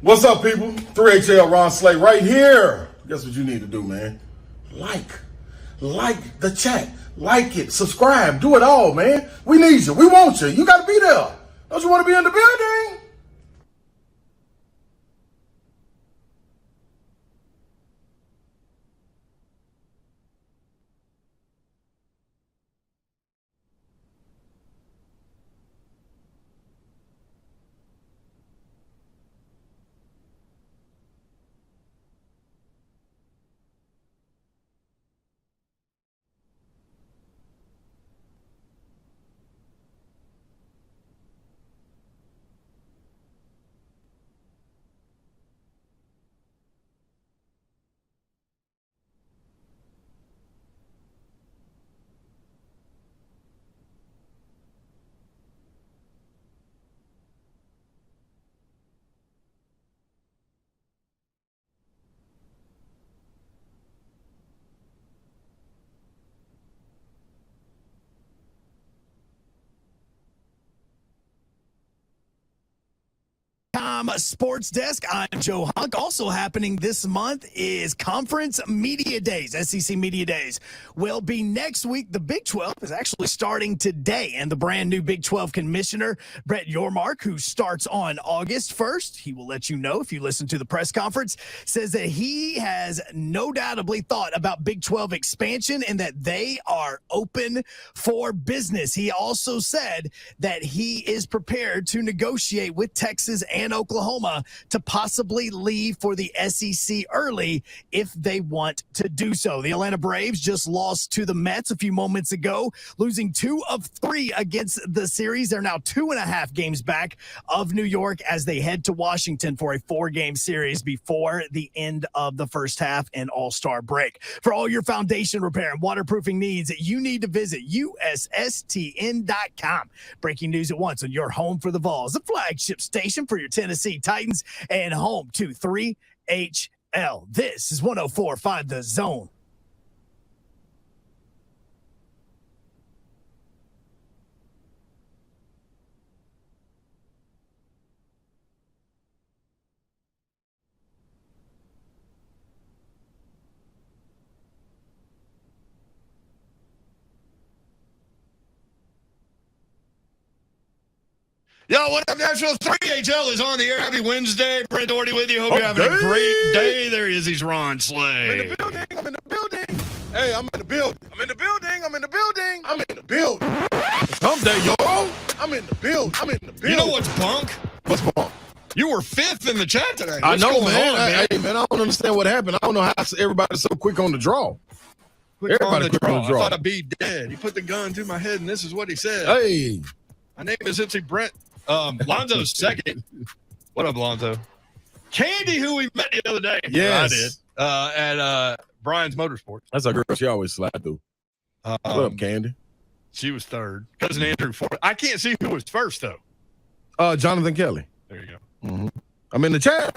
What's up, people? 3HL Ron Slay right here. Guess what you need to do, man? Like the chat. Like it. Subscribe. Do it all, man. We need you. We want you. You got to be there. Don't you want to be in the building? Sports Desk. I'm Joe Hunk. Also happening this month is Conference Media Days. SEC Media Days will be next week. The Big 12 is actually starting today, and the brand new Big 12 commissioner, Brett Yormark, who starts on August 1st, he will let you know if you listen to the press conference, says that he has no doubtably thought about Big 12 expansion and that they are open for business. He also said that he is prepared to negotiate with Texas and Oklahoma to possibly leave for the SEC early if they want to do so. The Atlanta Braves just lost to the Mets a few moments ago, losing 2 of 3 against the series. They're now 2.5 games back of New York as they head to Washington for a 4-game series before the end of the first half and All-Star break. For all your foundation repair and waterproofing needs, you need to visit USSTN.com. Breaking news at once on your home for the Vols, the flagship station for your Tennessee Titans and home to 3HL. This is 104.5 The Zone. Yo, what up, Nashville? 3HL is on the air. Happy Wednesday. Brent Doherty with you. Hope you're having a great day. There he is. He's Ron Slay. I'm in the building. I'm in the building. Hey, I'm in the building. I'm in the building. I'm in the building. I'm in the building. Someday, yo. I'm in the building. I'm in the building. You know what's bunk? What's wrong? You were 5th in the chat today. I What's know, going man. on, man? Hey, man, I don't understand what happened. I don't know how everybody's so quick on the draw. Quick on Everybody the quick on draw. the draw. I thought I'd be dead. He put the gun to my head, and this is what he said. Hey. My name is Ipsy Brent. Lonzo's second. What up, Lonzo? Candy, who we met the other day. Yes. I did. At Brian's Motorsports. That's a girl she always slide through. What up, Candy? She was 3rd. Cousin Andrew 4th. I can't see who was 1st, though. Jonathan Kelly. There you go. Mm-hmm. I'm in the chat.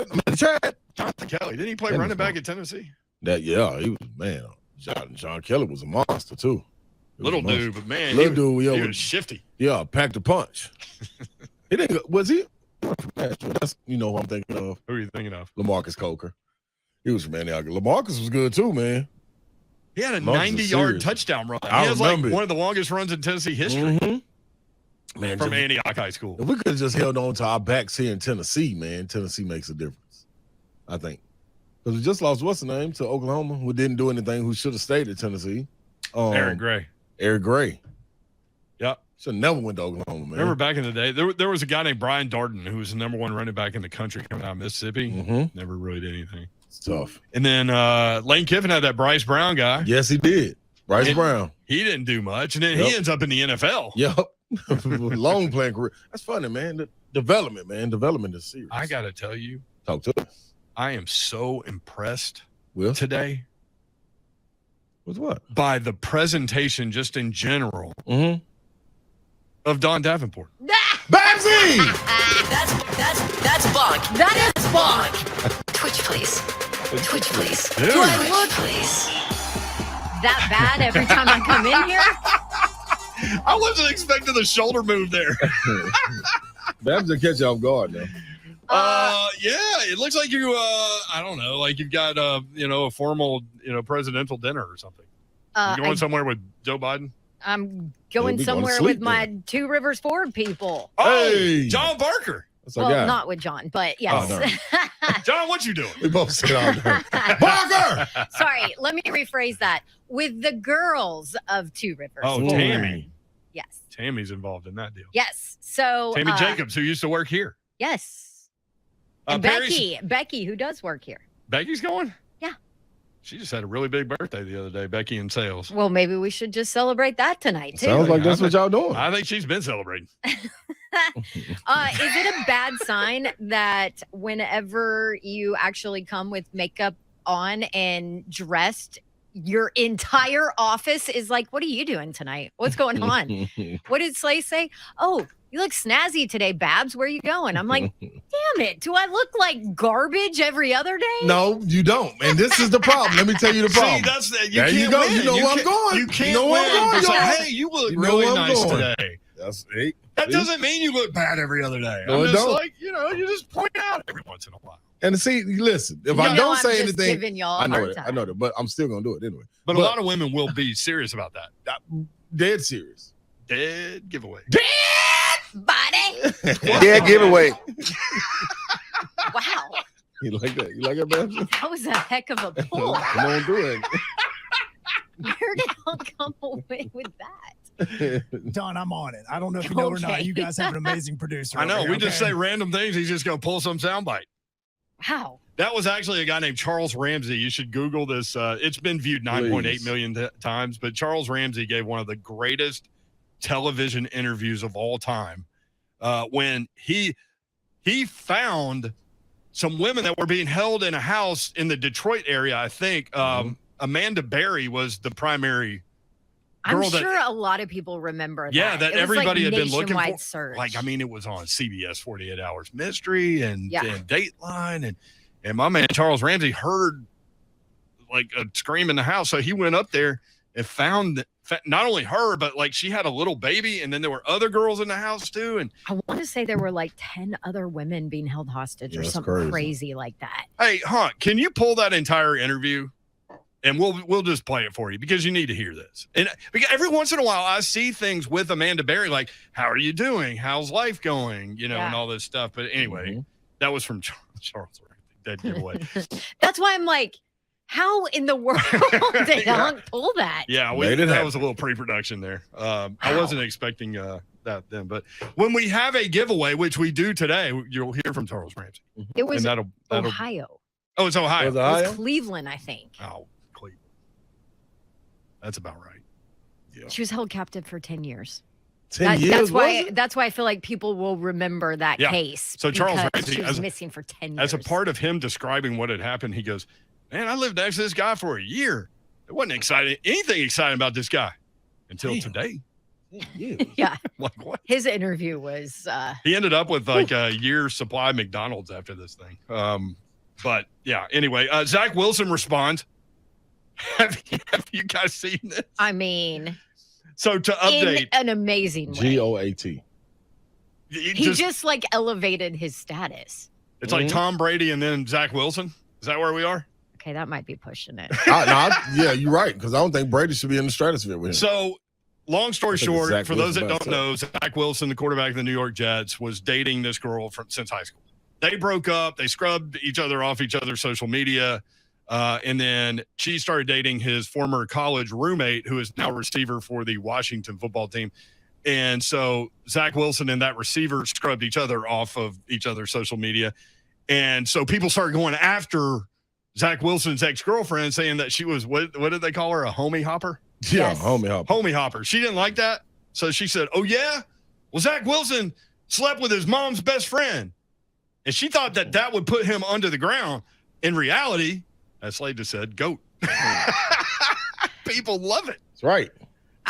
Jonathan Kelly. Didn't he play running back at Tennessee? He was, man. John Kelly was a monster, too. Little dude, but man, little he dude, was shifty. Yeah, packed a punch. He didn't. Was he? That's who I'm thinking of. Who are you thinking of? LaMarcus Coker. He was from Antioch. LaMarcus was good too, man. He had a 90-yard touchdown run. He has like one of the longest runs in Tennessee history. Mm-hmm. Man, from Antioch High School. If we could have just held on to our backs here in Tennessee, man, Tennessee makes a difference. I think. Because we just lost what's the name to Oklahoma, who didn't do anything, who should have stayed at Tennessee. Eric Gray. Yep. Should have never went to Oklahoma, man. Remember back in the day, there was a guy named Brian Darden who was the number 1 running back in the country coming out of Mississippi. Mm-hmm. Never really did anything. It's tough. And then Lane Kiffin had that Bryce Brown guy. Yes, he did. Bryce Brown. He didn't do much. And then he ends up in the NFL. Yep. Long playing career. That's funny, man. The development, man. Development is serious. I got to tell you. Talk to us. I am so impressed Will? Today. With what? By the presentation just in general of Don Davenport. Babsy! That's bonk. That is bonk. Twitch, please. Twitch, please. Dude. Do I look that bad every time I come in here? I wasn't expecting the shoulder move there. Babs will catch you off guard now. Yeah, it looks like you. I don't know, like you've got a formal presidential dinner or something. You going somewhere with Joe Biden? I'm going Maybe somewhere sleep with my Two Rivers Ford people. Oh, Hey! John Barker. That's our Well, guy. not with John, but yes. Oh, John, what you doing? We both sit on there. Barker! Sorry, let me rephrase that. With the girls of Two Rivers. Oh, Ford. Tammy. Yes. Tammy's involved in that deal. Yes. So Tammy Jacobs, who used to work here. Yes. And Becky, who does work here. Becky's going? Yeah. She just had a really big birthday the other day, Becky in sales. Well, maybe we should just celebrate that tonight too. Sounds like that's what y'all doing. I think she's been celebrating. Is it a bad sign that whenever you actually come with makeup on and dressed, your entire office is like, what are you doing tonight? What's going on? What did Slay say? Oh, you look snazzy today, Babs. Where you going? I'm like, damn it. Do I look like garbage every other day? No, you don't. And this is the problem. Let me tell you the problem. See, that's that. There you go. You know where I'm going. You can't You know where I'm win. going, y'all. Hey, you look You know really where I'm nice going. today. That's it. That doesn't mean you look bad every other day. No, I'm it just don't. like, you just point out every once in a while. And see, listen, if You I know don't I'm say just anything, giving y'all I a know hard it. time. I know that, but I'm still gonna do it anyway. But a lot of women will be serious about that. Dead serious. Dead giveaway. Body. Dead giveaway. Wow. You like that? You like that, man? That was a heck of a pull. Come on, do it. Where did I come away with that? Don, I'm on it. I don't know if you know or not. Okay. You guys have an amazing producer. I know. over here, We just okay? say random things. He's just going to pull some soundbite. Wow. That was actually a guy named Charles Ramsey. You should Google this. It's been viewed 9.8 Please. million times, but Charles Ramsey gave one of the greatest television interviews of all time when he found some women that were being held in a house in the Detroit area, I think. Amanda Berry was the primary girl I'm that- sure a lot of people remember that. Yeah, that It was everybody like had been looking nationwide for. Search. Like, I mean, it was on CBS 48 Hours Mystery and Yeah. Dateline. And my man Charles Ramsey heard like a scream in the house. So he went up there and found not only her, but like she had a little baby. And then there were other girls in the house too. And I want to say there were like 10 other women being held hostage Yeah, or that's something crazy. crazy like that. hey, Hunt, can you pull that entire interview? And we'll just play it for you because you need to hear this. And because every once in a while I see things with Amanda Berry, like, how are you doing? How's life going? And Yeah. all this stuff. But anyway, that was from Charles Ramsey. Dead giveaway. That's why I'm like, how in the world did Hunk pull that? Yeah, Made it that happen. was a little pre-production there. I wasn't expecting that then. But when we have a giveaway, which we do today, you'll hear from Charles Ramsey. It was And that'll Ohio. Oh, it's Ohio. Was it It was Ohio? Cleveland, I think. Oh, Cleveland. That's about right. Yeah. She was held captive for 10 years. 10 years, that's why. was it? That's why I feel like people will remember that Yeah. case. So Charles because Ramsey, she was as- missing for 10 years. As a part of him describing what had happened, he goes, "Man, I lived next to this guy for a year. It wasn't anything exciting about this guy until Damn. today." Yeah, Like what? his interview was. He ended up with like a year's supply of McDonald's after this thing. But yeah, anyway, Zach Wilson responds. Have you guys seen this? I mean, So to in update, an amazing way. GOAT. He just like elevated his status. it's like Tom Brady and then Zach Wilson. Is that where we are? Okay, that might be pushing it. Yeah, you're right. Because I don't think Brady should be in the stratosphere with him. So, long story I think short, Zach for those that Wilson don't best know, Zach Wilson, the quarterback of the New York Jets, was dating this girl since high school. They broke up. They scrubbed each other off each other's social media. And then she started dating his former college roommate, who is now a receiver for the Washington football team. And so Zach Wilson and that receiver scrubbed each other off of each other's social media. And so people started going after Zach Wilson's ex-girlfriend, saying that she was, what did they call her, a homie hopper? Yeah, Yes. homie hop. Homie hopper. She didn't like that. So she said, "Oh, yeah? Well, Zach Wilson slept with his mom's best friend." And she thought that would put him under the ground. In reality, as Slade just said, GOAT. People love it. That's right.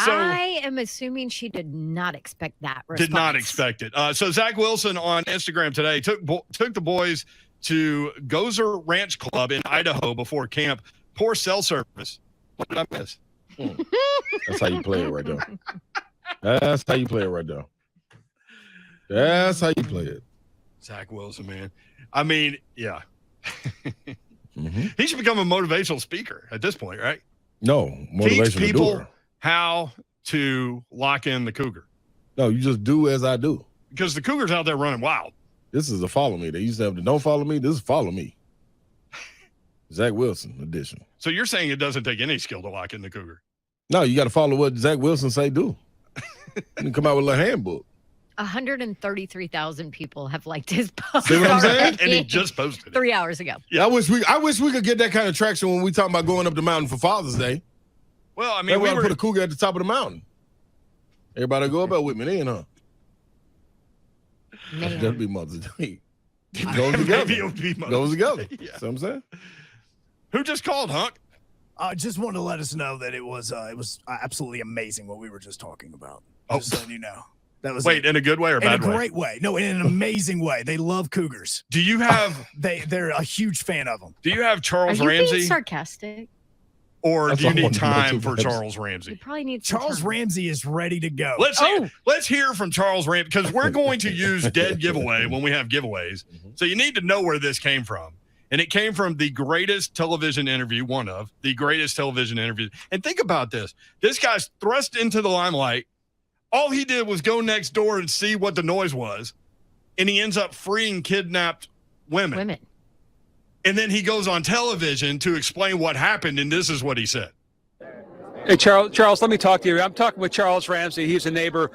So- I am assuming she did not expect that response. Did not expect it. So Zach Wilson on Instagram today took the boys to Gozer Ranch Club in Idaho before camp. Poor cell service. What did I miss? That's how you play it right there. That's how you play it right there. That's how you play it. Zach Wilson, man. I mean, yeah. Mm-hmm. He should become a motivational speaker at this point, right? No, Teach motivational people doer. how to lock in the cougar. No, you just do as I do. Because the cougar's out there running wild. This is a follow me. They used to have the don't follow me. This is follow me. Zach Wilson edition. So you're saying it doesn't take any skill to lock in the cougar? No, you got to follow what Zach Wilson say do. You can come out with a little handbook. 133,000 people have liked his post. See what I'm saying? already. And he just posted it. 3 hours ago. Yeah, I wish we could get that kind of traction when we talk about going up the mountain for Father's Day. Well, I Maybe mean, we ought to put a cougar at the top of the mountain. Everybody go up there with me then, huh? Man. That'd be Mother's Day. It goes together. Maybe it'll be Mother's Goes together. Day, yeah. See what I'm saying? Who just called, Hunk? Just wanted to let us know that it was absolutely amazing what we were just talking about. Oh. Just letting you know. That was Wait, in a good way or in a bad way? great way. No, in an amazing way. They love cougars. Do you have They're a huge fan of them. Are Charles you being Ramsey, sarcastic? or That's do you all I need wanted to know, time too, for perhaps. Charles You Ramsey? probably need some Charles time. Ramsey is ready to go. Let's hear from Charles Ramsey, because we're going to use dead giveaway when we have giveaways. So you need to know where this came from. And it came from the greatest television interview, one of the greatest television interviews. And think about this. This guy's thrust into the limelight. All he did was go next door and see what the noise was. And he ends up freeing kidnapped women. And then he goes on television to explain what happened. And this is what he said. Hey, Charles, let me talk to you. I'm talking with Charles Ramsey. He's a neighbor.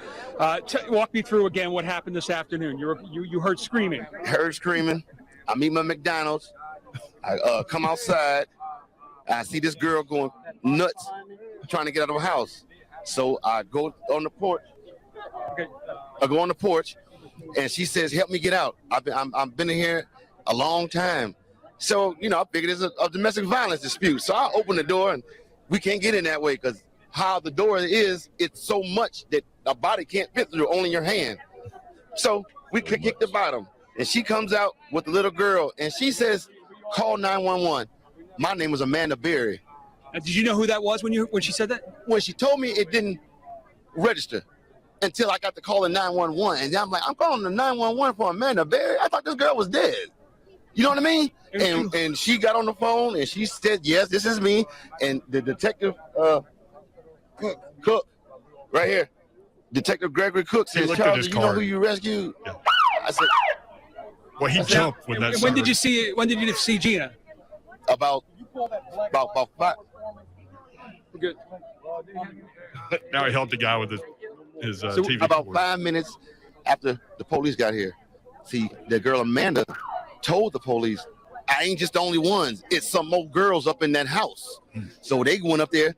Walk me through again what happened this afternoon. You heard screaming. Heard screaming. I'm eating my McDonald's. I come outside. I see this girl going nuts, trying to get out of her house. So I go on the porch. Okay. I go on the porch, and she says, "Help me get out. I've been in here a long time." So I figured it's a domestic violence dispute. So I open the door, and we can't get in that way because how the door is, it's so much that a body can't fit through, only your hand. So we kick the bottom, and she comes out with the little girl, and she says, "Call 911." My name was Amanda Berry. Did you know who that was when she said that? When she told me, it didn't register until I got to calling 911. And I'm like, I'm calling the 911 for Amanda Berry. I thought this girl was dead. You know what I mean? And she got on the phone and she said, "Yes, this is me." And the detective, Cook, right here, Detective Gregory Cook says, looked at "Charles, his do you know card. who you rescued?" Yeah. I said, Well, he jumped when that When did you see Gina? about 5. Good. Now he helped the guy with his TV. About cord. 5 minutes after the police got here. See, the girl Amanda told the police, "I ain't just the only ones. It's some more girls up in that house." So they went up there,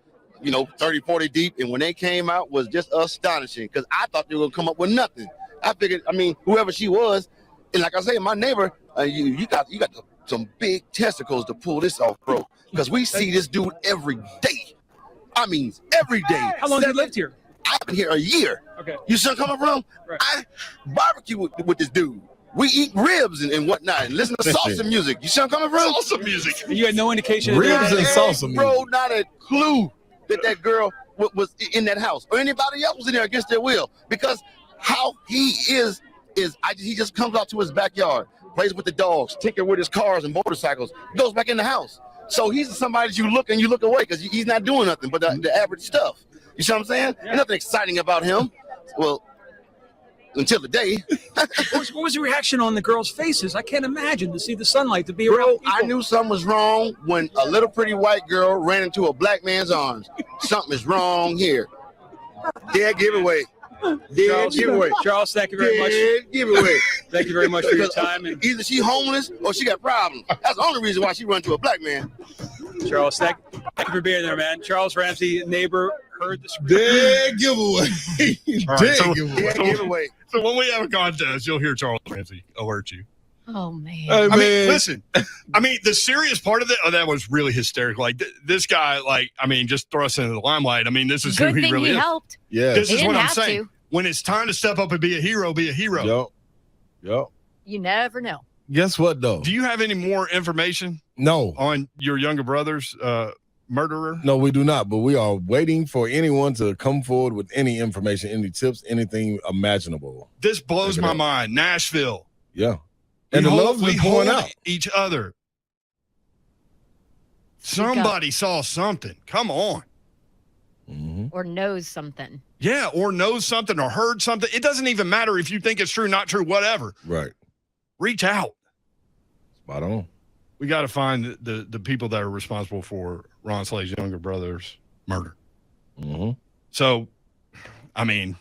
30, 40 deep. And when they came out, was just astonishing because I thought they were going to come up with nothing. I figured, whoever she was, and like I say, my neighbor, you got some big testicles to pull this off, bro. Because we see this dude every day. Every day. How long have you lived here? I've been here a year. Okay. You see where I'm coming from? Right. I barbecue with this dude. We eat ribs and whatnot and listen to salsa music. You see where I'm coming from? Salsa music. And you had no indication. Ribs and salsa music. Bro, not a clue that girl was in that house or anybody else was in there against their will. Because how he is he just comes out to his backyard, plays with the dogs, tinker with his cars and motorcycles, goes back in the house. So he's somebody that you look away because he's not doing nothing but the average stuff. You see what I'm saying? Yeah. There's nothing exciting about him. Well, until the day. What was the reaction on the girls' faces? I can't imagine to see the sunlight, to be Bro, around people. I knew something was wrong when a little pretty white girl ran into a black man's arms. Something is wrong here. Dead giveaway. Dead giveaway. Charles, thank you very much. Dead giveaway. Thank you very much for your time. And Either she homeless or she got problems. That's the only reason why she run to a black man. Charles, thank you for being there, man. Charles Ramsey, neighbor, heard the scream. Dead giveaway. All right, Dead so- giveaway. Dead giveaway. So when we have a contest, you'll hear Charles Ramsey alert you. Oh, man. Hey, I man. mean, listen. The serious part of it, that was really hysterical. Like this guy, just thrust into the limelight. This is Good who he thing really he is. helped. Yeah. This He is what didn't I'm have saying. to. When it's time to step up and be a hero, be a hero. Yep. You never know. Guess what, though? Do you have any more information No. on your younger brother's murderer? No, we do not. But we are waiting for anyone to come forward with any information, any tips, anything imaginable. This blows Look it my up. mind. Nashville. Yeah. And the love's we been pouring hold out. each other. Somebody saw something. Come on. Or knows something. Yeah, or knows something or heard something. It doesn't even matter if you think it's true, not true, whatever. Right. Reach out. Spot on. We got to find the people that are responsible for Ron Slay's younger brother's murder. So, I mean,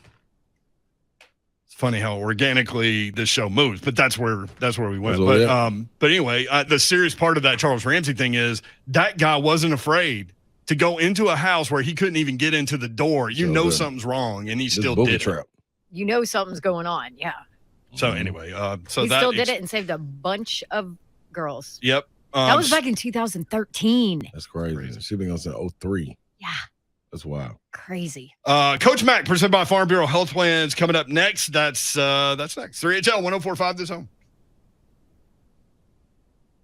it's funny how organically this show moves, but that's where we went. But anyway, the serious part of that Charles Ramsey thing is that guy wasn't afraid to go into a house where he couldn't even get into the door. You know something's wrong, and he still did it. You know something's going on, yeah. So anyway, he still did it and saved a bunch of girls. Yep. That was back in 2013. That's crazy. She been on since 03. Yeah. That's wild. Crazy. Coach Mack, presented by Farm Bureau Health Plans, coming up next. That's next. 3HL 1045 this home.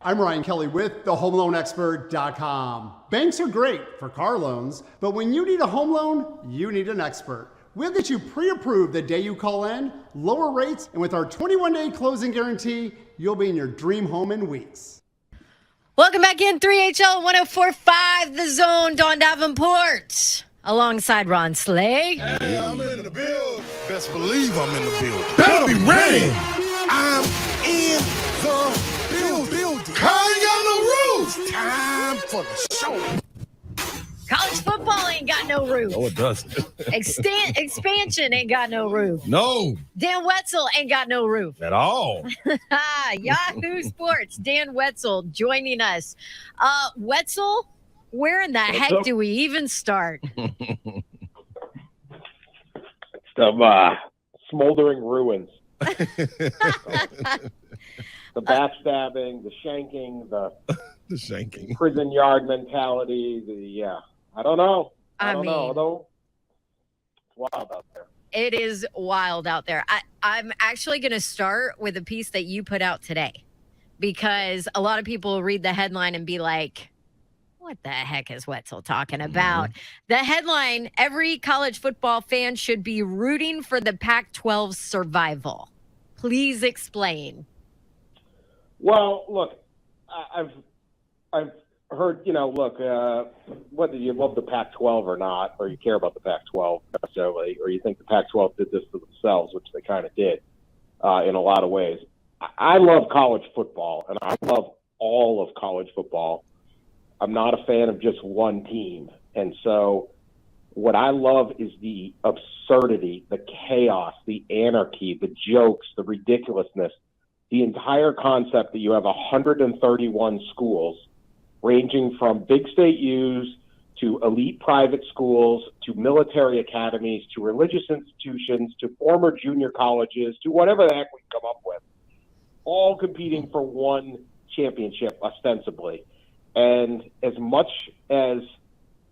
I'm Ryan Kelly with thehomeloanexpert.com. Banks are great for car loans, but when you need a home loan, you need an expert. We'll get you pre-approved the day you call in, lower rates, and with our 21-day closing guarantee, you'll be in your dream home in weeks. Welcome back in 3HL 1045 The Zone, Dawn Davenport, alongside Ron Slay. Hey, I'm in the building. Best believe I'm in the building. Better be ready. I'm in the building. I ain't got no rules. Time for the show. College football ain't got no roof. No, it doesn't. Expansion ain't got no roof. No. Dan Wetzel ain't got no roof. At all. Yahoo Sports, Dan Wetzel joining us. Wetzel, where in the heck do we even start? Some smoldering ruins. The backstabbing, the shanking, the shanking, prison yard mentality. I don't know. I don't know. Although it's wild out there. It is wild out there. I'm actually going to start with a piece that you put out today, because a lot of people read the headline and be like, what the heck is Wetzel talking about? The headline, every college football fan should be rooting for the Pac-12's survival. Please explain. Well, look, I've heard, whether you love the Pac-12 or not, or you care about the Pac-12 necessarily, or you think the Pac-12 did this to themselves, which they kind of did in a lot of ways. I love college football, and I love all of college football. I'm not a fan of just one team. And so what I love is the absurdity, the chaos, the anarchy, the jokes, the ridiculousness, the entire concept that you have 131 schools ranging from big state U's to elite private schools to military academies to religious institutions to former junior colleges to whatever the heck we come up with, all competing for one championship ostensibly. And as much as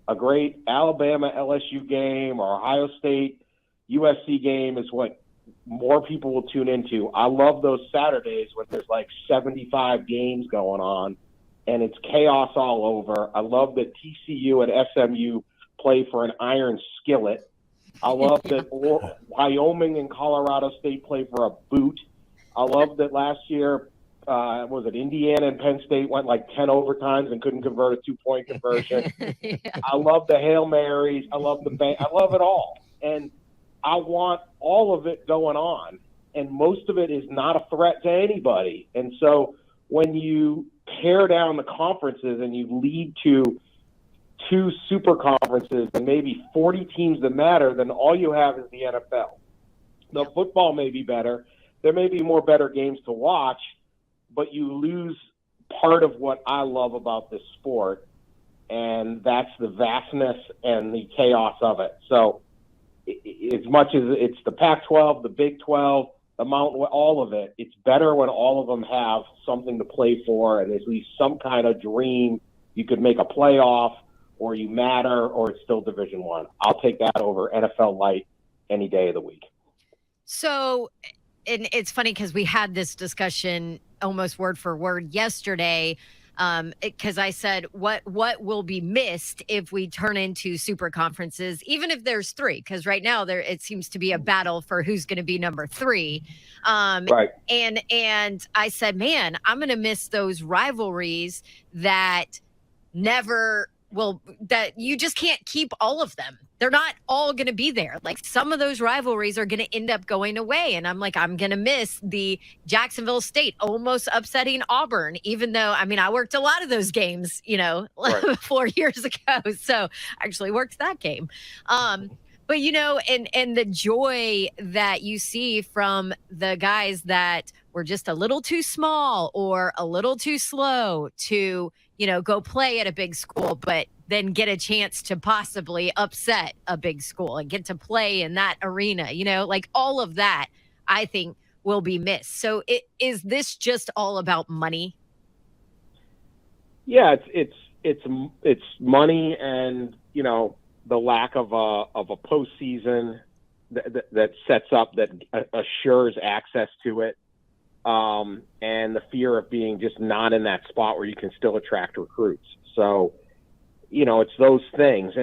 a great Alabama LSU game or Ohio State USC game is what more people will tune into, I love those Saturdays when there's like 75 games going on and it's chaos all over. I love that TCU and SMU play for an iron skillet. I love that Wyoming and Colorado State play for a boot. I love that last year, Indiana and Penn State went like 10 overtimes and couldn't convert a 2-point conversion. Yeah. I love the Hail Marys. I love I love it all. And I want all of it going on. And most of it is not a threat to anybody. And so when you pare down the conferences and you lead to 2 super conferences and maybe 40 teams that matter, then all you have is the NFL. The football may be better. There may be more better games to watch, but you lose part of what I love about this sport, and that's the vastness and the chaos of it. So as much as it's the Pac-12, the Big 12, the Mountain, all of it, it's better when all of them have something to play for and at least some kind of dream. You could make a playoff, or you matter, or it's still Division I. I'll take that over NFL light any day of the week. So, and it's funny because we had this discussion almost word for word yesterday. because I said what will be missed if we turn into super conferences, even if there's 3, because right now it seems to be a battle for who's going to be number 3. Right. And I said, man, I'm going to miss those rivalries that that you just can't keep all of them. They're not all going to be there. Like some of those rivalries are going to end up going away. And I'm like, I'm going to miss the Jacksonville State almost upsetting Auburn, even though, I mean, I worked a lot of those games, Right. 4 years ago. So I actually worked that game. But, and the joy that you see from the guys that were just a little too small or a little too slow to, go play at a big school, but then get a chance to possibly upset a big school and get to play in that arena, like all of that, I think will be missed. So is this just all about money? Yeah, it's money and, the lack of a postseason that sets up, that assures access to it, and the fear of being just not in that spot where you can still attract recruits. So, it's those things.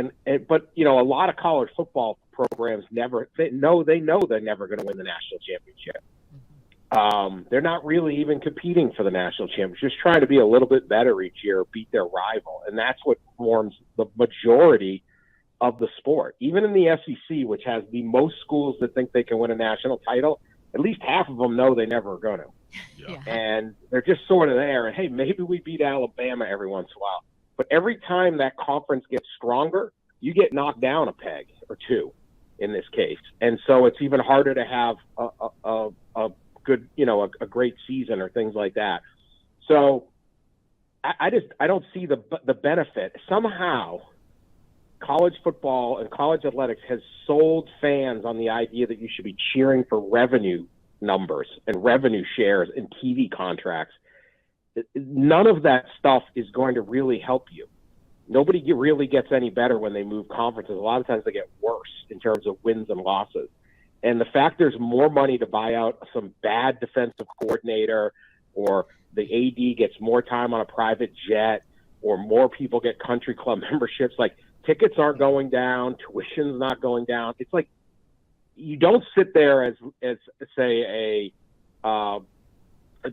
But a lot of college football programs they know they're never going to win the national championship. They're not really even competing for the national championship, just trying to be a little bit better each year, beat their rival. And that's what forms the majority of the sport. Even in the SEC, which has the most schools that think they can win a national title, at least half of them know they never are going to. Yeah. And they're just sort of there. And, hey, maybe we beat Alabama every once in a while. But every time that conference gets stronger, you get knocked down a peg or 2 in this case. And so it's even harder to have a good, a great season or things like that. So I don't see the benefit. Somehow college football and college athletics has sold fans on the idea that you should be cheering for revenue numbers and revenue shares and TV contracts. None of that stuff is going to really help you. Nobody really gets any better when they move conferences. A lot of times they get worse in terms of wins and losses. And the fact there's more money to buy out some bad defensive coordinator, or the AD gets more time on a private jet, or more people get country club memberships, like tickets aren't going down, tuition's not going down. It's like you don't sit there as say a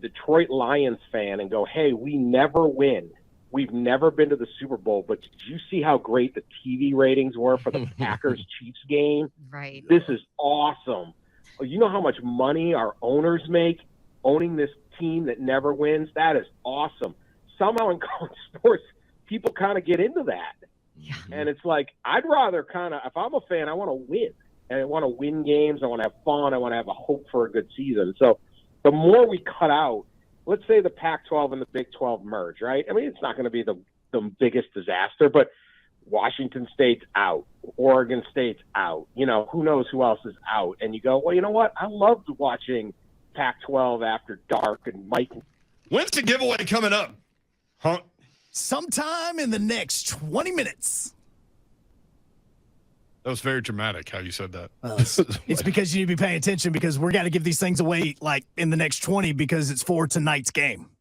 Detroit Lions fan and go, hey, we never win. We've never been to the Super Bowl, but did you see how great the TV ratings were for the Packers-Chiefs game? Right. This is awesome. You know how much money our owners make owning this team that never wins? That is awesome. Somehow in college sports, people kind of get into that. Yeah. And it's like, I'd rather if I'm a fan, I want to win. And I want to win games. I want to have fun. I want to have a hope for a good season. So the more we cut out, let's say the Pac-12 and the Big 12 merge, right? I mean, it's not going to be the biggest disaster, but Washington State's out. Oregon State's out. Who knows who else is out? And you go, well, you know what? I loved watching Pac-12 after dark and Mike. When's the giveaway coming up? Huh? Sometime in the next 20 minutes. That was very dramatic how you said that. It's because you need to be paying attention, because we're got to give these things away like in the next 20, because it's for tonight's game.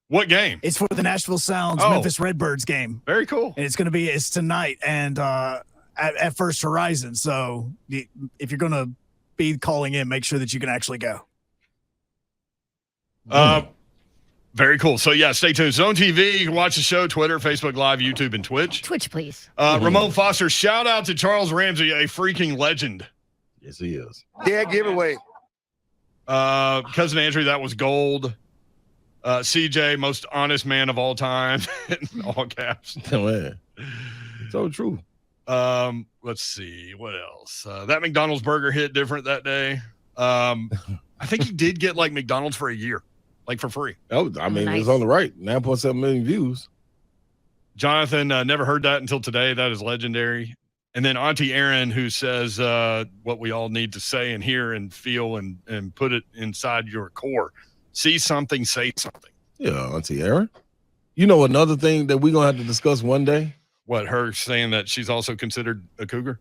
What game? It's for the Nashville Sounds Memphis Redbirds game. Very cool. And it's tonight and at First Horizon. So if you're going to be calling in, make sure that you can actually go. Very cool. So, yeah, stay tuned. Zone TV, you can watch the show, Twitter, Facebook Live, YouTube, and Twitch. Twitch, please. Ramon Foster, shout out to Charles Ramsey, a freaking legend. Yes, he is. Yeah, giveaway. Cousin Andrew, that was gold. CJ, most honest man of all time, in all caps. Oh, man. So true. Let's see. What else? That McDonald's burger hit different that day. I think he did get, like, McDonald's for a year. Like for free. Oh, I mean, nice. It's on the right. 9.7 million views. Jonathan, never heard that until today. That is legendary. And then Auntie Aaron, who says what we all need to say and hear and feel and put it inside your core. See something, say something. Yeah, Auntie Aaron. Another thing that we're going to have to discuss one day? What, her saying that she's also considered a cougar?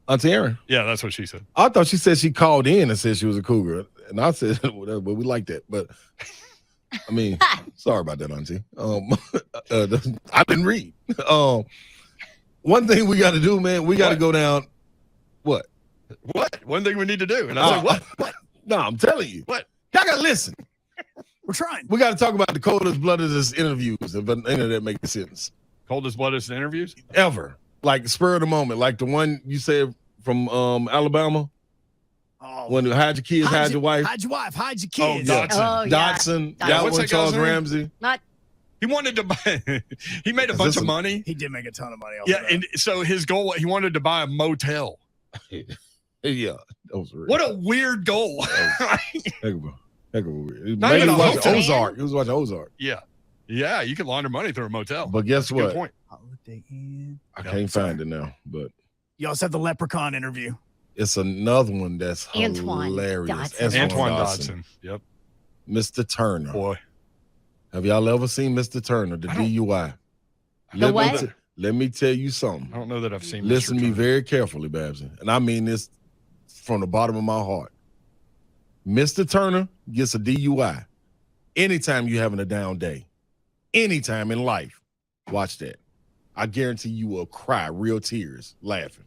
Auntie Aaron? Yeah, that's what she said. I thought she said she called in and said she was a cougar. And I said, well, we like that. But I mean, sorry about that, Auntie. I didn't read. One thing we got to do, man, we got to go down. What? One thing we need to do. And I was like, what? No, I'm telling you. What? Y'all got to listen. We're trying. We got to talk about the coldest, bloodiest interviews, if the internet makes sense. Coldest, bloodiest interviews? Ever. Like spur of the moment. Like the one you said from Alabama. Oh, when you hide your kids, hide your wife. Hide your wife, hide your kids. Oh, Dotson. Oh, yeah. Dotson. Dotson. That What's one, that guy's Charles name? Ramsey. He wanted to buy, he made a bunch of money. He did make a ton of money. Yeah, and so his goal, he wanted to buy a motel. Yeah. That was weird. What a weird goal. Heck of a weird. Not Maybe even he a was watching hotel. Ozark. He was watching Ozark. Yeah, you can launder money through a motel. But guess Good what? point. Holiday Inn. I can't find it now, but You also have the Leprechaun interview. it's another one that's Antoine hilarious. Dodson. Antoine Dodson. Yep. Mr. Turner. Boy. Have y'all ever seen Mr. Turner, the DUI? The what? Let me tell you something. I don't know that I've seen Listen Mr. to me Turner. very carefully, Babson. And I mean this from the bottom of my heart. Mr. Turner gets a DUI. Anytime you're having a down day, anytime in life, watch that. I guarantee you will cry real tears laughing.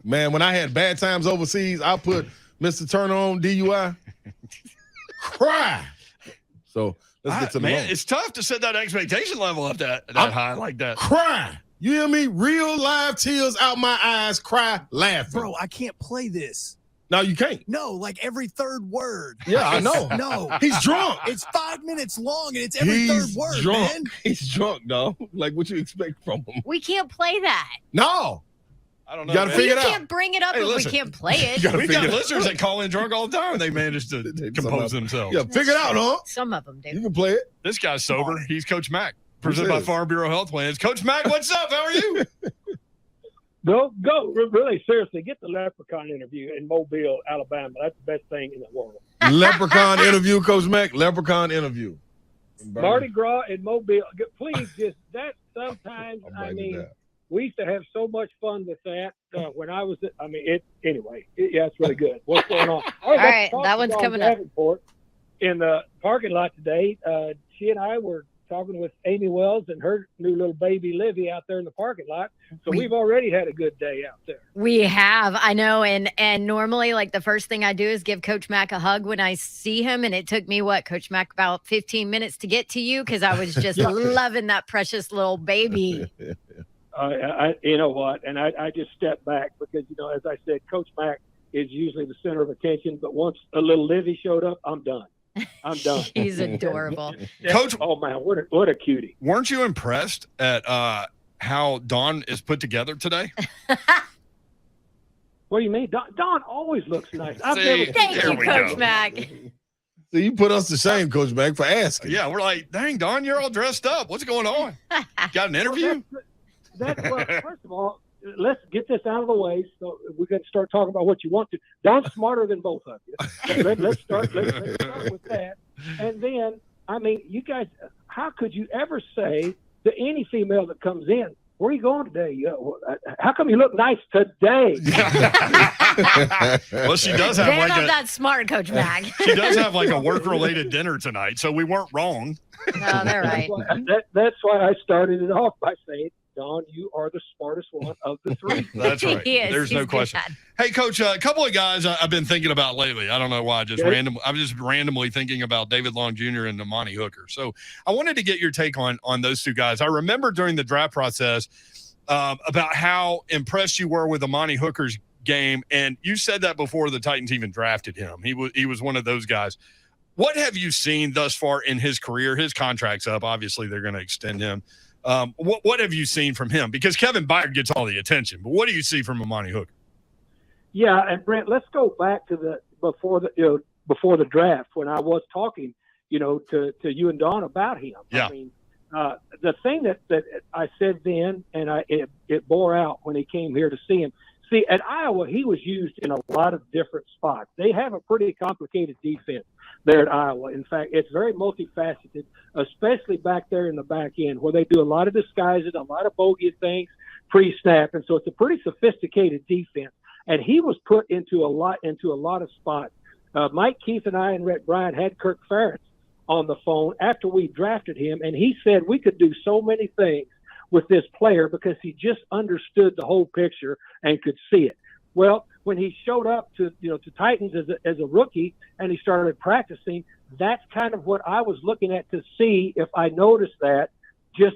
Man, when I had bad times overseas, I put Mr. Turner on DUI. Cry. So let's get to the moment. It's tough to set that expectation level up that high like that. Cry. You hear me? Real live tears out my eyes, cry, laughing. Bro, I can't play this. No, you can't. No, like every third word. Yeah, I know. No. He's drunk. It's 5 minutes long and it's every third word, drunk. man. He's drunk, dog. Like what you expect from him? We can't play that. No. I don't know. You gotta man. figure You it out. can't bring it up Hey, if listen. we can't play it. You gotta We've got figure it out. listeners that call in drunk all the time. They manage to compose themselves. Yeah, figure it out, huh? Some of them You do. can play it. This guy's sober. He's Coach Mack, presented Who by says? Farm Bureau Health Plans. Coach Mack, what's up? How are you? Go, really seriously, get the Leprechaun interview in Mobile, Alabama. That's the best thing in the world. Leprechaun interview, Coach Mack. Leprechaun interview. Mardi Gras in Mobile. Please, just that sometimes, I'm I writing it mean, down. we used to have so much fun with that when I was, yeah, it's really good. What's going on? All right, that one's coming up. In the parking lot today, she and I were talking with Amy Wells and her new little baby Livy out there in the parking lot. So we've already had a good day out there. We have, I know, and normally, like the first thing I do is give Coach Mack a hug when I see him, and it took me Coach Mack, about 15 minutes to get to you because I was just loving that precious little baby. You know what? And I just stepped back because, as I said, Coach Mack is usually the center of attention, but once a little Livy showed up, I'm done. I'm done. He's adorable. Coach, oh man, what a cutie! Weren't you impressed at how Dawn is put together today? What do you mean? Dawn always looks nice. Thank you, Coach Mack. So you put us to shame, Coach Mack, for asking. Yeah, we're like, dang, Dawn, you're all dressed up. What's going on? Got an interview? Well, first of all, let's get this out of the way. So we're going to start talking about what you want to. Dawn's smarter than both of you. So let's start with that. And then, I mean, you guys, how could you ever say to any female that comes in, where are you going today? How come you look nice today? Well, she does have They're not that smart, Coach Mack. She does have like a work-related dinner tonight, so we weren't wrong. No, they're right. That's why I started it off by saying, Dawn, you are the smartest one of the three. That's right. He is. There's no He's question. good. Hey, Coach, a couple of guys I've been thinking about lately. I don't know why. I'm just randomly thinking about David Long Jr. and Amani Hooker. So I wanted to get your take on those two guys. I remember during the draft process about how impressed you were with Amani Hooker's game, and you said that before the Titans even drafted him. He was one of those guys. What have you seen thus far in his career? His contract's up. Obviously, they're going to extend him. What have you seen from him? Because Kevin Byard gets all the attention, but what do you see from Amani Hooker? Yeah, and Brent, let's go back to before the draft when I was talking, to you and Dawn about him. Yeah. I mean, the thing that I said then, and it bore out when he came here to see him. See, at Iowa, he was used in a lot of different spots. They have a pretty complicated defense there at Iowa. In fact, it's very multifaceted, especially back there in the back end where they do a lot of disguising, a lot of bogey things pre-snap. And so it's a pretty sophisticated defense. And he was put into a lot of spots. Mike Keith and I and Rhett Bryant had Kirk Ferentz on the phone after we drafted him, and he said we could do so many things with this player because he just understood the whole picture and could see it. Well, when he showed up to Titans as a rookie and he started practicing, that's kind of what I was looking at to see if I noticed that just,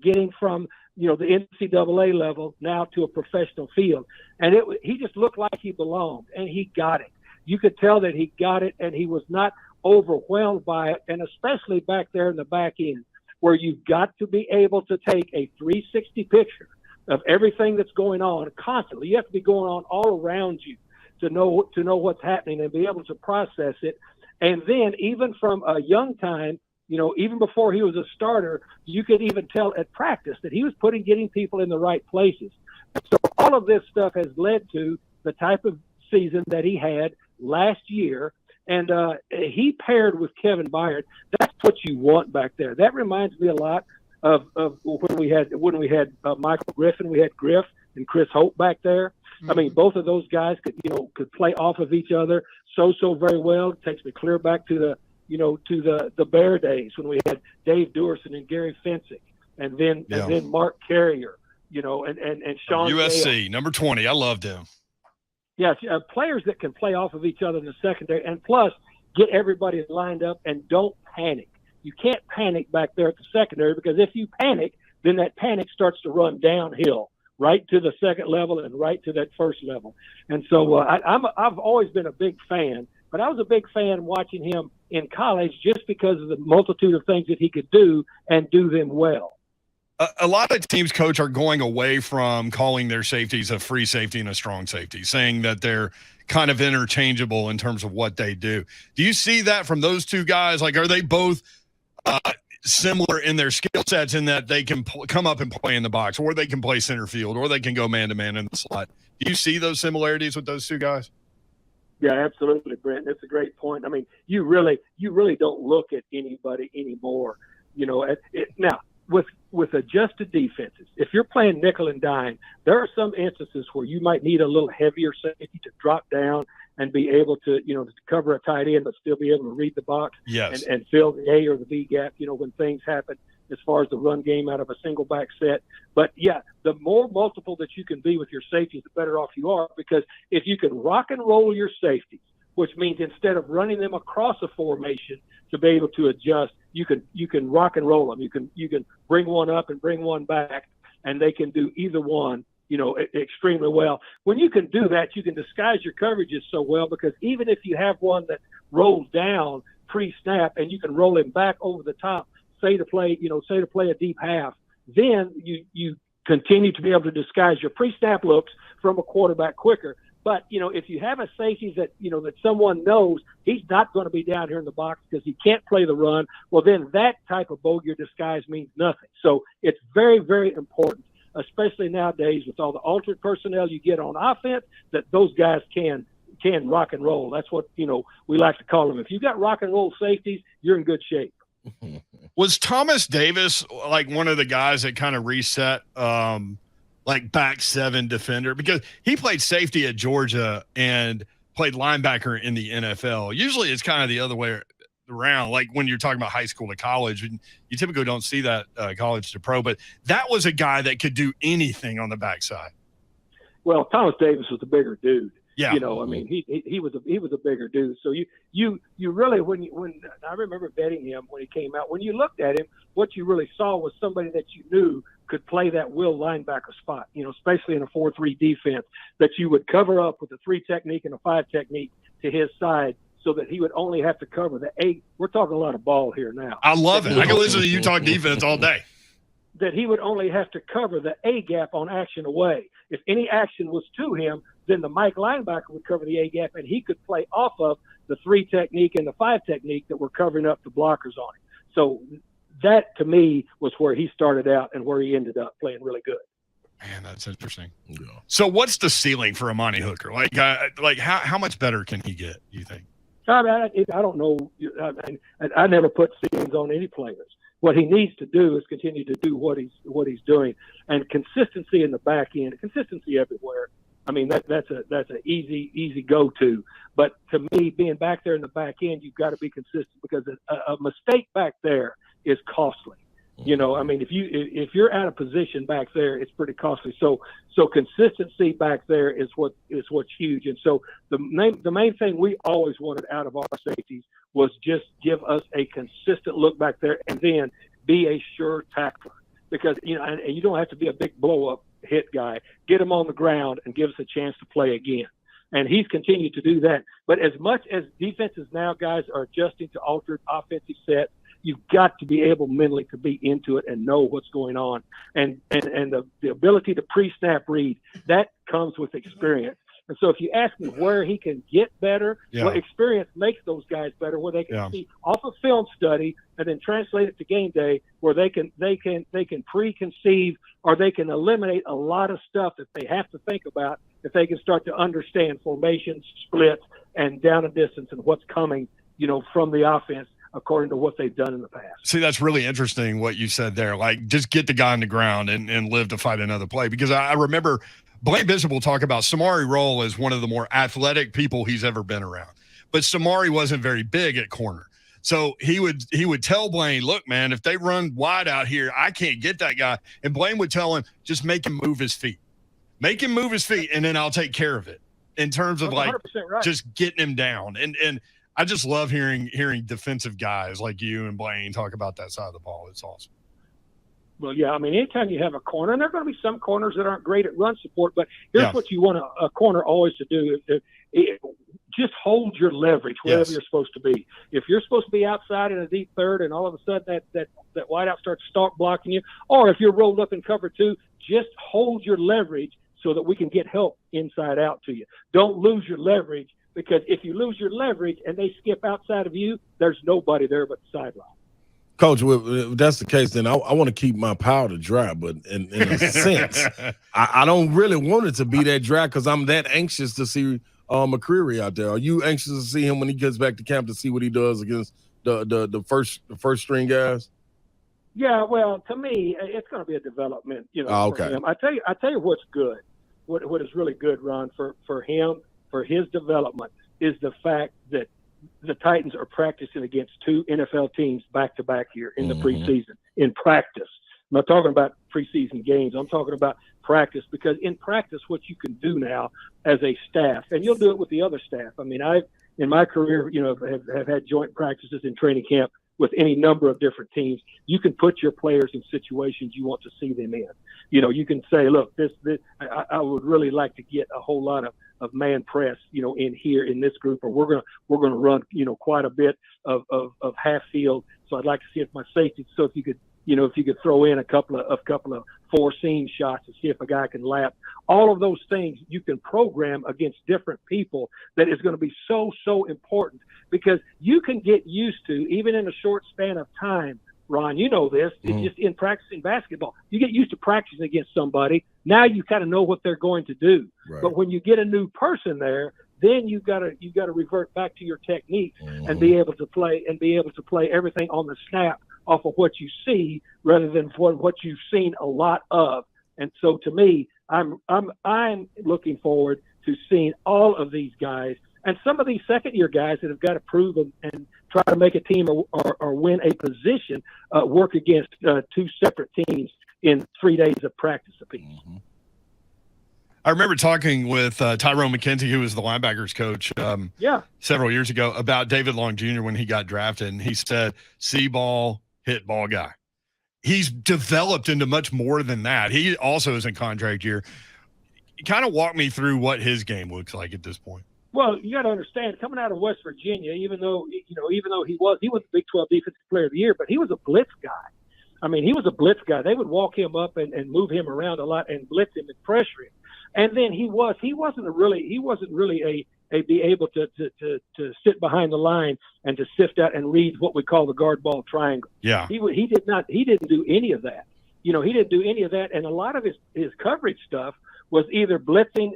getting from, the NCAA level now to a professional field. And he just looked like he belonged, and he got it. You could tell that he got it, and he was not overwhelmed by it, and especially back there in the back end where you've got to be able to take a 360 picture of everything that's going on constantly. You have to be going on all around you to know what's happening and be able to process it. And then even from a young time, even before he was a starter, you could even tell at practice that he was getting people in the right places. So all of this stuff has led to the type of season that he had last year. And he paired with Kevin Byard. That's what you want back there. That reminds me a lot of when we had Michael Griffin. We had Griff and Chris Hope back there. I mean, both of those guys could play off of each other so very well. It takes me clear back to the Bear days when we had Dave Duerson and Gary Fensick, and then Mark Carrier, and Sean USC Gale. number 20. I loved him. Yes, players that can play off of each other in the secondary, and plus get everybody lined up and don't panic. You can't panic back there at the secondary, because if you panic, then that panic starts to run downhill right to the second level and right to that first level. And so I've always been a big fan, but I was a big fan watching him in college just because of the multitude of things that he could do and do them well. A lot of teams, coach, are going away from calling their safeties a free safety and a strong safety, saying that they're kind of interchangeable in terms of what they do. Do you see that from those two guys? Like, are they both similar in their skill sets in that they can come up and play in the box, or they can play center field, or they can go man-to-man in the slot? Do you see those similarities with those two guys? Yeah, absolutely, Brent. That's a great point. I mean, you really don't look at anybody anymore. Now, with adjusted defenses, if you're playing nickel and dime, there are some instances where you might need a little heavier safety to drop down and be able to, to cover a tight end, but still be able to read the box and fill the A or the B gap, when things happen as far as the run game out of a single back set. But yeah, the more multiple that you can be with your safeties, the better off you are, because if you can rock and roll your safeties, which means instead of running them across a formation to be able to adjust, you can rock and roll them. You can bring one up and bring one back, and they can do either one, extremely well. When you can do that, you can disguise your coverages so well, because even if you have one that rolls down pre-snap and you can roll him back over the top, say to play a deep half, then you continue to be able to disguise your pre-snap looks from a quarterback quicker. But, if you have a safety that, that someone knows he's not going to be down here in the box because he can't play the run, well, then that type of bogear disguise means nothing. So it's very, very important, especially nowadays with all the alternate personnel you get on offense, that those guys can rock and roll. That's what, we like to call them. If you've got rock and roll safeties, you're in good shape. Was Thomas Davis like one of the guys that kind of reset like back seven defender? Because he played safety at Georgia and played linebacker in the NFL. Usually it's kind of the other way around. Like when you're talking about high school to college, you typically don't see that college to pro, but that was a guy that could do anything on the backside. Well, Thomas Davis was a bigger dude. Yeah. I mean, he was a bigger dude. So you really, when I remember betting him when he came out, when you looked at him, what you really saw was somebody that you knew could play that will linebacker spot, especially in a 4-3 defense, that you would cover up with a 3 technique and a 5 technique to his side so that he would only have to cover the 8. We're talking a lot of ball here now. I love it. I can listen to you talk defense all day. That he would only have to cover the A gap on action away. If any action was to him, then the Mike linebacker would cover the A gap, and he could play off of the 3 technique and the 5 technique that were covering up the blockers on him. So that, to me, was where he started out and where he ended up playing really good. Man, that's interesting. Yeah. So what's the ceiling for Amani Hooker? Like how much better can he get, do you think? I don't know. I never put ceilings on any players. What he needs to do is continue to do what he's doing, and consistency in the back end, consistency everywhere. I mean, that's an easy go-to. But to me, being back there in the back end, you've got to be consistent, because a mistake back there is costly. You know, I mean, if you're out of position back there, it's pretty costly. So consistency back there is what's huge. And so the main thing we always wanted out of our safeties was just give us a consistent look back there, and then be a sure tackler. Because, you know, and you don't have to be a big blow-up hit guy. Get him on the ground and give us a chance to play again. And he's continued to do that. But as much as defenses now, guys, are adjusting to altered offensive sets, you've got to be able mentally to be into it and know what's going on. And the ability to pre-snap read, that comes with experience. And so if you ask me where he can get better, well, experience makes those guys better, where they can see off of film study and then translate it to game day, where they can preconceive, or they can eliminate a lot of stuff that they have to think about if they can start to understand formations, splits, and down and distance, and what's coming, you know, from the offense according to what they've done in the past. See, that's really interesting what you said there. Like, just get the guy on the ground and live to fight another play. Because I remember Blaine Bishop will talk about Samari Rolle as one of the more athletic people he's ever been around. But Samari wasn't very big at corner. So he would tell Blaine, look, man, if they run wide out here, I can't get that guy. And Blaine would tell him, just make him move his feet. Make him move his feet, and then I'll take care of it, in terms of, like, right, just getting him down. And I just love hearing defensive guys like you and Blaine talk about that side of the ball. It's awesome. Well, yeah, I mean, anytime you have a corner, and there are going to be some corners that aren't great at run support, but here's what you want a corner always to do is just hold your leverage wherever you're supposed to be. If you're supposed to be outside in a deep third, and all of a sudden that wideout starts stalk blocking you, or if you're rolled up in cover two, just hold your leverage so that we can get help inside out to you. Don't lose your leverage, because if you lose your leverage and they skip outside of you, there's nobody there but the sideline. Coach, if that's the case, then I want to keep my powder dry. But in a sense, I don't really want it to be that dry, because I'm that anxious to see McCreary out there. Are you anxious to see him when he gets back to camp, to see what he does against the first string guys? Yeah, well, to me, it's going to be a development, you know. For him. I tell you what's good. What is really good, Ron, for him, for his development, is the fact that the Titans are practicing against two NFL teams back-to-back here in the preseason, in practice. I'm not talking about preseason games. I'm talking about practice, because in practice, what you can do now as a staff, and you'll do it with the other staff. I mean, in my career, you know, have had joint practices in training camp with any number of different teams. You can put your players in situations you want to see them in. You know, you can say, look, I would really like to get a whole lot of man press, you know, in here in this group, or we're gonna run, you know, quite a bit of half field. So I'd like to see if my safety. So if you could throw in a couple of four seam shots to see if a guy can lap. All of those things you can program against different people. That is going to be so important, because you can get used to, even in a short span of time, Ron, you know this, it's just in practicing basketball. You get used to practicing against somebody. Now you kind of know what they're going to do. Right. But when you get a new person there, then you got to revert back to your technique and be able to play everything on the snap off of what you see, rather than what you've seen a lot of. And so, to me, I'm looking forward to seeing all of these guys, and some of these second-year guys that have got to prove and try to make a team or win a position, work against two separate teams in 3 days of practice apiece. I remember talking with Tyrone McKenzie, who was the linebackers coach several years ago, about David Long Jr. when he got drafted, and he said, see ball, hit ball guy. He's developed into much more than that. He also is in contract year. Kind of walk me through what his game looks like at this point. Well, you got to understand, coming out of West Virginia, even though he was the Big 12 Defensive Player of the Year, but he was a blitz guy. I mean, he was a blitz guy. They would walk him up and move him around a lot and blitz him and pressure him. And then he wasn't really be able to sit behind the line and to sift out and read what we call the guard ball triangle. Yeah. He didn't do any of that. You know, he didn't do any of that. And a lot of his coverage stuff was either blitzing,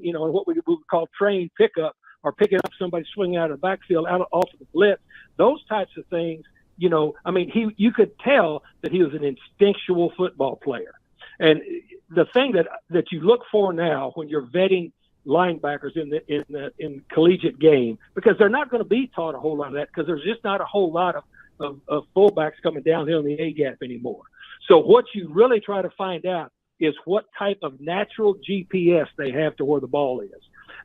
you know, what we would call train pickup, or picking up somebody swinging out of the backfield off of the blitz. Those types of things, you know, I mean, you could tell that he was an instinctual football player. And the thing that you look for now when you're vetting linebackers in collegiate game, because they're not going to be taught a whole lot of that, because there's just not a whole lot of fullbacks coming downhill in the A gap anymore. So what you really try to find out is what type of natural GPS they have to where the ball is,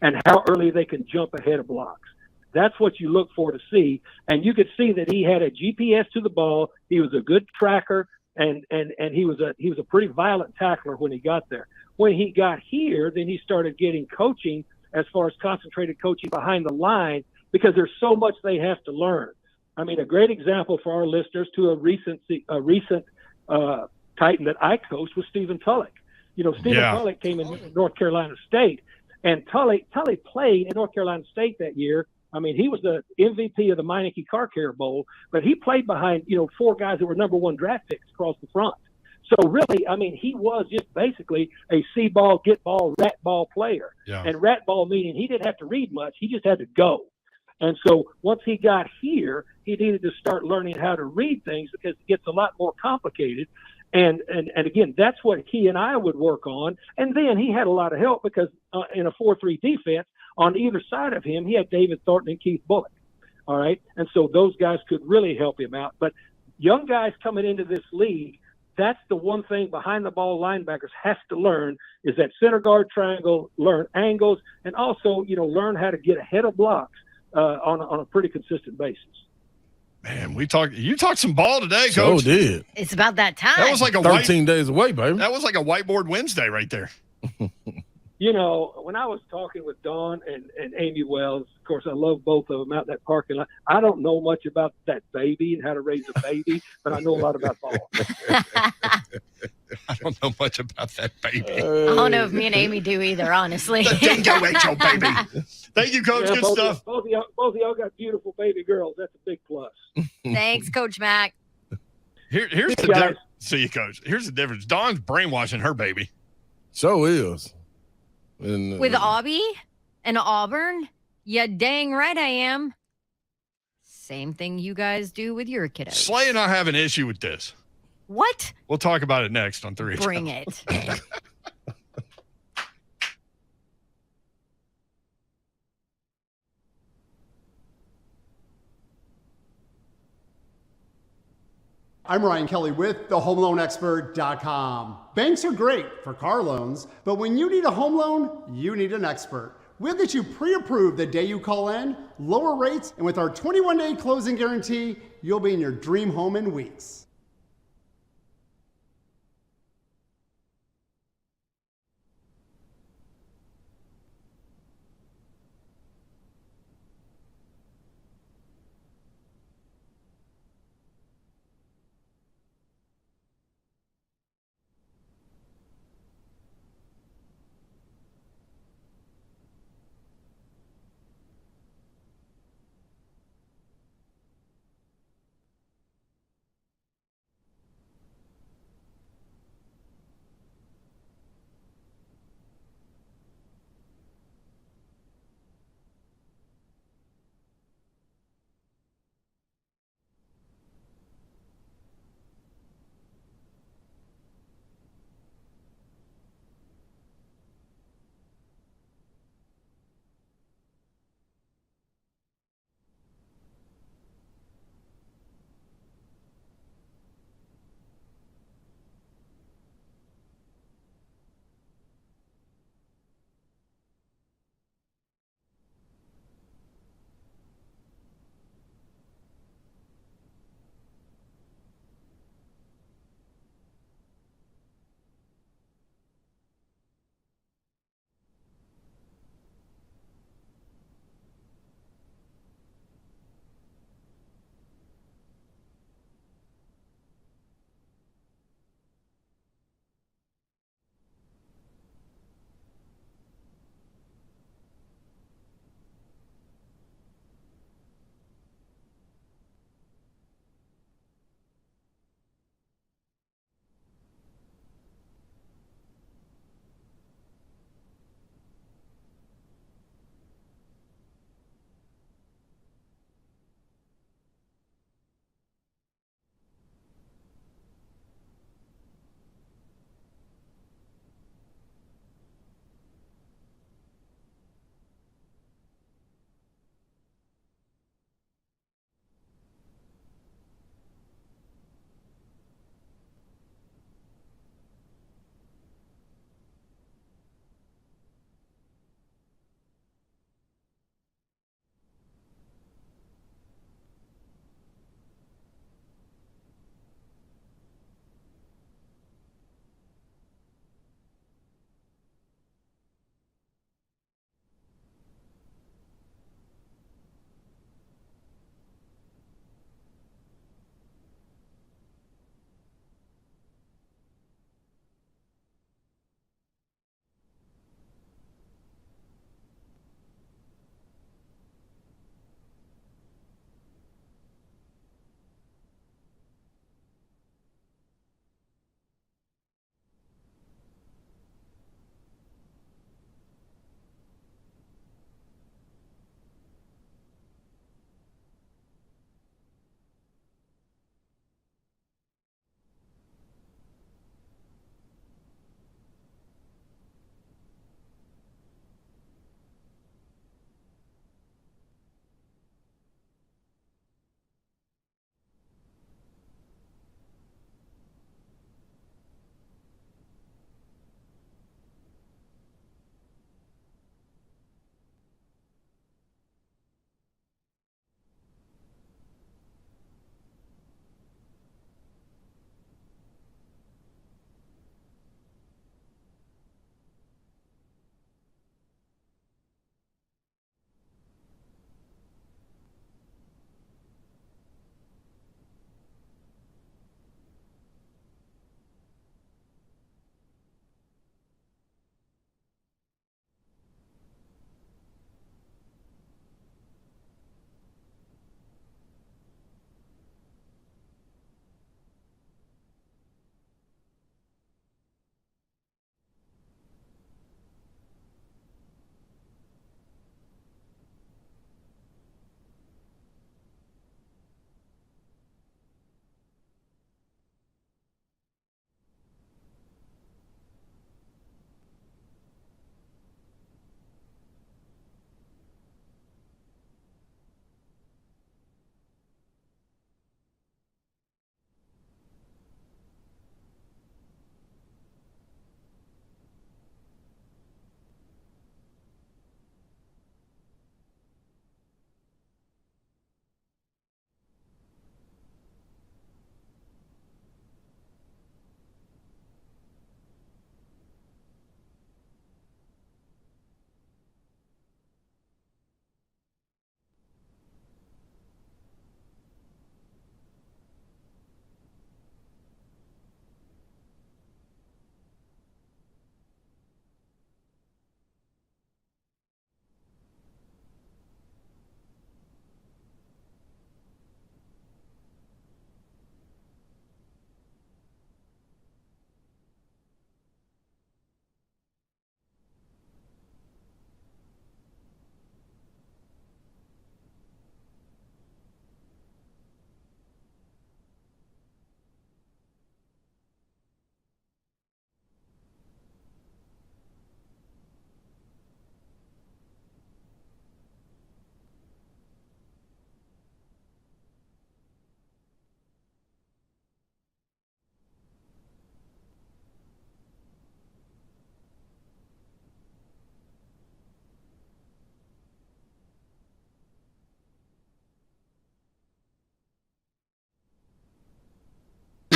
and how early they can jump ahead of blocks. That's what you look for to see. And you could see that he had a GPS to the ball. He was a good tracker, and he was a pretty violent tackler when he got there. When he got here, then he started getting coaching as far as concentrated coaching behind the line, because there's so much they have to learn. I mean, a great example for our listeners to a recent Titan that I coached was Stephen Tulloch. You know, Stephen Tulloch came in North Carolina State, and Tully played in North Carolina State that year. I mean, he was the MVP of the Meineke Car Care Bowl, but he played behind, 4 guys that were number 1 draft picks across the front. So really, I mean, he was just basically a see ball, get ball, rat ball player. Yeah. And rat ball meaning he didn't have to read much. He just had to go. And so once he got here, he needed to start learning how to read things, because it gets a lot more complicated. And again, that's what he and I would work on. And then he had a lot of help, because in a 4-3 defense, on either side of him, he had David Thornton and Keith Bullock. All right. And so those guys could really help him out. But young guys coming into this league, that's the one thing behind the ball linebackers has to learn, is that center guard triangle, learn angles, and also, learn how to get ahead of blocks on a pretty consistent basis. Man, you talked some ball today, So Coach. did. It's about that time. That was like a 13 days away, baby. That was like a whiteboard Wednesday right there. When I was talking with Dawn and Amy Wells, of course, I love both of them out in that parking lot. I don't know much about that baby and how to raise a baby, but I know a lot about ball. I don't know much about that baby. I don't know if me and Amy do either, honestly. The dingo ate your baby. Thank you, Coach. Yeah, Good both stuff. Both of y'all got beautiful baby girls. That's a big plus. Thanks, Coach Mack. Here's the difference. See you, Coach. Here's the difference. Dawn's brainwashing her baby. So is. And, With Aubie and Auburn? Yeah, dang right I am. Same thing you guys do with your kiddos. Slay and I have an issue with this. What? We'll talk about it next on 3. Bring it. I'm Ryan Kelly with thehomeloanexpert.com. Banks are great for car loans, but when you need a home loan, you need an expert. We'll get you pre-approved the day you call in, lower rates, and with our 21-day closing guarantee, you'll be in your dream home in weeks.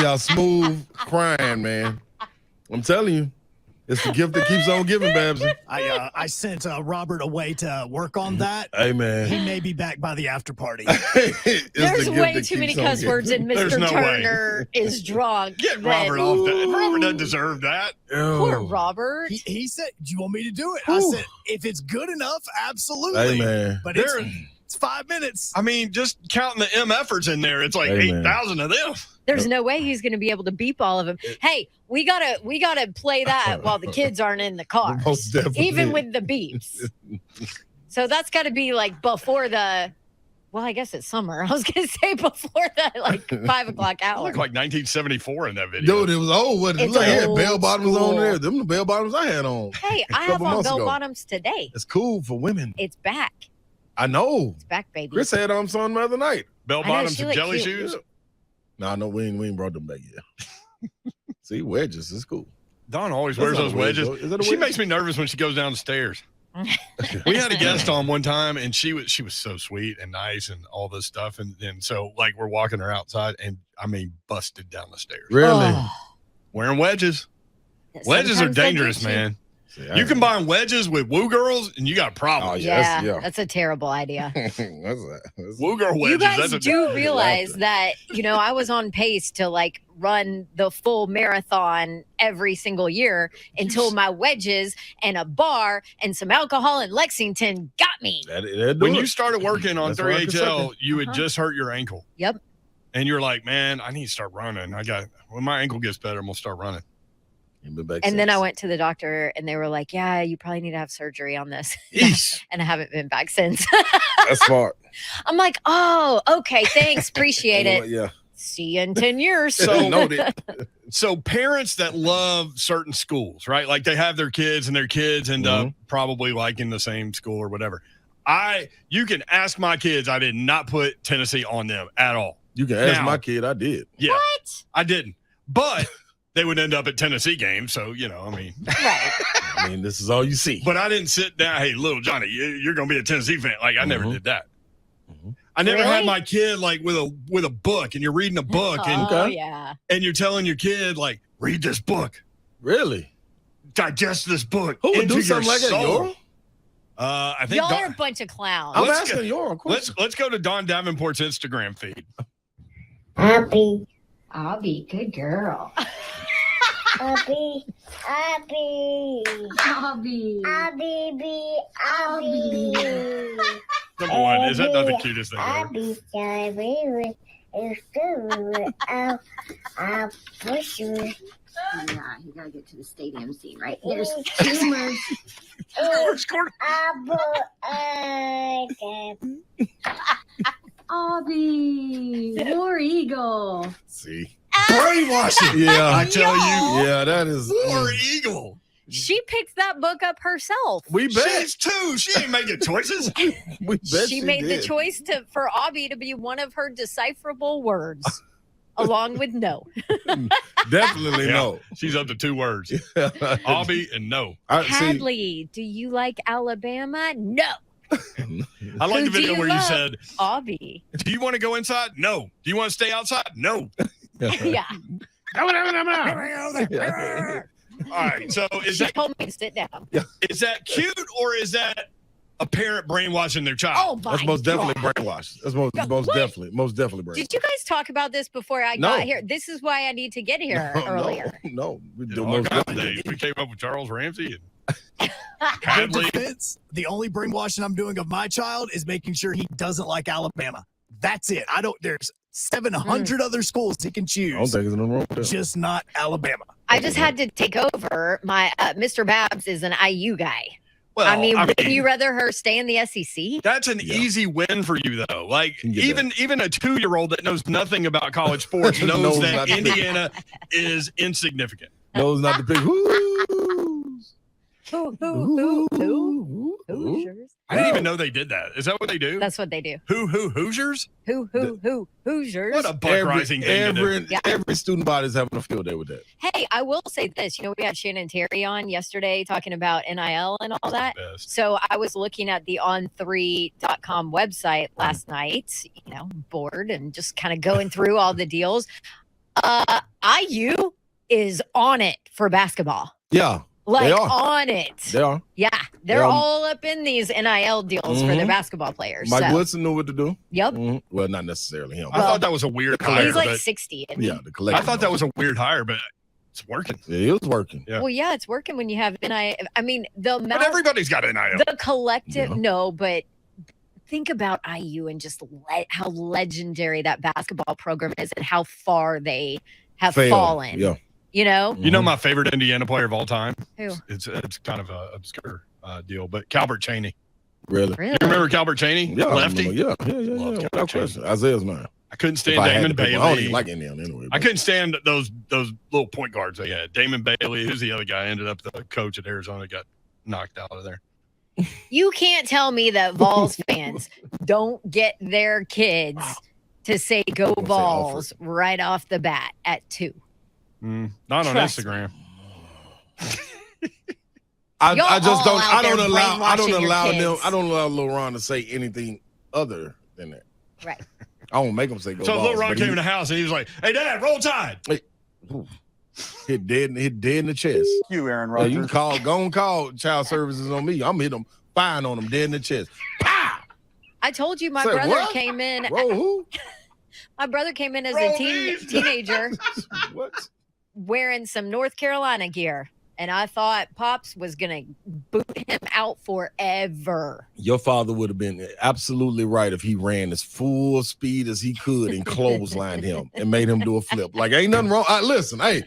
y'all smooth crying, man. I'm telling you. It's the gift that keeps on giving, Babsy. I sent Robert away to work on that. Hey, man. He may be back by the after party. There's way too many cuss words, and Mr. no Turner is drunk. Get Robert off that. Robert doesn't deserve that. Poor Robert. He said, "Do you want me to do it?" I said, "If it's good enough, absolutely." Hey, man. But it's 5 minutes. I mean, just counting the efforts in there, it's like Hey, man. 8,000 of them. There's no way he's going to be able to beep all of them. Hey, we gotta play that while the kids aren't in the car, Most definitely. even with the beeps. So that's got to be like before the. Well, I guess it's summer. I was going to say before the 5 o'clock I hour. look like 1974 in that video. Dude, it was old. What? It's Look, I had old bell bottoms school. on there. Them the bell bottoms I had on. Hey, I couple have on months bell ago. bottoms today. It's cool for women. It's back. I know. It's back, baby. Chris had on some the other night. Bell I know, bottoms she and looked jelly cute. shoes. No, we ain't brought them back yet. See, wedges is cool. Dawn always That's wears not those a wedge, wedges. though. Is that a She wedge? makes me nervous when she goes down the stairs. We had a guest on one time, and she was so sweet and nice and all this stuff, and so we're walking her outside, and I mean busted down the stairs. Really? Oh. Wearing wedges. Wedges are Sometimes they dangerous, get you. man. See, You combine wedges with woo girls, and you got problems. Oh, Yeah, that's a terrible idea. that's Woo girl wedges. You guys that's a do realize that, I was on pace to run the full marathon every single year until my wedges and a bar and some alcohol in Lexington got me. When you started working on That's why I can 3HL, suck you had just hurt your ankle. Yep. And you're like, man, I need to start running. When my ankle gets better, I'm going to start running. And then I went to the doctor and they were like, yeah, you probably need to have surgery on this. And I haven't been back since. That's smart. I'm like, oh, okay, thanks. Appreciate it. Yeah. See you in 10 years. So parents that love certain schools, right? Like they have their kids and their kids end up probably liking the same school or whatever. You can ask my kids. I did not put Tennessee on them at all. You can ask my kid. I did. Yeah. What? I didn't. But they would end up at Tennessee games. So, I mean, this is all you see. But I didn't sit down. Hey, little Johnny, you're going to be a Tennessee fan. I never did that. I never had my kid with a book, and you're reading a book, and you're telling your kid read this book. Really? Digest this book. Who would into do something your like that? soul. Yoram? I think Y'all are a bunch of clowns. I'm asking Yoram, of course. Let's go to Don Davenport's Instagram feed. Abby, good girl. Abby. Number one, is that not the cutest thing ever? Yeah, you gotta get to the stadium scene, right? There's tumors. Abby, War Eagle. See? Brainwashing. Yeah. I tell you. Yeah, that is. War Eagle. She picked that book up herself. We bet. She's two. She ain't making choices. We bet She made did. the choice for Abby to be one of her decipherable words, along with no. Definitely no. She's up to 2 words. Abby and no. Hadley, do you like Alabama? No. I like the Who do video you where you love? said, Abby. do you want to go inside? No. Do you want to stay outside? No. Yeah. All right. So is She that told me to sit down. is that cute or is that a parent brainwashing their child? Oh my That's most definitely God. brainwashed. That's most What? definitely brainwashed. Did you guys talk about this before I No. got here? This is why I need to get here earlier. No, we do All most kinds of definitely. things. We came up with Charles Ramsey and In Hadley. defense, the only brainwashing I'm doing of my child is making sure he doesn't like Alabama. That's it. There's 700 other schools he can choose. I don't think there's nothing wrong with that. Just not Alabama. I just had to take over. My Mr. Babs is an IU guy. Well, I mean, wouldn't you rather her stay in the SEC? That's an easy win for you, though. Like can get even a 2-year-old that knows nothing about college sports knows Knows that not to pick. Indiana is insignificant. Knows not to pick. Hoosiers. I didn't even know they did that. Is that what they do? That's what they do. Hoosiers? Hoosiers. What a buck rising thing to do. Every student body is having a field day with that. Hey, I will say this. We had Shannon Terry on yesterday talking about NIL and all that. So I was looking at the on3.com website last night, bored and just kind of going through all the deals. IU is on it for basketball. Yeah. Like They are. on it. They are. Yeah. They're all up in these NIL deals for their basketball players. Mike so. Woodson knew what to do. Yep. Well, not necessarily him. I thought that was a weird hire. He's like but 60. Yeah, the collective. I thought that was a weird hire, but it's working. It is working. Yeah. Well, yeah, it's working when you have NIL. I mean, the amount. But everybody's got NIL. The collective, no, but think about IU and just how legendary that basketball program is and how far they have fallen. Yeah. You know? You know my favorite Indiana player of all time? Who? It's kind of an obscure deal, but Calbert Chaney. Really? You remember Calbert Chaney? Yeah. Lefty? Yeah. Without question. Isaiah's mine. I couldn't stand If I had Damon to pick Bailey. one, I don't even like Indiana anyway. I couldn't stand those little point guards they had. Damon Bailey, who's the other guy, ended up the coach at Arizona, got knocked out of there. You can't tell me that Vols fans don't get their kids to say go Vols right off the bat at 2. Not on Trust Instagram. I just don't. I don't allow. I don't brainwashing your allow them. kids. I don't allow Lil Ron to say anything other than that. Right. I won't make him say go. So Vols, Lil Ron but came in the house and he was like, "Hey, Dad, roll Tide." Hit dead in the chest. You, Aaron Yeah, Rodgers. you can go and call child services on me. I'm hit them fine on them dead in the chest. Pow! I told you my Say brother what? came in. Roll who? My brother came in as a teenager What? wearing some North Carolina gear. And I thought Pops was going to boot him out forever. Your father would have been absolutely right if he ran as full speed as he could and clotheslined him and made him do a flip. Like, ain't nothing wrong. Listen, hey,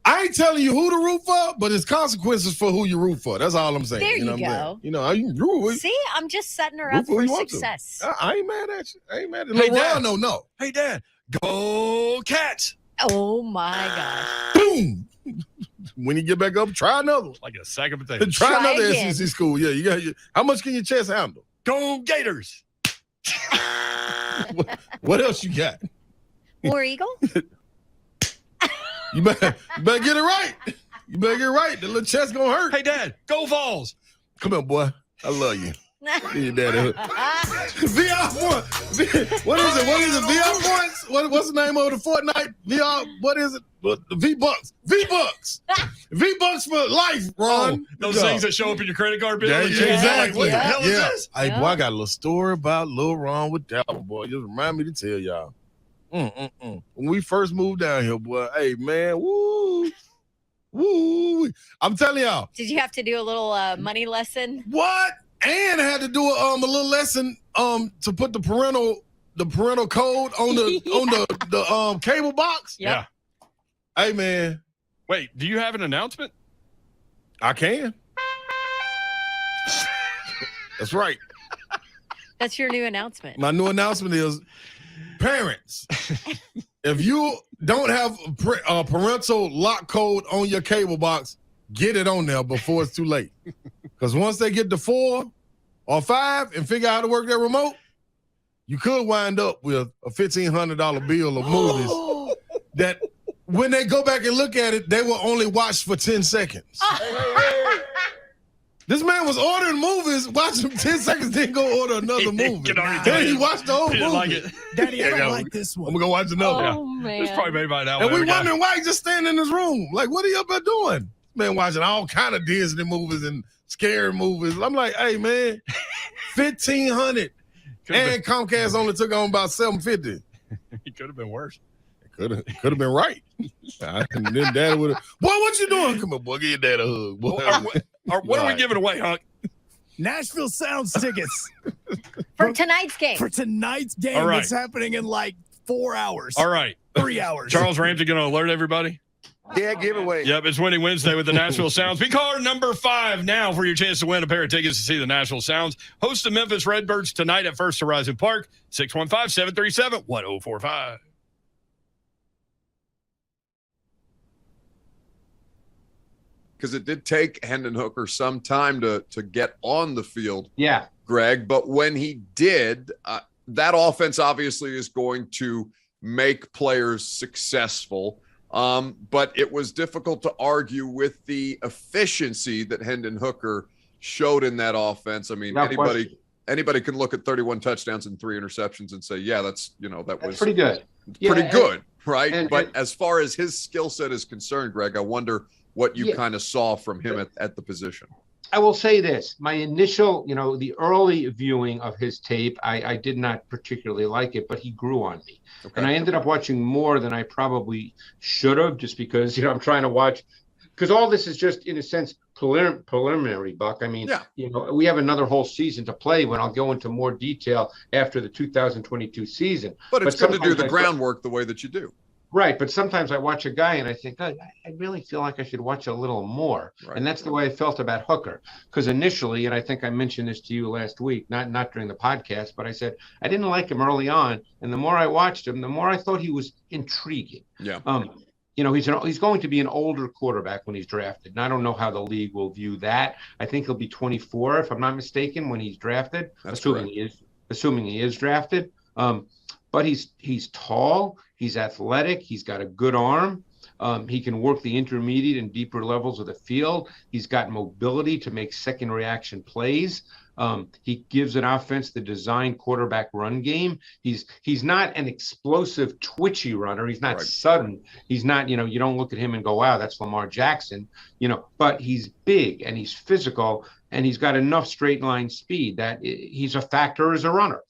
I ain't telling you who to root for, but it's consequences for who you root for. That's all I'm saying. There you know you what I'm go. saying? You know, you root. See, I'm just setting her Root up for who for you want to. success. I ain't mad at you. I ain't mad at Hey, you. Dad. No. Hey, Dad, go Cats. Oh, my gosh. Boom. When you get back up, try another one. Like a sack of potatoes. Try another again. SEC school. Yeah, you got. How much can your chest handle? Go Gators. What else you got? War Eagle? You better get it right. You better get it right. The little chest gonna hurt. Hey, Dad, go Vols. Come here, boy. I love you. Your daddy. VR point. What is it? VR points? What's the name of the Fortnite? VR. What is it? The V-Bucks. V-Bucks. V-Bucks for life, Ron. Those things that show up in your credit card bill. Yeah, exactly. Like, what the hell is this? Hey, boy, I got a little story about Lil Ron with that one, boy. Just remind me to tell y'all. When we first moved down here, boy, hey, man, woo. I'm telling y'all. Did you have to do a little money lesson? What? And I had to do a little lesson to put the parental code on the cable box. Yep. Yeah. Hey, man. Wait, do you have an announcement? I can. That's right. That's your new announcement. My new announcement is, parents, if you don't have a parental lock code on your cable box, get it on there before it's too late. Because once they get to 4 or 5 and figure out how to work that remote, you could wind up with a $1,500 bill of movies that when they go back and look at it, they will only watch for 10 seconds. This man was ordering movies, watching them 10 seconds, then go order another movie. Then he watched the whole movie. Like it. Daddy, I don't like this I'm one. going to go watch another. Oh, man. It's probably made by now. And we wondering why he just standing in his room. Like, what are you up there doing? Man, watching all kind of Disney movies and scary movies. I'm like, hey, man, $1,500. And Comcast only took on about $750. It could have been worse. It could have been right. And then Daddy would have, boy, what you doing? Come on, boy, give your dad a hug. Boy. What are we giving away, Hunk? Nashville Sounds tickets For tonight's game. for tonight's game. All right. That's happening in like 4 hours. All right. 3 hours. Charles Ramsey going to alert everybody? Yeah, giveaway. Yep, it's Winning Wednesday with the Nashville Sounds. Be caller number 5 now for your chance to win a pair of tickets to see the Nashville Sounds. Host the Memphis Redbirds tonight at First Horizon Park, 615-737-1045. Because it did take Hendon Hooker some time to get on the field, Yeah. Greg. But when he did, that offense obviously is going to make players successful. But it was difficult to argue with the efficiency that Hendon Hooker showed in that offense. I mean, No anybody can look at 31 touchdowns and 3 interceptions and say, yeah, that was pretty good. pretty good. right? But as far as his skill set is concerned, Greg, I wonder what you kind of saw from him at the position. I will say this, my initial, the early viewing of his tape, I did not particularly like it, but he grew on me. Okay. And I ended up watching more than I probably should have, just because, I'm trying to watch, because all this is just, in a sense, preliminary, Buck. I mean, we have another whole season to play when I'll go into more detail after the 2022 season. But it's good to do the groundwork the way that you do. Right, but sometimes I watch a guy and I think, I really feel like I should watch a little more. Right. And that's the way I felt about Hooker. Because initially, and I think I mentioned this to you last week, not during the podcast, but I said I didn't like him early on. And the more I watched him, the more I thought he was intriguing. Yeah. He's going to be an older quarterback when he's drafted. And I don't know how the league will view that. I think he'll be 24, if I'm not mistaken, when he's drafted, assuming he is drafted. But he's tall, he's athletic, he's got a good arm. He can work the intermediate and deeper levels of the field. He's got mobility to make second reaction plays. He gives an offense the design quarterback run game. He's not an explosive, twitchy runner. He's not sudden. He's not, you don't look at him and go, wow, that's Lamar Jackson, but he's big and he's physical and he's got enough straight line speed that he's a factor as a runner.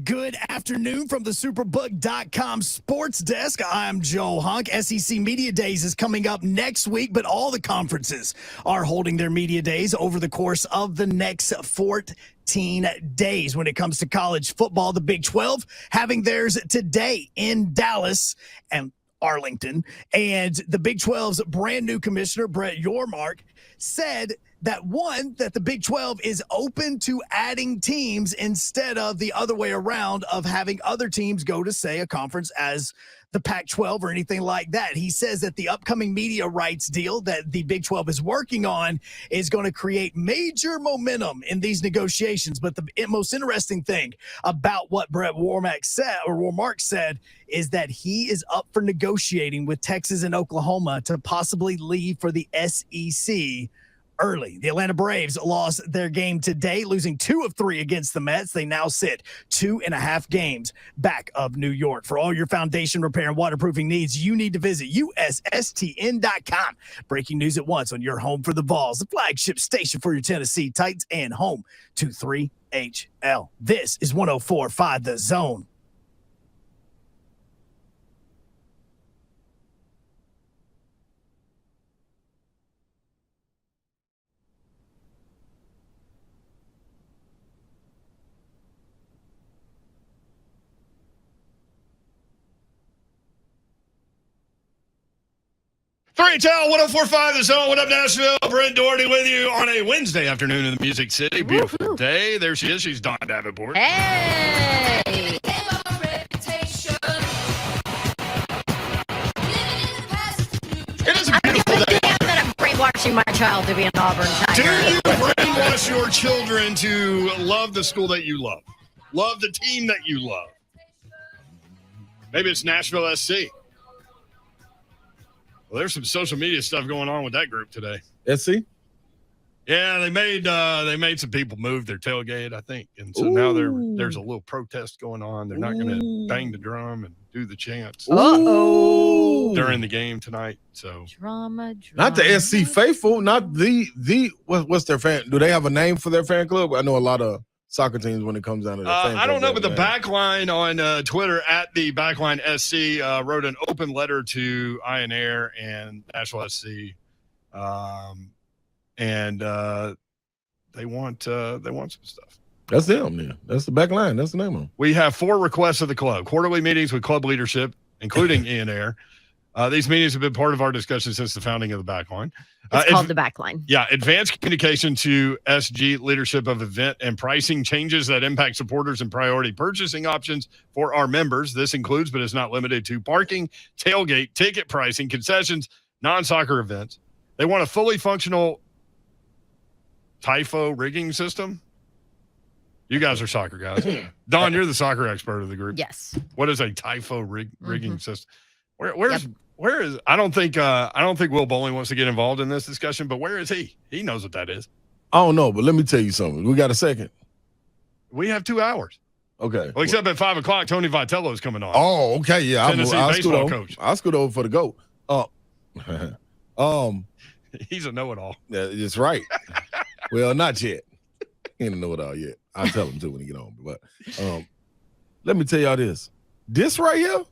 Good afternoon from the Superbook.com sports desk. I'm Joe Hunk. SEC Media Days is coming up next week, but all the conferences are holding their media days over the course of the next 14 days. When it comes to college football, the Big 12 having theirs today in Dallas and Arlington. And the Big 12's brand new commissioner, Brett Yormark, said that the Big 12 is open to adding teams instead of the other way around of having other teams go to, say, a conference as the Pac-12 or anything like that. He says that the upcoming media rights deal that the Big 12 is working on is going to create major momentum in these negotiations. But the most interesting thing about what Brett Yormark said is that he is up for negotiating with Texas and Oklahoma to possibly leave for the SEC early. The Atlanta Braves lost their game today, losing 2 of 3 against the Mets. They now sit 2.5 games back of New York. For all your foundation repair and waterproofing needs, you need to visit USSTN.com. Breaking news at once on your home for the Vols, the flagship station for your Tennessee Titans, and home to 3HL. This is 104.5 The Zone. Three Tell 104.5 The Zone. What up, Nashville? Brent Doherty with you on a Wednesday afternoon in the Music City. Beautiful day. There she is. She's Dawn Davenport. Hey! It is a beautiful day. Damn that I'm brainwashing my child to be an Auburn Tiger. Do you brainwash your children to love the school that you love? Love the team that you love? Maybe it's Nashville SC. Well, there's some social media stuff going on with that group today. SC? Yeah, they made some people move their tailgate, I think, and so now there's a little protest going on. They're not going to bang the drum and do the chants during the game tonight. So drama. Not the SC faithful, not the what's their fan? Do they have a name for their fan club? I know a lot of soccer teams when it comes down to the fan I don't know, but the name. Backline on Twitter at the Backline SC wrote an open letter to Iron Air and Nashville SC, and they want some stuff. That's them, yeah. That's the Backline. That's the name of them. We have 4 requests of the club: quarterly meetings with club leadership, including Ian Air. These meetings have been part of our discussion since the founding of the Backline. It's called the Backline. Yeah, advanced communication to SG leadership of event and pricing changes that impact supporters and priority purchasing options for our members. This includes, but is not limited to, parking, tailgate, ticket pricing, concessions, non-soccer events. They want a fully functional TIFO rigging system. You guys are soccer guys. Don, you're the soccer expert of the group. Yes. What is a TIFO rigging system? Where is I don't think Will Bowling wants to get involved in this discussion, but where is he? He knows what that is. I don't know, but let me tell you something. We got a second. We have 2 hours. Okay. Well, except at 5 o'clock, Tony Vitello is coming on. Oh, okay, yeah. Tennessee baseball coach. I'll scoot over for the GOAT. He's a know-it-all. That's right. Well, not yet. He ain't a know-it-all yet. I'll tell him to when he get on. But let me tell y'all this. This right here,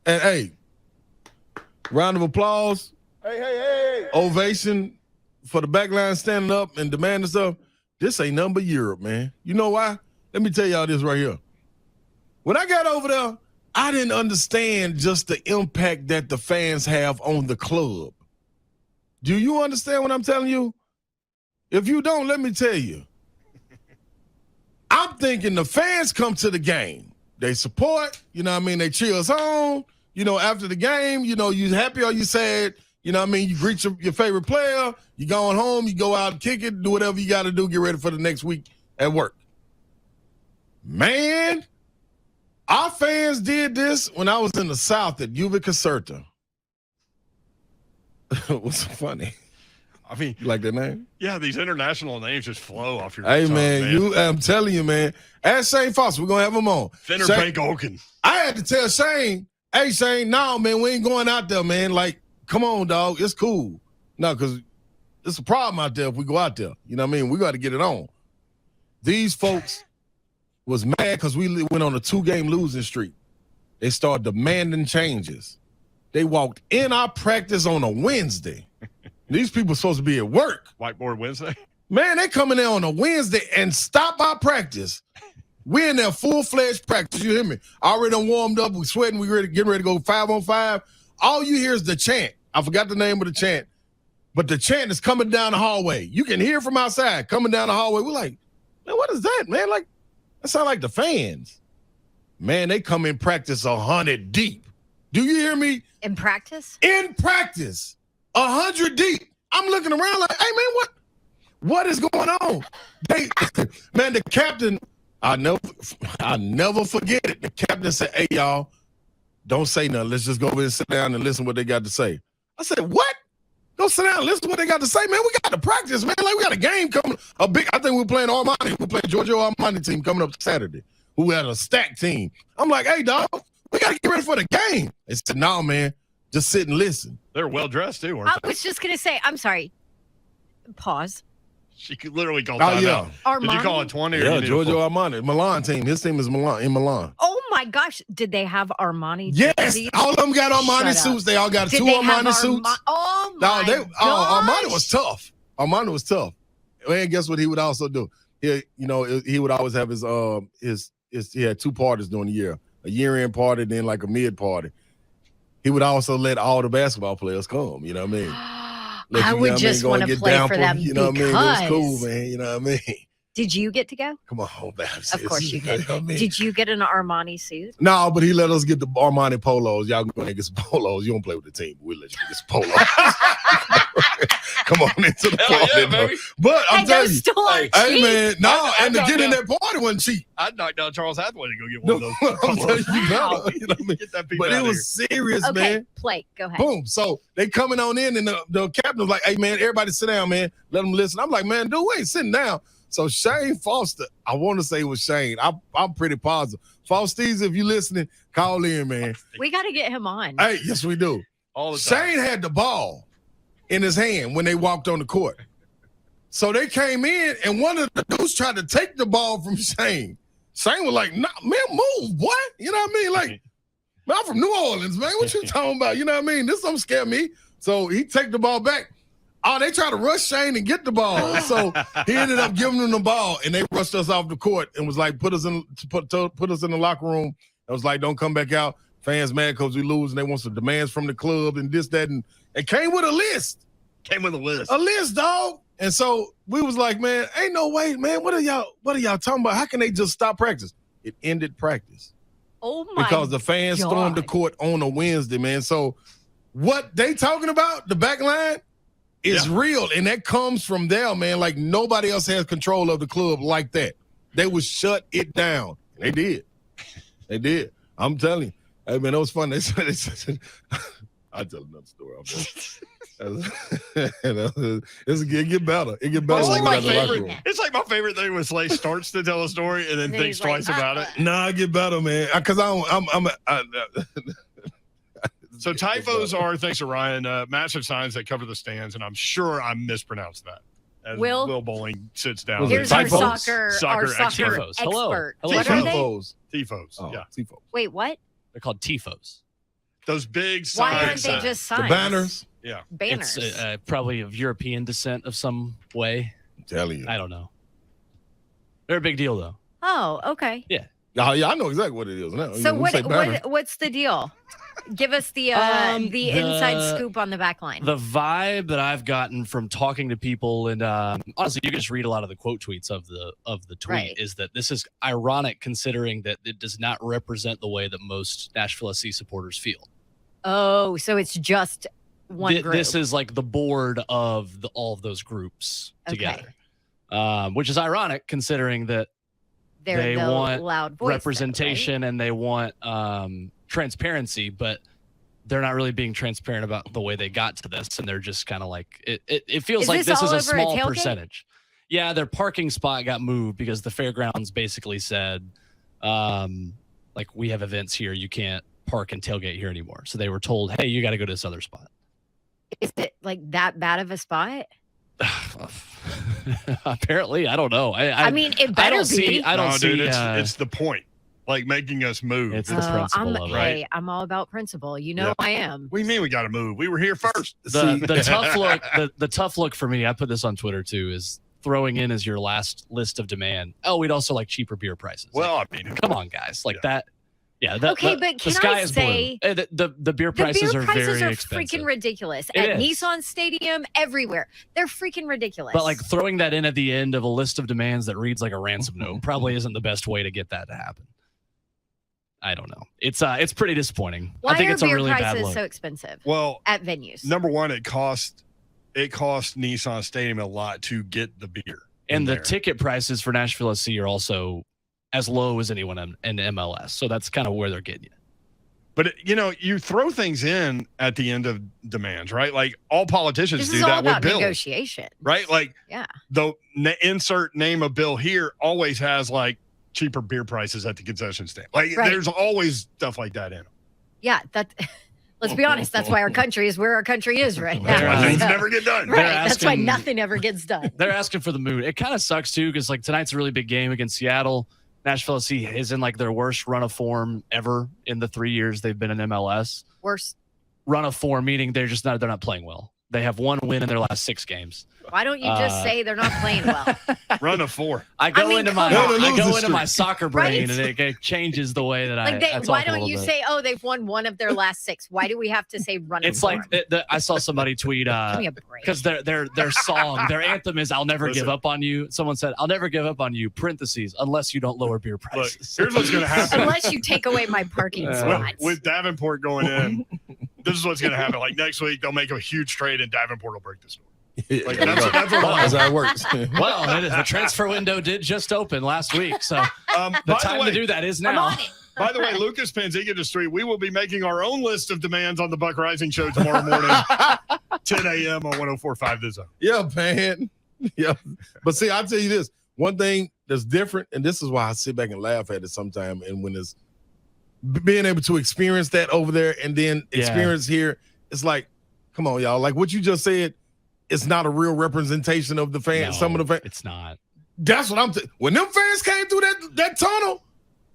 and hey, round of applause. Hey. Ovation for the Backline standing up and demanding stuff. This ain't nothing but Europe, man. You know why? Let me tell y'all this right here. When I got over there, I didn't understand just the impact that the fans have on the club. Do you understand what I'm telling you? If you don't, let me tell you. I'm thinking the fans come to the game. They support, you know what I mean? They cheer us on. You know, after the game, you know, you happy or you sad, you know what I mean? You greet your favorite player, you going home, you go out and kick it, do whatever you got to do, get ready for the next week at work. Man, our fans did this when I was in the South at Juve Caserta. It was funny. I mean, you like that name? Yeah, these international names just flow off your tongue, man. I'm telling you, man. Ask Shane Foster. We're going to have him on. Finner Bank Oaken. I had to tell Shane, hey, Shane, no, man, we ain't going out there, man. Like, come on, dog. It's cool. No, because it's a problem out there if we go out there. You know what I mean? We got to get it on. These folks was mad because we went on a 2-game losing streak. They started demanding changes. They walked in our practice on a Wednesday. These people supposed to be at work. Whiteboard Wednesday? Man, they come in there on a Wednesday and stop our practice. We're in there full-fledged practice. You hear me? Already done warmed up. We sweating. We getting ready to go 5-on-5. All you hear is the chant. I forgot the name of the chant. But the chant is coming down the hallway. You can hear from outside coming down the hallway. We're like, man, what is that, man? Like, that sound like the fans. Man, they come in practice 100 deep. Do you hear me? In practice? In practice. 100 deep. I'm looking around like, hey, man, what is going on? Man, the captain, I'll never forget it. The captain said, hey, y'all, don't say nothing. Let's just go over and sit down and listen to what they got to say. I said, what? Go sit down and listen to what they got to say, man. We got to practice, man. Like, we got a game coming. I think we're playing Armani. We're playing Giorgio Armani team coming up Saturday, who had a stacked team. I'm like, hey, dog, we got to get ready for the game. They said, no, man, just sit and listen. They're well-dressed, too, weren't I they? was just going to say, I'm sorry. Pause. She could literally call Oh, time yeah. out. Did you call it 20 or Yeah, you need a Giorgio full? Armani. Milan team. His team is in Milan. Oh, my gosh. Did they have Armani Yes, jerseys? all of them got Armani Shut up. suits. They all got Did 2 they have Armani suits. Oh, my No, gosh. Armani was tough. Armani was tough. And guess what he would also do? He would always have his he had 2 parties during the year. A year-end party, then like a mid party. He would also let all the basketball players come, you know what I mean? I would just want to play for them you know what I mean? It was cool, because- man, you know what I mean? Did you get to go? Come on, Babs. Of course you did. know what I mean? Did you get an Armani suit? No, but he let us get the Armani polos. Y'all can go and get some polos. You don't play with the team, but we'll let you get some polos. Come on into the Hell party, yeah, bro. baby. But I'm Hey, telling those you, still aren't hey cheap. man, no, and to I get in know. that party wasn't cheap. I'd knock down Charles Hathaway to go get No, one of those. I'm telling you, Wow. no, you know what I mean? Get that piece But out it of was serious, Okay, man. play. Go ahead. Boom. So they coming on in, and the captain was like, "Hey man, everybody sit down, man. Let them listen." I'm like, "Man, dude, we ain't sitting down." So Shane Foster, I want to say it was Shane. I'm pretty positive. Foster, if you listening, call in, man. We got to get him on. Hey, yes, we do. All the time. Shane had the ball in his hand when they walked on the court. So they came in, and one of the dudes tried to take the ball from Shane. Shane was like, "Nah, man, move, boy." You know what I mean? Like, man, I'm from New Orleans, man. What you talking about? You know what I mean? This don't scare me. So he take the ball back. Oh, they try to rush Shane and get the ball. So he ended up giving them the ball, and they rushed us off the court and was like, put us in the locker room. I was like, don't come back out. Fans mad because we lose, and they want some demands from the club and this, that, and it came with a list. Came with a list. A list, dog. And so we was like, man, ain't no way, man. What are y'all talking about? How can they just stop practice? It ended practice. Oh my Because the fans God. stormed the court on a Wednesday, man. So what they talking about, the back line, is real. And that comes from there, man. Like nobody else has control of the club like that. They would shut it down. They did. They did. I'm telling you. Hey, man, that was fun. They said I'll tell another story. It get better. It get better. It's like, when we my got in the locker favorite, room. it's like my favorite thing when Slay starts to tell a story and then And thinks he's like, twice about it. Nah, I get better, man. Because So typos are, thanks to Ryan, massive signs that cover the stands, and I'm sure I mispronounced that. As Will Bowling sits down. Here's there. our Typos? soccer expert. expert. Hello. What are they? Tifos. Tifos. Oh, Yeah. Tifos. Wait, what? They're called TIFOs. Those big signs. Why aren't they just signs? The banners. Yeah. Banners. It's probably of European descent of some way. I'm telling you. I don't know. They're a big deal, though. Oh, okay. Oh, yeah, I know exactly what it is now. So When we say banner, what's the deal? Give us the inside scoop on the back line. The vibe that I've gotten from talking to people, and honestly, you can just read a lot of the quote tweets of the tweet, Right. is that this is ironic considering that it does not represent the way that most Nashville SC supporters feel. Oh, so it's just one group. This is like the board of all of those groups Okay. together, which is ironic considering that They're they the want loud voice, representation and they want transparency, but they're not really being transparent about the way they got to this, and they're just kind of like it feels Is like this this is all a over a small tailgate? percentage. Yeah, their parking spot got moved because the fairgrounds basically said, like, we have events here, you can't park and tailgate here anymore. So they were told, hey, you got to go to this other spot. Is it like that bad of a spot? Apparently, I don't know. I mean, it better I don't be. see. I don't No, see. dude, it's the point. Like making us move. It's the principle of it. Hey, I'm all about principle. You know I am. What do you mean we got to move? We were here first. The tough look. The tough look for me. I put this on Twitter too. Is throwing in as your last list of demand. Oh, we'd also like cheaper beer prices. Well, like, I mean, come on, guys. Like that. Yeah. Okay, but the can sky I is say blue. The beer prices are very expensive. freaking ridiculous It at is. Nissan Stadium, everywhere. They're freaking ridiculous. But like throwing that in at the end of a list of demands that reads like a ransom note probably isn't the best way to get that to happen. I don't know. It's pretty disappointing. why I think are it's a beer really bad prices look. so expensive Well, at venues? number one, it cost Nissan Stadium a lot to get the beer. And the there. ticket prices for Nashville SC are also as low as anyone in MLS. So that's kind of where they're getting you. But you throw things in at the end of demands, right? Like all politicians do that with bills. Negotiation, right? Like yeah, the insert name of bill here always has like cheaper beer prices at the concession stand. Like there's always stuff like that in them. Yeah, let's be honest. That's why our country is where our country is right now. That's why things never get done. Right. That's why nothing ever gets done. They're asking for the moon. It kind of sucks too, because like tonight's a really big game against Seattle. Nashville SC is in like their worst run of form ever in the 3 years they've been in MLS. Worst run of form, meaning they're not playing well. They have one win in their last 6 games. Why don't you just say they're not playing well? Run of 4. I go into my soccer brain, and it changes the way that why don't you say, they've won one of their last 6? Why do we have to say run of form? It's like I saw somebody tweet because their song, their anthem is "I'll never give up on you." Someone said, "I'll never give up on you." Parentheses, unless you don't lower beer prices. Look, here's what's going to happen. Unless you take away my parking spots. With Davenport going in, this is what's going to happen. Like next week, they'll make a huge trade, and Davenport will break the store. Like, that's how it works. Well, the transfer window did just open last week, so the time to do that is now. By the way, Lucas Panziga to Street, we will be making our own list of demands on the Buck Rising Show tomorrow morning, 10 a.m. on 104.5 The Zone. Yeah, man. Yeah. But see, I'll tell you this. One thing that's different, and this is why I sit back and laugh at it sometimes, and when it's being able to experience that over there and then experience here, it's like, come on, y'all. Like what you just said, it's not a real representation of the fans. No, some of the fans. It's not. That's what I'm when them fans came through that tunnel.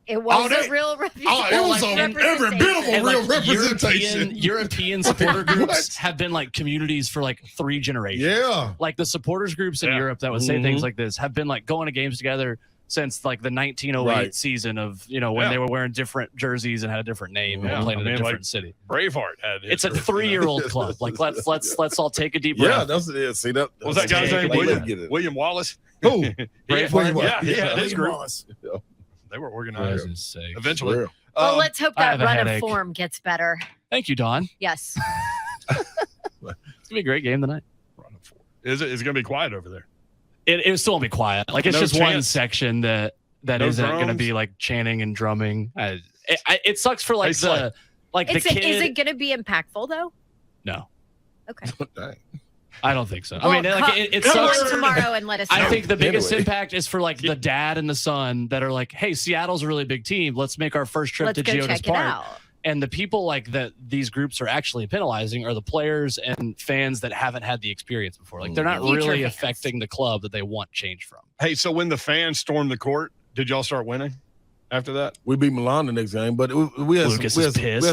It was a real representation. It was every bit of a real representation. European supporter groups have been like communities for like 3 generations. Yeah. Like the supporters groups in Europe that would say things like this have been like going to games together since like the 1908 season of, when they were wearing different jerseys and had a different name and played in a different city. Braveheart had it. It's a 3-year-old club. Like let's all take a deep breath. Yeah, that's it. See that? What was that guy's name? William Wallace? Who? Braveheart? Yeah, his group. Wallace. They were organized eventually. Well, let's hope that run of form gets better. Thank you, Don. Yes. It's going to be a great game tonight. Run of form. Is it? It's going to be quiet over there. It still won't be quiet. Like it's just one section that isn't going to be like chanting and drumming. It sucks for like the kid. Is it going to be impactful though? No. Okay. I don't think so. Well, I mean, it come sucks on tomorrow and let us know. I think the biggest impact is for like the dad and the son that are like, hey, Seattle's a really big team. Let's make our first trip to Geodis Park. And the people like that these groups are actually penalizing are the players and fans that haven't had the experience before. Like they're not really affecting the club that they want change from. Hey, so when the fans stormed the court, did y'all start winning after that? We beat Milan the next game, but we had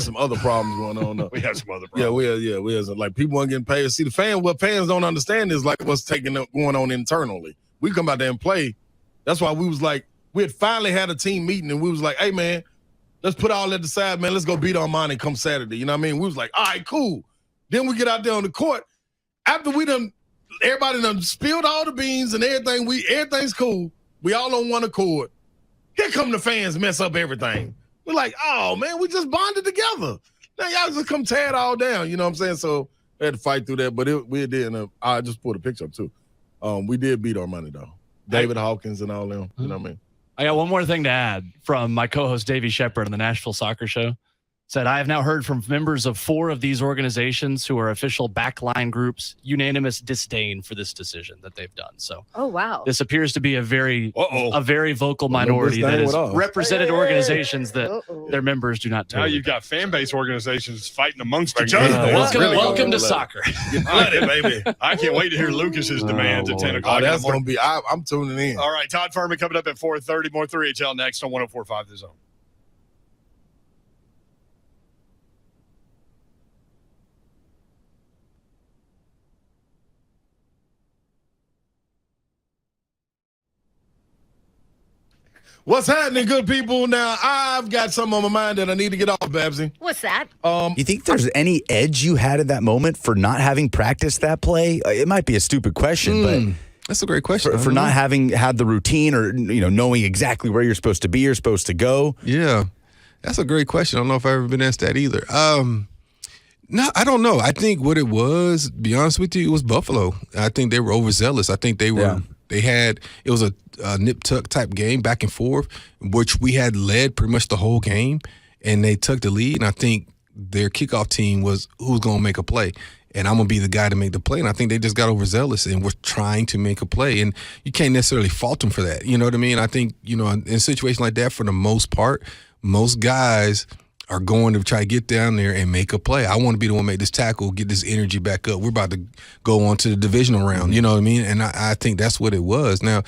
some other problems going on. We had some other problems. We had some, like people weren't getting paid. See, what fans don't understand is like what's going on internally. We come out there and play. That's why we was like, we had finally had a team meeting and we was like, hey man, let's put all that aside, man. Let's go beat Armani come Saturday. You know what I mean? We was like, all right, cool. Then we get out there on the court. After everybody done spilled all the beans and everything, everything's cool. We all on one accord. Here come the fans mess up everything. We're like, oh, man, we just bonded together. Now y'all just come tear it all down. You know what I'm saying? So we had to fight through that, but we did. I just pulled a picture up, too. We did beat Armani, though. David Hawkins and all them. You know what I mean? I got one more thing to add from my co-host Davey Shepard on the Nashville Soccer Show. Said, I have now heard from members of 4 of these organizations who are official backline groups, unanimous disdain for this decision that they've done. So, oh wow, this appears to be a very vocal minority that has represented organizations that their members do not. Now you've got fan base organizations fighting amongst each other. Welcome to soccer, baby. I can't wait to hear Lucas's demands at 10 o'clock. That's going to be. I'm tuning in. All right, Todd Fuhrman coming up at 4:30. More 3HL next on 104.5 The Zone. What's happening, good people? Now, I've got something on my mind that I need to get off, Babsy. What's that? You think there's any edge you had at that moment for not having practiced that play? It might be a stupid question, but that's a great question. For not having had the routine or knowing exactly where you're supposed to be, you're supposed to go. Yeah, that's a great question. I don't know if I've ever been asked that either. No, I don't know. I think what it was, to be honest with you, it was Buffalo. I think they were overzealous. I think they were. Yeah. It was a nip-tuck type game back and forth, which we had led pretty much the whole game. and they took the lead. And I think their kickoff team was who's going to make a play. And I'm going to be the guy to make the play. And I think they just got overzealous and were trying to make a play. And you can't necessarily fault them for that. You know what I mean? I think, in a situation like that, for the most part, most guys are going to try to get down there and make a play. I want to be the one to make this tackle, get this energy back up. We're about to go on to the divisional round. You know what I mean? And I think that's what it was. Now,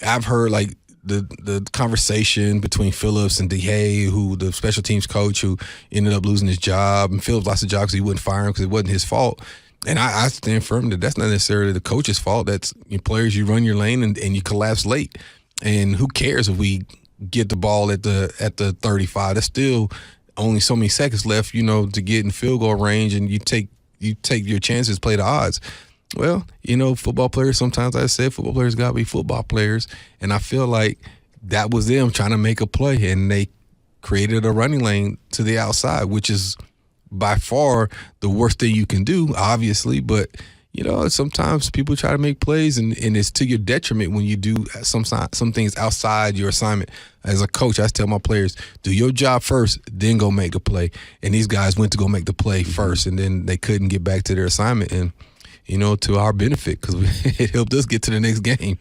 I've heard like the conversation between Phillips and DeHay, who the special teams coach, who ended up losing his job, and Phillips lost his job because he wouldn't fire him because it wasn't his fault. And I stand firm that that's not necessarily the coach's fault. That's your players. You run your lane and you collapse late. And who cares if we get the ball at the 35? That's still only so many seconds left, to get in field goal range, and you take your chances, play the odds. Well, football players, sometimes I said football players got to be football players. And I feel like that was them trying to make a play, and they created a running lane to the outside, which is by far the worst thing you can do, obviously. But, sometimes people try to make plays, and it's to your detriment when you do some things outside your assignment. As a coach, I tell my players, do your job first, then go make a play. And these guys went to go make the play first, and then they couldn't get back to their assignment. And to our benefit, because it helped us get to the next game.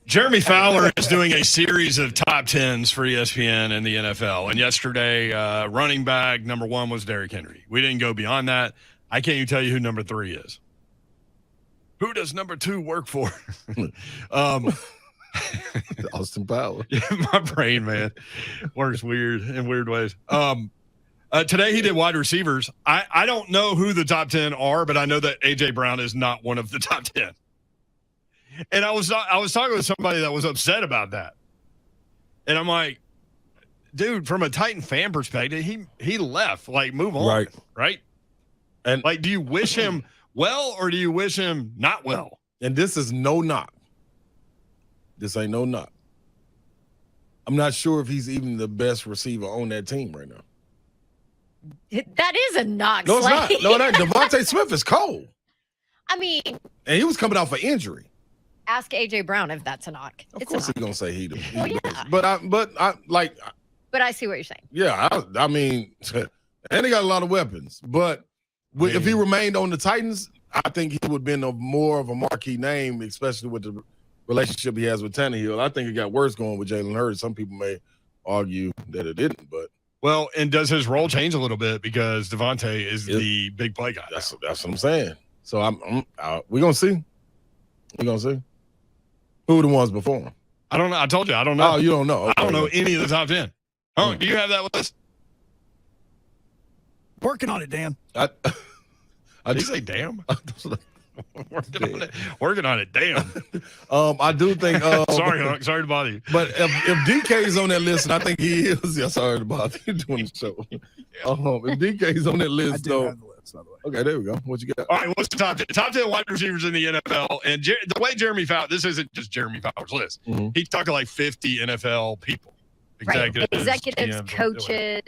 Jeremy Fowler is doing a series of top 10s for ESPN and the NFL. And yesterday, running back number 1 was Derrick Henry. We didn't go beyond that. I can't even tell you who number 3 is. Who does number 2 work for? Austin Powers. Yeah, my brain, man, works weird in weird ways. Today he did wide receivers. I don't know who the top 10 are, but I know that A.J. Brown is not one of the top 10. And I was talking with somebody that was upset about that. And I'm like, dude, from a Titan fan perspective, he left. Like, move on. Right? And like, do you wish him well or do you wish him not well? And this is no knock. This ain't no knock. I'm not sure if he's even the best receiver on that team right now. That is a knock. No, it's not. No, that Devontae Smith is cold. I mean, and he was coming off an injury. Ask AJ Brown if that's a knock. Of course he's gonna say he does. Well, yeah. But I like. But I see what you're saying. Yeah, I mean, and they got a lot of weapons. But if he remained on the Titans, I think he would have been more of a marquee name, especially with the relationship he has with Tannehill. I think it got worse going with Jalen Hurts. Some people may argue that it didn't, but. Well, and does his role change a little bit because Devontae is the big play guy? That's what I'm saying. So we're gonna see. We're gonna see. Who were the ones before him? I don't know. I told you I don't know. Oh, you don't know? Okay. I don't know any of the top 10. Oh, do you have that list? Working on it, Dan. Did you say damn? Working on it. Damn. I do think. Sorry to bother you. But if DK is on that list, and I think he is. Yeah, sorry to bother you doing the show. If DK is on that list, though. Okay, there we go. What you got? All right, what's the top 10? Top 10 wide receivers in the NFL. And the way Jeremy Fowler, this isn't just Jeremy Fowler's list. Mm-hmm. He's talking like 50 NFL people. Executives, coaches,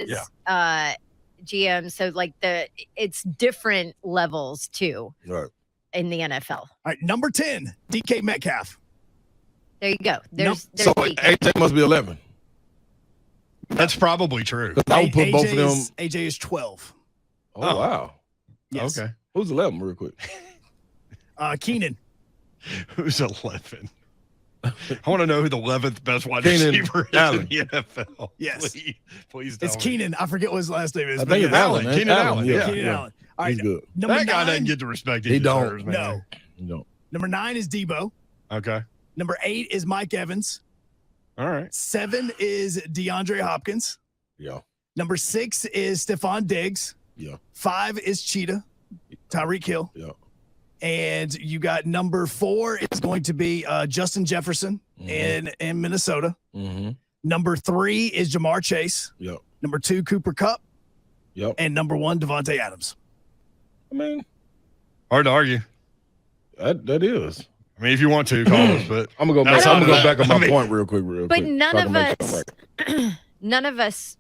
GMs. So like it's different levels too. Right. In the NFL. All right, number 10, DK Metcalf. There you go. There's so DK. AJ must be 11. That's probably true. I would put AJ both of them. AJ is 12. Oh, wow. Yes. Okay. Who's 11 real quick? Keenan. Who's 11? I want to know who the 11th best wide receiver is in the NFL. Yes. Please tell It's me. Keenan. I forget what his last name is. I think it's Allen. Keenan Allen. Yeah. Keenan Allen. All right. He's good. Number That guy 9, doesn't get the respect He don't. deserves, man. No. Number 9 is Debo. Okay. Number 8 is Mike Evans. All right. 7 is DeAndre Hopkins. Yeah. Number 6 is Stephon Diggs. Yeah. 5 is Cheetah, Tyreek Hill. Yeah. And you got number 4 is going to be Justin Jefferson in Minnesota. Mm-hmm. Number 3 is Jamar Chase. Yep. Number 2, Cooper Kupp. Yep. And number 1, Devontae Adams. I mean, hard to argue. That is. I mean, if you want to call us, but I'm gonna go back on my point real quick. But none of us,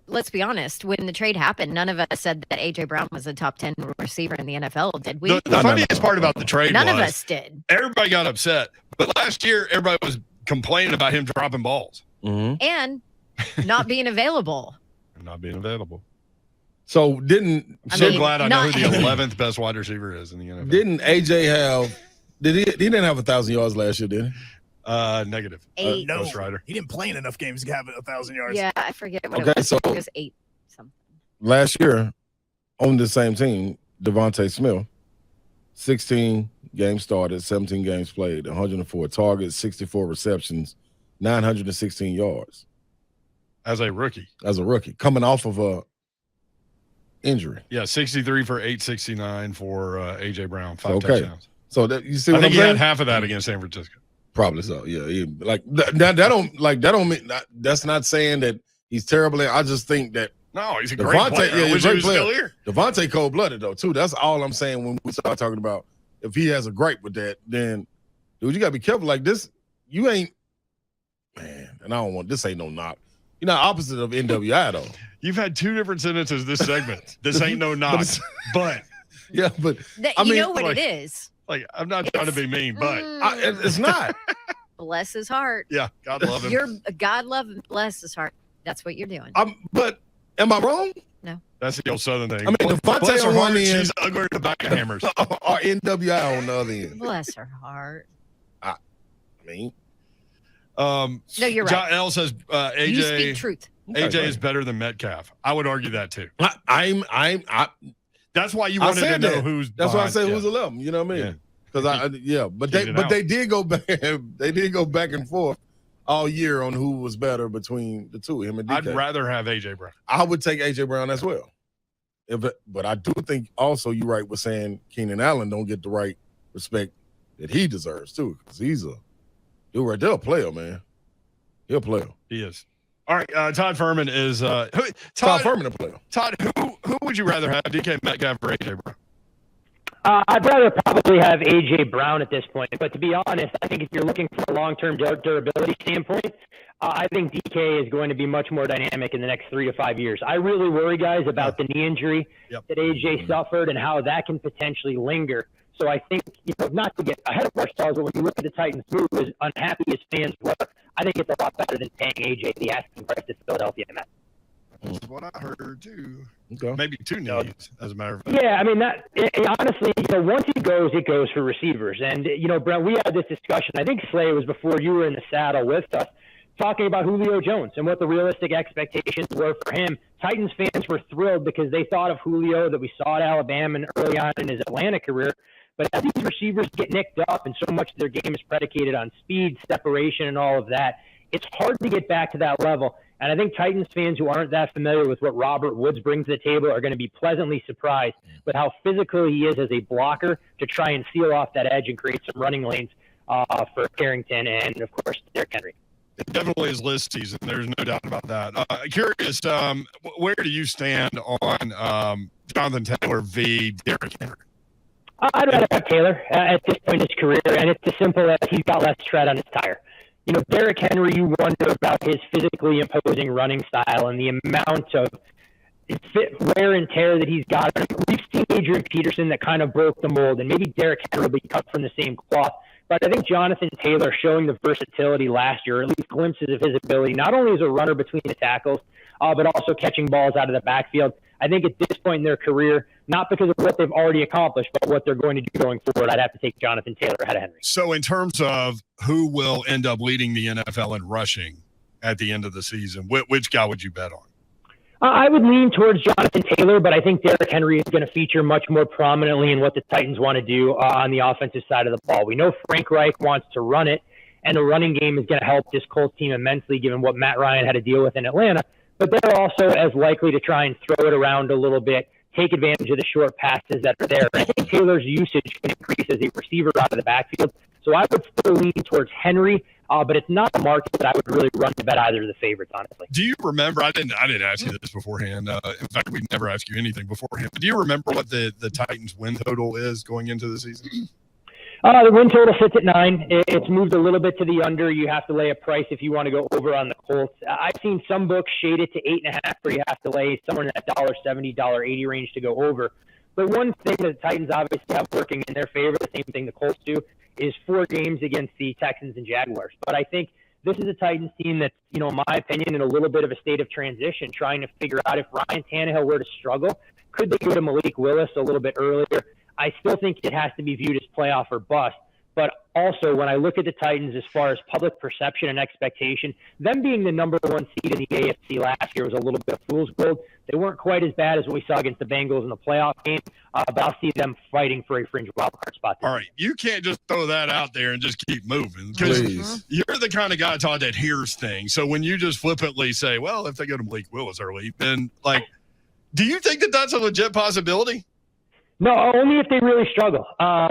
let's be honest, when the trade happened, none of us said that AJ Brown was a top 10 receiver in the NFL, did we? The funniest part about the trade None was of us did. Everybody got upset. But last year, everybody was complaining about him dropping balls. Mm-hmm. And not being available. Not being available. So So glad I know who the 11th best wide receiver is in the NFL. Didn't AJ have? He didn't have 1,000 yards last year, did he? Negative. 8. No, Ghost Rider. he didn't play in enough games to have 1,000 yards. Yeah, I forget what Okay, it was. so- It was 8 something. Last year, on the same team, Devontae Smith, 16 games started, 17 games played, 104 targets, 64 receptions, 916 yards. As a rookie. Coming off of a injury. Yeah, 63 for 869 for A.J. Brown, 5 Okay. touchdowns. So that you see I what think I'm he saying? had half of that against San Francisco. Probably so. Yeah. That don't mean that's not saying that he's terrible. I just think that No, he's a great player. I he's wish a he great was player. still here. Devontae cold-blooded though too. That's all I'm saying when we start talking about if he has a gripe with that, then dude, you gotta be careful. Like this, you ain't man. And I don't want this ain't no knock. You're not opposite of NWI though. You've had 2 different sentences this segment. This ain't no knock. But yeah, but You know what it is. Like, I'm not trying to be mean, but it's not. Bless his heart. Yeah, God love him. God love him. Bless his heart. That's what you're doing. But am I wrong? No. That's the old Southern thing. I mean, Bless Devontae her on one heart, end, she's ugly to the back of hammers. or NWI on the other end. Bless her heart. mean. No, you're right. John L says AJ. You speak truth. AJ is better than Metcalf. I would argue that too. That's why you wanted to know who's. That's why I behind. said who's 11. You know what I mean? Because but they did go back. They did go back and forth all year on who was better between the two, him and DK. I'd rather have AJ Brown. I would take AJ Brown as well. But I do think also you're right with saying Keenan Allen don't get the right respect that he deserves too, because he's a dude right there, a player, man. He'll play. He is. All right, Todd Fuhrman is Todd Fuhrman a player. Todd, who would you rather have, DK Metcalf or AJ Brown? I'd rather probably have A.J. Brown at this point. But to be honest, I think if you're looking for a long-term durability standpoint, I think DK is going to be much more dynamic in the next 3 to 5 years. I really worry, guys, about the knee injury that A.J. suffered and how that can potentially linger. So I think, not to get ahead of ourselves, but when you look at the Titans' move, as unhappy as fans were, I think it's a lot better than paying A.J. the asking price to Philadelphia Mets. That's what I heard too. Okay. Maybe 2 knees, as a matter of fact. Yeah, I mean honestly, once it goes for receivers. And Brent, we had this discussion. I think Slay was before you were in the saddle with us, talking about Julio Jones and what the realistic expectations were for him. Titans fans were thrilled because they thought of Julio that we saw at Alabama and early on in his Atlanta career. But as these receivers get nicked up and so much of their game is predicated on speed, separation, and all of that, it's hard to get back to that level. And I think Titans fans who aren't that familiar with what Robert Woods brings to the table are going to be pleasantly surprised with how physical he is as a blocker to try and seal off that edge and create some running lanes for Carrington and, of course, Derrick Henry. It definitely is list season. There's no doubt about that. Curious, where do you stand on Jonathan Taylor v. Derrick Henry? I'd rather have Taylor at this point in his career, and it's as simple as he's got less tread on his tire. Derrick Henry, you wonder about his physically imposing running style and the amount of wear and tear that he's got. We've seen Adrian Peterson that kind of broke the mold, and maybe Derrick Henry will be cut from the same cloth. But I think Jonathan Taylor showing the versatility last year, or at least glimpses of his ability, not only as a runner between the tackles, but also catching balls out of the backfield. I think at this point in their career, not because of what they've already accomplished, but what they're going to do going forward, I'd have to take Jonathan Taylor ahead of Henry. So in terms of who will end up leading the NFL in rushing at the end of the season, which guy would you bet on? I would lean towards Jonathan Taylor, but I think Derrick Henry is going to feature much more prominently in what the Titans want to do on the offensive side of the ball. We know Frank Reich wants to run it, and the running game is going to help this Colts team immensely given what Matt Ryan had to deal with in Atlanta. But they're also as likely to try and throw it around a little bit, take advantage of the short passes that are there. I think Taylor's usage can increase as a receiver out of the backfield. So I would still lean towards Henry, but it's not a market that I would really run to bet either of the favorites, honestly. Do you remember? I didn't ask you this beforehand. In fact, we never asked you anything beforehand. But do you remember what the Titans' win total is going into the season? The win total sits at 9. It's moved a little bit to the under. You have to lay a price if you want to go over on the Colts. I've seen some books shade it to 8.5, where you have to lay somewhere in that $1.70, $1.80 range to go over. But one thing that the Titans obviously have working in their favor, the same thing the Colts do, is 4 games against the Texans and Jaguars. But I think this is a Titans team that's, in my opinion, in a little bit of a state of transition, trying to figure out if Ryan Tannehill were to struggle, could they go to Malik Willis a little bit earlier? I still think it has to be viewed as playoff or bust. But also, when I look at the Titans as far as public perception and expectation, them being the number 1 seed in the AFC last year was a little bit of fool's gold. They weren't quite as bad as what we saw against the Bengals in the playoff game, but I'll see them fighting for a fringe wildcard spot. All right, you can't just throw that out there and just keep moving, because you're the kind of guy, Todd, that hears things. So when you just flippantly say, well, if they go to Malik Willis early, then, do you think that that's a legit possibility? No, only if they really struggle. I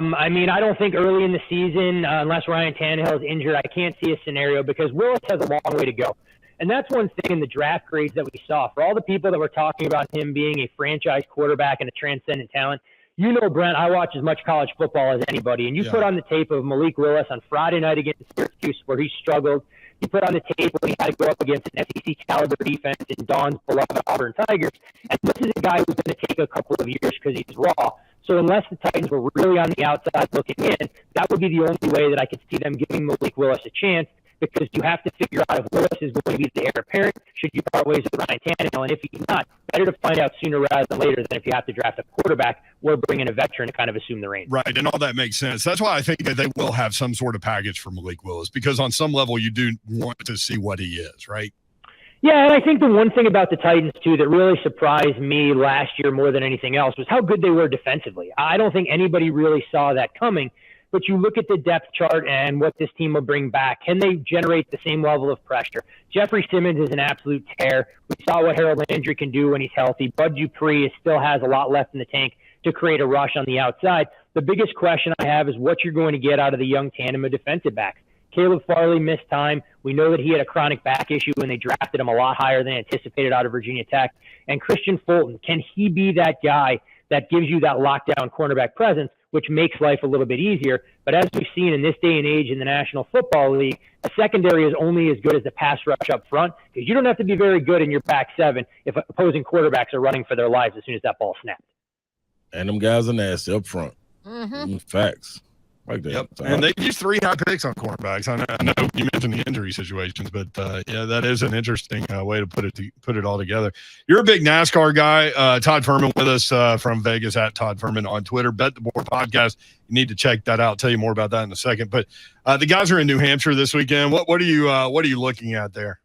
don't think early in the season, unless Ryan Tannehill is injured, I can't see a scenario because Willis has a long way to go. And that's one thing in the draft grades that we saw. For all the people that were talking about him being a franchise quarterback and a transcendent talent, Brent, I watch as much college football as anybody. And you put on the tape of Malik Willis on Friday night against Syracuse where he struggled. You put on the tape when he had to go up against an SEC caliber defense in Dawn's beloved Auburn Tigers. And this is a guy who's going to take a couple of years because he's raw. So unless the Titans were really on the outside looking in, that would be the only way that I could see them giving Malik Willis a chance. because you have to figure out if Willis is going to be the heir apparent. Should you part ways with Ryan Tannehill? And if he's not, better to find out sooner rather than later than if you have to draft a quarterback or bring in a veteran to kind of assume the reins. Right, and all that makes sense. That's why I think that they will have some sort of package for Malik Willis, because on some level you do want to see what he is, right? Yeah, and I think the one thing about the Titans, too, that really surprised me last year more than anything else was how good they were defensively. I don't think anybody really saw that coming, but you look at the depth chart and what this team will bring back. Can they generate the same level of pressure? Jeffrey Simmons is an absolute tear. We saw what Harold Landry can do when he's healthy. Bud Dupree still has a lot left in the tank to create a rush on the outside. The biggest question I have is what you're going to get out of the young tandem of defensive backs. Caleb Farley missed time. We know that he had a chronic back issue when they drafted him a lot higher than anticipated out of Virginia Tech. And Christian Fulton, can he be that guy that gives you that lockdown cornerback presence, which makes life a little bit easier? But as we've seen in this day and age in the National Football League, the secondary is only as good as the pass rush up front, because you don't have to be very good in your back seven if opposing quarterbacks are running for their lives as soon as that ball snaps. And them guys are nasty up front. Facts. Like that. Yep. And they've used 3 high picks on cornerbacks. I know you mentioned the injury situations, but yeah, that is an interesting way to put it all together. You're a big NASCAR guy. Todd Fuhrman with us from Vegas at Todd Fuhrman on Twitter. Bet the Board podcast. You need to check that out. I'll tell you more about that in a second. But the guys are in New Hampshire this weekend. What are you looking at there?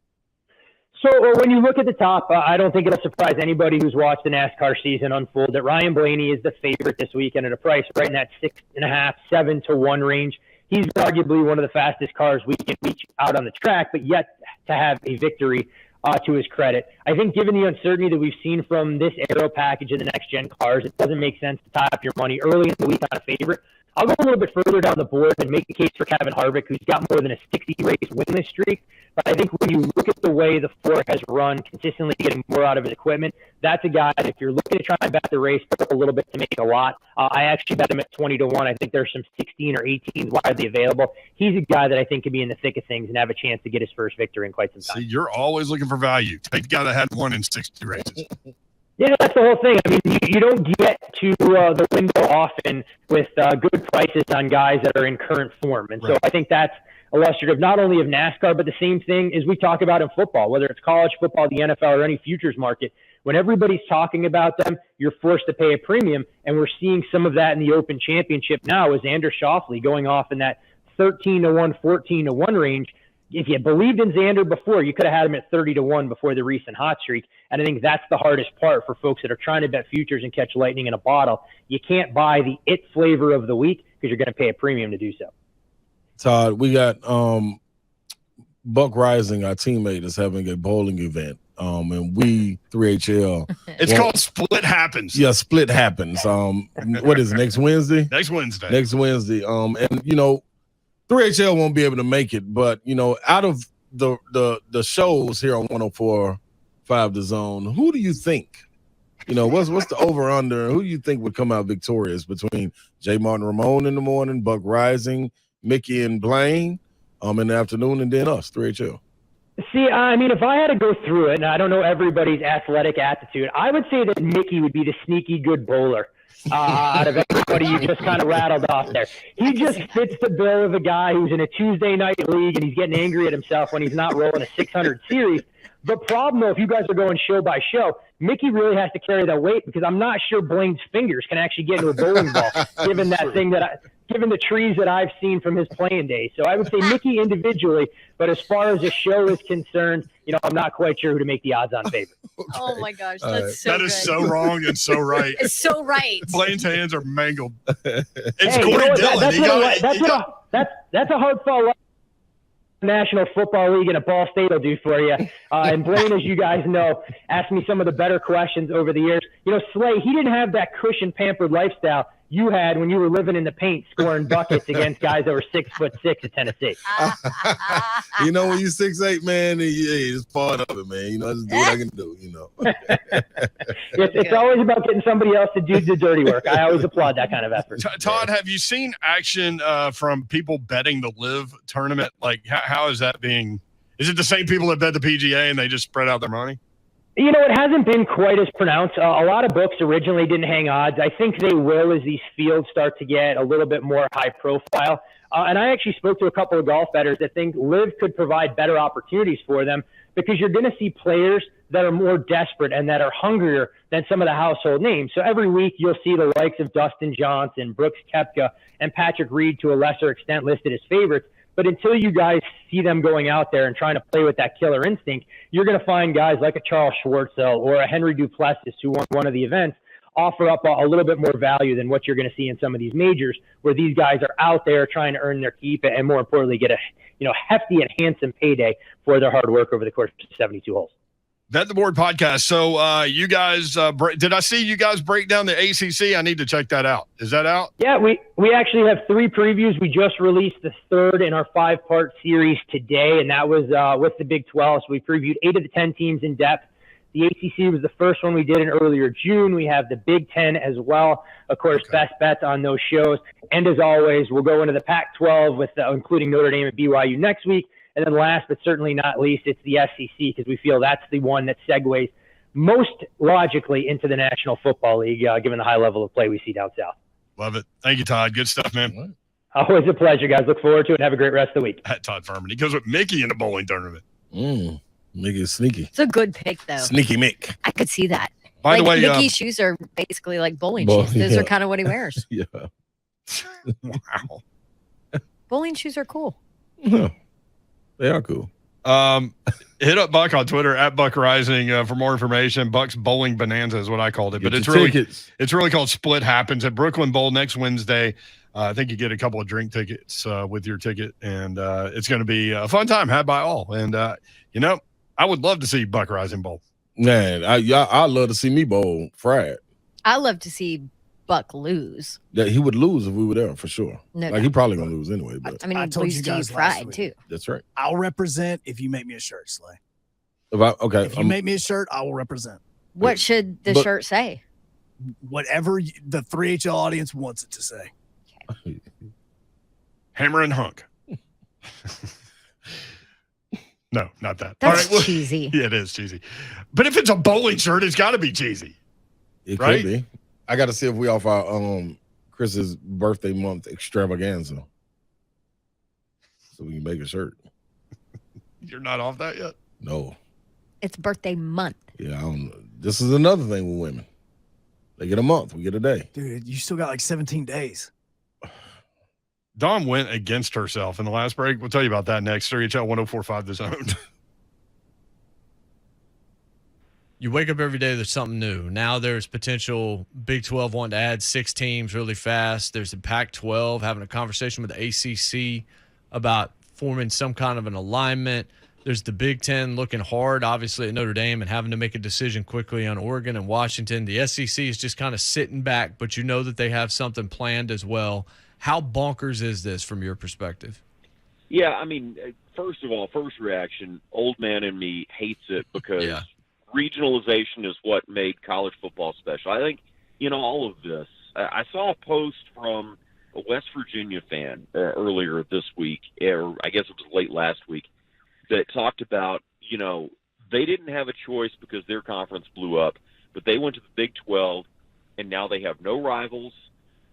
So when you look at the top, I don't think it'll surprise anybody who's watched the NASCAR season unfold that Ryan Blaney is the favorite this weekend at a price right in that 6.5, 7-1 range. He's arguably one of the fastest cars we can reach out on the track, but yet to have a victory to his credit. I think given the uncertainty that we've seen from this aero package in the next-gen cars, it doesn't make sense to tie up your money early in the week on a favorite. I'll go a little bit further down the board and make the case for Kevin Harvick, who's got more than a 60-race winless streak. But I think when you look at the way the Ford has run, consistently getting more out of his equipment, that's a guy that if you're looking to try and bet the race, put up a little bit to make a lot. I actually bet him at 20-1. I think there's some 16 or 18s widely available. He's a guy that I think could be in the thick of things and have a chance to get his first victory in quite some time. See, you're always looking for value. Take the guy that had 1 in 60 races. Yeah, that's the whole thing. I mean, you don't get to the window often with good prices on guys that are in current form. And so I think that's illustrative not only of NASCAR, but the same thing as we talk about in football, whether it's college football, the NFL, or any futures market. When everybody's talking about them, you're forced to pay a premium, and we're seeing some of that in the Open Championship now as Xander Schauffele going off in that 13-1, 14-1 range. If you believed in Xander before, you could have had him at 30-1 before the recent hot streak. And I think that's the hardest part for folks that are trying to bet futures and catch lightning in a bottle. You can't buy the it flavor of the week because you're going to pay a premium to do so. Todd, we got Buck Rising, our teammate, is having a bowling event. And we 3HL. It's called Split Happens. Yeah, Split Happens. What is it, next Wednesday? Next Wednesday. Next Wednesday. And you know, 3HL won't be able to make it, but you know, out of the shows here on 104.5 The Zone, who do you think? You know, what's the over under? Who do you think would come out victorious between J. Martin Ramon in the morning, Buck Rising, Mickey and Blaine in the afternoon, and then us, 3HL? See, I mean, if I had to go through it, and I don't know everybody's athletic aptitude, I would say that Mickey would be the sneaky good bowler out of everybody you just kind of rattled off there. He just fits the bill of a guy who's in a Tuesday night league and he's getting angry at himself when he's not rolling a 600 series. The problem, though, if you guys are going show by show, Mickey really has to carry that weight because I'm not sure Blaine's fingers can actually get into a bowling ball, given the trees that I've seen from his playing days. So I would say Mickey individually, but as far as the show is concerned, you know, I'm not quite sure who to make the odds-on favorite. Okay. Oh my gosh, that's so That is so wrong and so right. It's so right. Blaine's hands are mangled. It's hey, Corey Dillon. That's a hard fall. National Football League and a Ball State will do for you. And Blaine, as you guys know, asked me some of the better questions over the years. You know, Slay, he didn't have that cushion, pampered lifestyle you had when you were living in the paint scoring buckets against guys that were 6'6" at Tennessee. You know, when you're 6'8", man, it's part of it, man. You know, I just do what I can do, you know. It's always about getting somebody else to do the dirty work. I always applaud that kind of effort. Todd, have you seen action from people betting the Live tournament? Like, how is that being – is it the same people that bet the PGA and they just spread out their money? You know, it hasn't been quite as pronounced. A lot of books originally didn't hang odds. I think they will as these fields start to get a little bit more high profile. And I actually spoke to a couple of golf bettors that think LIV could provide better opportunities for them because you're going to see players that are more desperate and that are hungrier than some of the household names. So every week you'll see the likes of Dustin Johnson, Brooks Koepka, and Patrick Reed to a lesser extent listed as favorites. But until you guys see them going out there and trying to play with that killer instinct, you're going to find guys like a Charles Schwartzel or a Henry Duplessis who won one of the events offer up a little bit more value than what you're going to see in some of these majors where these guys are out there trying to earn their keep and more importantly get a hefty and handsome payday for their hard work over the course of 72 holes. Bet the Board podcast. So you guys, did I see you guys break down the ACC? I need to check that out. Is that out? Yeah, we actually have 3 previews. We just released the 3rd in our 5-part series today, and that was with the Big 12. So we previewed 8 of the 10 teams in depth. The ACC was the first one we did in earlier June. We have the Big 10 as well. Of course, best bets on those shows. And as always, we'll go into the Pac-12 with including Notre Dame and BYU next week. And then last but certainly not least, it's the SEC because we feel that's the one that segues most logically into the National Football League, given the high level of play we see down south. Love it. Thank you, Todd. Good stuff, man. Always a pleasure, guys. Look forward to it and have a great rest of the week. At Todd Fuhrman. He goes with Mickey in the bowling tournament. Mickey is sneaky. It's a good pick, though. Sneaky Mick. I could see that. By the way, Mickey's shoes are basically like bowling shoes. Those are kind of what he wears. Yeah. Wow. Bowling shoes are cool. Yeah, they are cool. Hit up Buck on Twitter at Buck Rising for more information. Buck's Bowling Bonanza is what I called it, but it's really called Split Happens at Brooklyn Bowl next Wednesday. I think you get a couple of drink tickets with your ticket, and it's going to be a fun time had by all. And I would love to see Buck Rising bowl. Man, I'd love to see me bowl fried. I love to see Buck lose. Yeah, he would lose if we were there for sure. No he probably gonna lose anyway. But I mean, he'd lose to you fried too. That's right. I'll represent if you make me a shirt, Slay. If you make me a shirt, I will represent. What should the shirt say? Whatever the 3HL audience wants it to say. Okay. Hammer and hunk. No, not that. That's cheesy. Yeah, it is cheesy. But if it's a bowling shirt, it's got to be cheesy. It could be. I got to see if we offer Chris's birthday month extravaganza, so we can make a shirt. You're not off that yet? No. It's birthday month. Yeah, I don't know. This is another thing with women. They get a month, we get a day. Dude, you still got like 17 days. Dawn went against herself in the last break. We'll tell you about that next. 3HL 1045 The Zone. You wake up every day, there's something new. Now there's potential Big 12 wanting to add 6 teams really fast. There's the Pac-12 having a conversation with the ACC about forming some kind of an alignment. There's the Big 10 looking hard, obviously, at Notre Dame and having to make a decision quickly on Oregon and Washington. The SEC is just kind of sitting back, but you know that they have something planned as well. How bonkers is this from your perspective? Yeah, I mean, first of all, first reaction, old man in me hates it because regionalization is what made college football special. I think, all of this. I saw a post from a West Virginia fan earlier this week, or I guess it was late last week, that talked about, they didn't have a choice because their conference blew up, but they went to the Big 12, and now they have no rivals.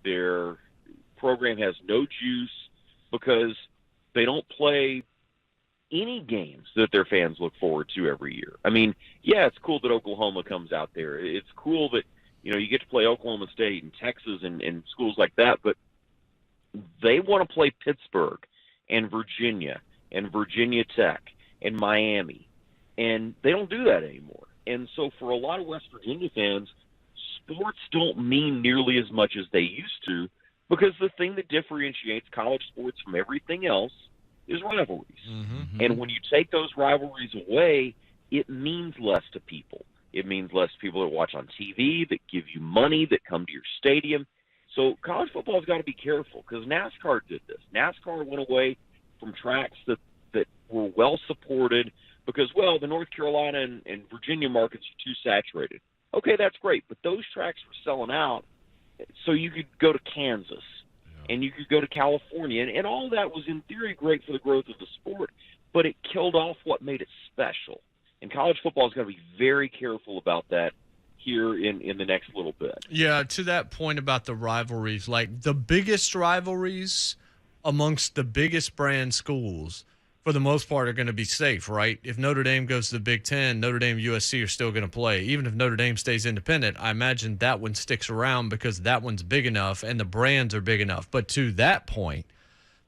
Their program has no juice because they don't play any games that their fans look forward to every year. I mean, yeah, it's cool that Oklahoma comes out there. It's cool that, you get to play Oklahoma State and Texas and schools like that, but they want to play Pittsburgh and Virginia Tech and Miami, and they don't do that anymore. And so for a lot of West Virginia fans, sports don't mean nearly as much as they used to because the thing that differentiates college sports from everything else is rivalries. Mm-hmm. And when you take those rivalries away, it means less to people. It means less to people that watch on TV, that give you money, that come to your stadium. So college football has got to be careful because NASCAR did this. NASCAR went away from tracks that were well supported because, the North Carolina and Virginia markets are too saturated. Okay, that's great, but those tracks were selling out so you could go to Kansas and you could go to California, and all that was in theory great for the growth of the sport, but it killed off what made it special. And college football is going to be very careful about that here in the next little bit. Yeah, to that point about the rivalries, like the biggest rivalries amongst the biggest brand schools, for the most part, are going to be safe, right? If Notre Dame goes to the Big Ten, Notre Dame, USC are still going to play. Even if Notre Dame stays independent, I imagine that one sticks around because that one's big enough and the brands are big enough. But to that point,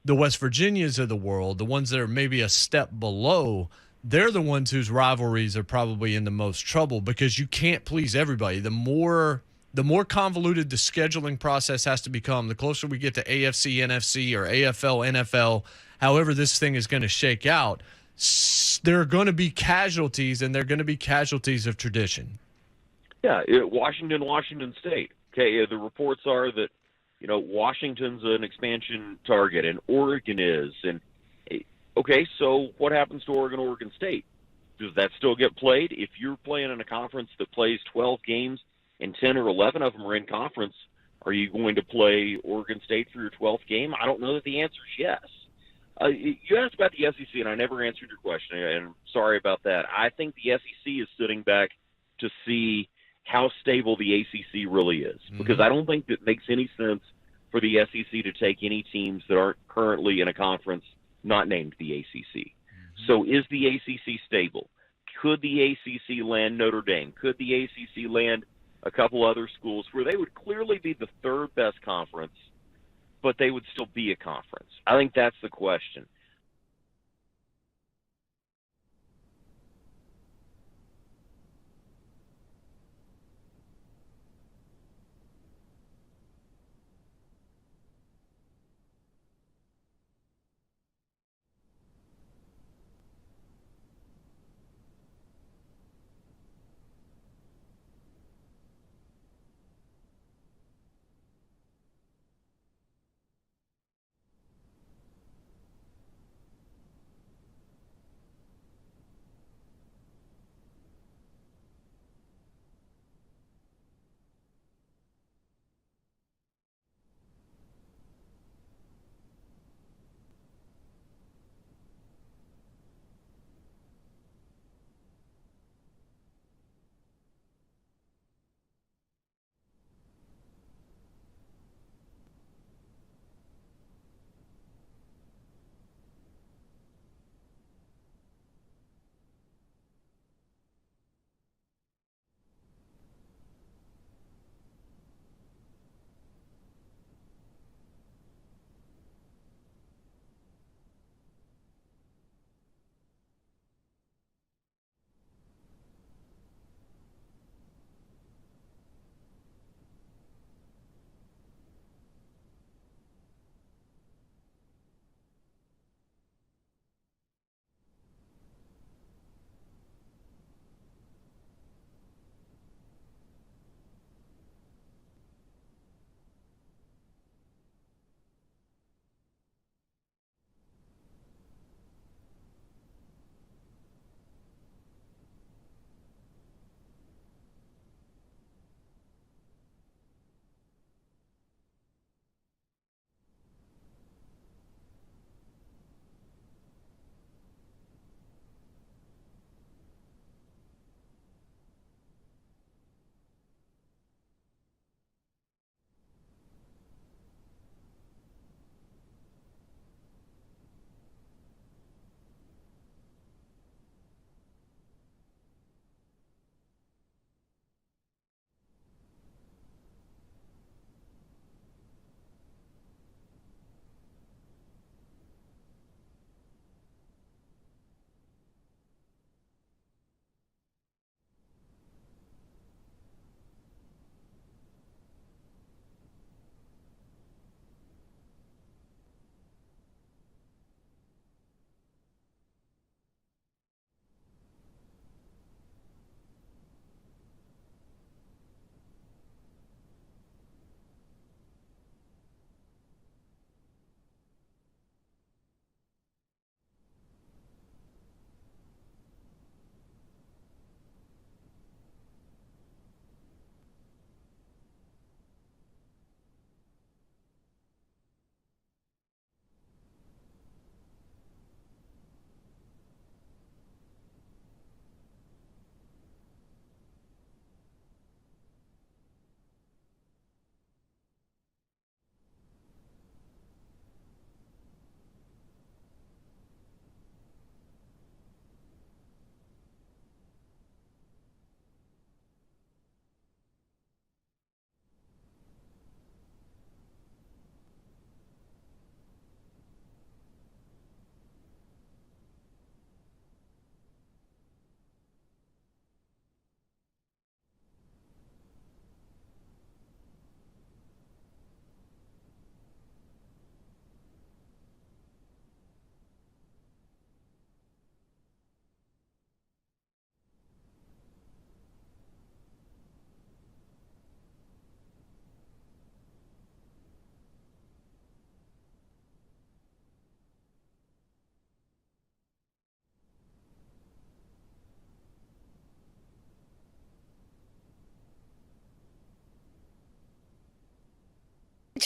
the West Virginias of the world, the ones that are maybe a step below, they're the ones whose rivalries are probably in the most trouble because you can't please everybody. The more convoluted the scheduling process has to become, the closer we get to AFC, NFC, or AFL, NFL, however this thing is going to shake out, there are going to be casualties, and they're going to be casualties of tradition. Yeah, Washington State. Okay, the reports are that, Washington's an expansion target, and Oregon is. And, okay, so what happens to Oregon State? Does that still get played? If you're playing in a conference that plays 12 games and 10 or 11 of them are in conference, are you going to play Oregon State for your 12th game? I don't know that the answer is yes. You asked about the SEC, and I never answered your question, and I'm sorry about that. I think the SEC is sitting back to see how stable the ACC really is, because I don't think it makes any sense for the SEC to take any teams that aren't currently in a conference not named the ACC. So is the ACC stable? Could the ACC land Notre Dame? Could the ACC land a couple other schools where they would clearly be the third best conference, but they would still be a conference? I think that's the question.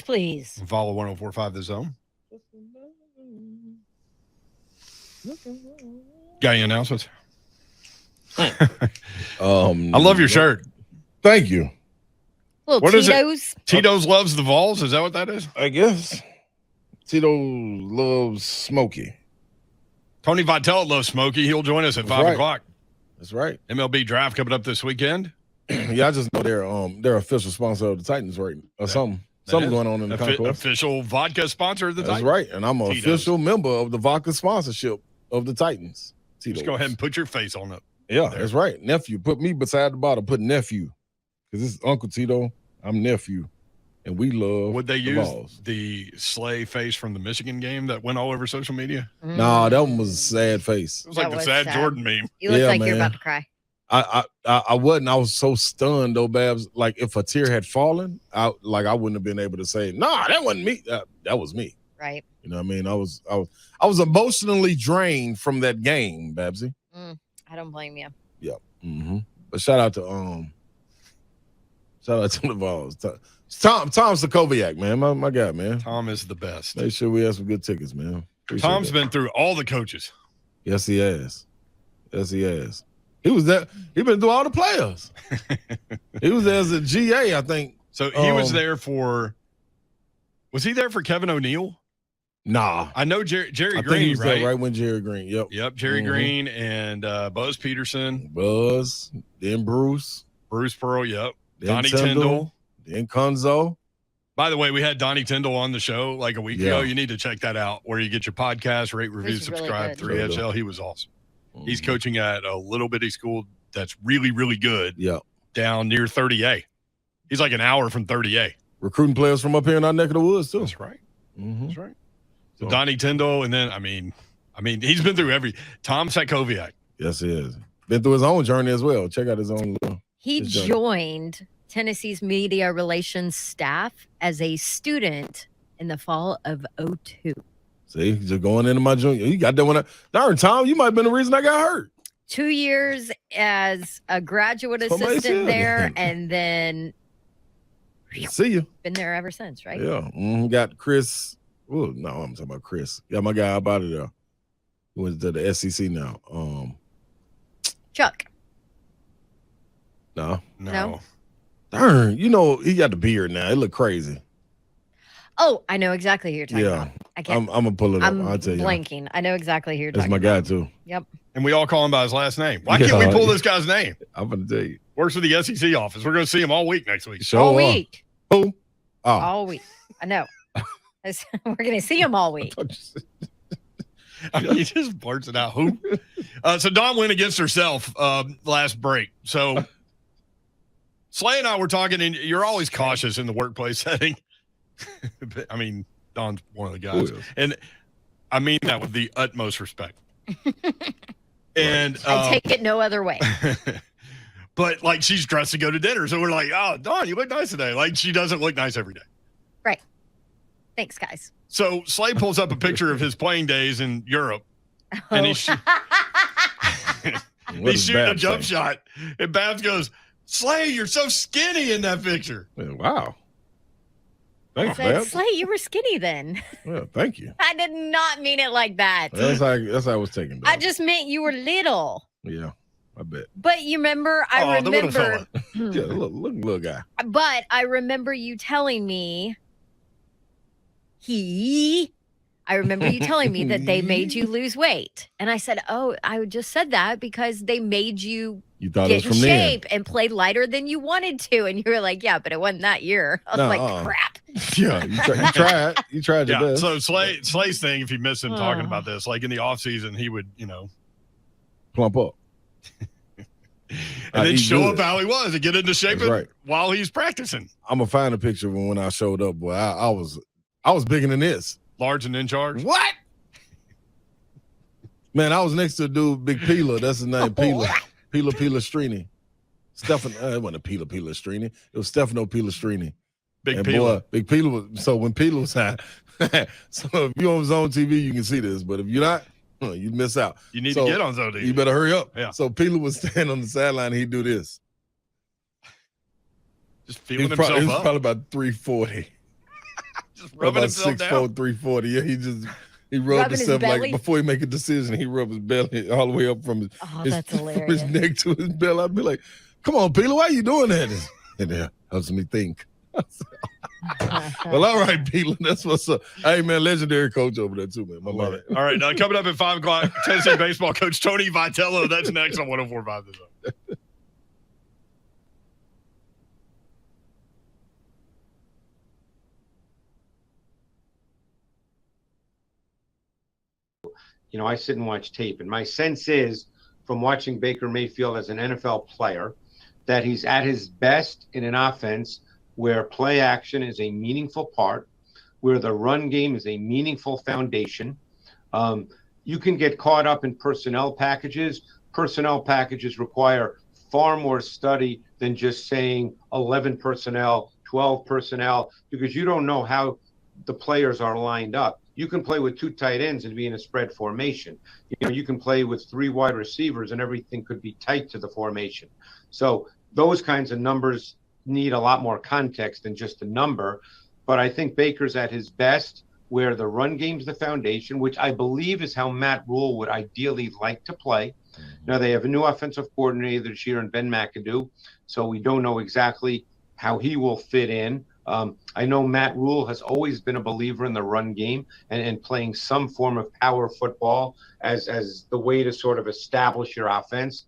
Twitch, please. Follow 104.5 The Zone. Got any announcements? I love your shirt. Thank you. Little What is it? Tito's. Tito's loves the Vols. Is that what that is? I guess. Tito loves Smokey. Tony Vitello loves Smokey. He'll join us at 5 o'clock. That's right. MLB draft coming up this weekend. Yeah, I just know they're official sponsor of the Titans, right? Or something. Something going on in the concourse. Official vodka sponsor of the Titans. That's right. And I'm an official member of the vodka sponsorship of the Titans. Tito's. Just go ahead and put your face on it. Yeah, that's right. Nephew. Put me beside the bottle. Put nephew. Because this is Uncle Tito. I'm nephew. And we love Would they the use Vols. the Slay face from the Michigan game that went all over social media? Nah, that one was a sad face. It was like the sad Jordan meme. You look like man. you're about to cry. I wasn't. I was so stunned though, Babs. Like if a tear had fallen, I wouldn't have been able to say, "Nah, that wasn't me. That was me." Right. You know what I mean? I was emotionally drained from that game, Babsy. I don't blame you. Yep. But shout out to the Vols. Tom Sokoviak, man, my guy, man. Tom is the best. Make sure we have some good tickets, man. Appreciate Tom's that. been through all the coaches. Yes, he has. Yes, he has. He was there. He been through all the players. He was there as a GA, I think. So he was there for. Was he there for Kevin O'Neal? Nah, I know Jerry I Green, think he was right? there right when Jerry Green. Yep. Jerry Green and Buzz Peterson. Buzz, then Bruce Pearl. Yep. then Donnie Tyndall. then Kunzo. By the way, we had Donnie Tyndall on the show like a week ago. You need to check that out where you get your podcast, rate, review, He's really subscribe, good. 3HL. He was awesome. He's coaching at a little bitty school that's really, really good. Yeah. Down near 30A. He's like an hour from 30A. Recruiting players from up here in our neck of the woods, too. That's right. That's right. So Donnie Tyndall, and then, I mean, he's been through Tom Sakoviak. Yes, he is. Been through his own journey as well. Check out his own little. He his journey. joined Tennessee's media relations staff as a student in the fall of 2002. See, just going into my junior. You got that one. Darn, Tom, you might have been the reason I got hurt. 2 years as a graduate Somebody assistant said. there, and then See you. been there ever since, right? Yeah. Got Chris. Oh, no, I'm talking about Chris. Got my guy up out of there. Who went to the SEC now. Chuck. No. No. Darn, he got the beard now. It look crazy. Oh, I know exactly who you're talking about. I can't. I'm gonna pull it up. I'm I'll tell you. blanking. I know exactly who you're That's talking my guy about. too. Yep. And we all call him by his last name. Why can't we pull this guy's name? I'm gonna tell you. Works for the SEC office. We're going to see him all week next week. Sure All are. week. Who? Oh. All week. I know. We're going to see him all week. He just blurts it out. Who? So Dawn went against herself last break. So Slay and I were talking, and you're always cautious in the workplace setting. I mean, Dawn's one of the guys. And I mean that with the utmost respect. And I take it no other way. but like she's dressed to go to dinner. So we're like, oh, Dawn, you look nice today. Like she doesn't look nice every day. Right. Thanks, guys. So Slay pulls up a picture of his playing days in Europe. And he's shooting a jump shot. And Babs goes, Slay, you're so skinny in that picture. Wow. I Thanks, said, Babs. Slay, you were skinny then. Well, thank you. I did not mean it like that. That's how I was taking that. I just meant you were little. Yeah, I bet. But you remember, I The little remember, fella. Yeah, little guy. but I remember you telling me that they made you lose weight. And I said, oh, I just said that because they made you thought it get was in from then. shape and play lighter than you wanted to. And you were like, yeah, but it wasn't that year. I was like, crap. Yeah, you tried. You tried your best. So Slay's thing, if you miss him talking about this, like in the off season, he would, plump up. and then show up how he was and get into shape while he's practicing. I'm gonna find a picture of him when I showed up. Boy, I was bigger than this. Large and in charge. What? Man, I was next to a dude, Big Pila. That's his name, Pila. Pila Pilastrini. It wasn't a Pila Pilastrini. It was Stefano Pilastrini. Big Pila. Boy, Big Pila was, so when Pila was high, so if you're on Zone TV, you can see this. But if you're not, you miss out. You need to get on Zone TV. You better hurry up. Yeah. So Pila would stand on the sideline and he'd do this. Just feeling He himself was up. probably about 340. rubbing about himself 6'4", down. 340. Yeah, he rubbed Rubbing his himself like belly? before he make a decision. He rubbed his belly all the way up from Oh, his that's from his hilarious. neck to his belly. I'd be like, "Come on, Peeler, why are you doing that?" And it helps me think. Well, all right, Peeler, that's what's up. Hey, man, legendary coach over there too, man. I Love it. All right, coming up at 5 o'clock, Tennessee baseball coach Tony Vitello. That's next on 104.5 The Zone. You know, I sit and watch tape, and my sense is from watching Baker Mayfield as an NFL player that he's at his best in an offense where play action is a meaningful part, where the run game is a meaningful foundation. You can get caught up in personnel packages. Personnel packages require far more study than just saying 11 personnel, 12 personnel, because you don't know how the players are lined up. You can play with 2 tight ends and be in a spread formation. You know, you can play with 3 wide receivers and everything could be tight to the formation. So those kinds of numbers need a lot more context than just a number. But I think Baker's at his best where the run game's the foundation, which I believe is how Matt Rule would ideally like to play. Now they have a new offensive coordinator this year in Ben McAdoo, so we don't know exactly how he will fit in. I know Matt Rule has always been a believer in the run game and playing some form of power football as the way to sort of establish your offense.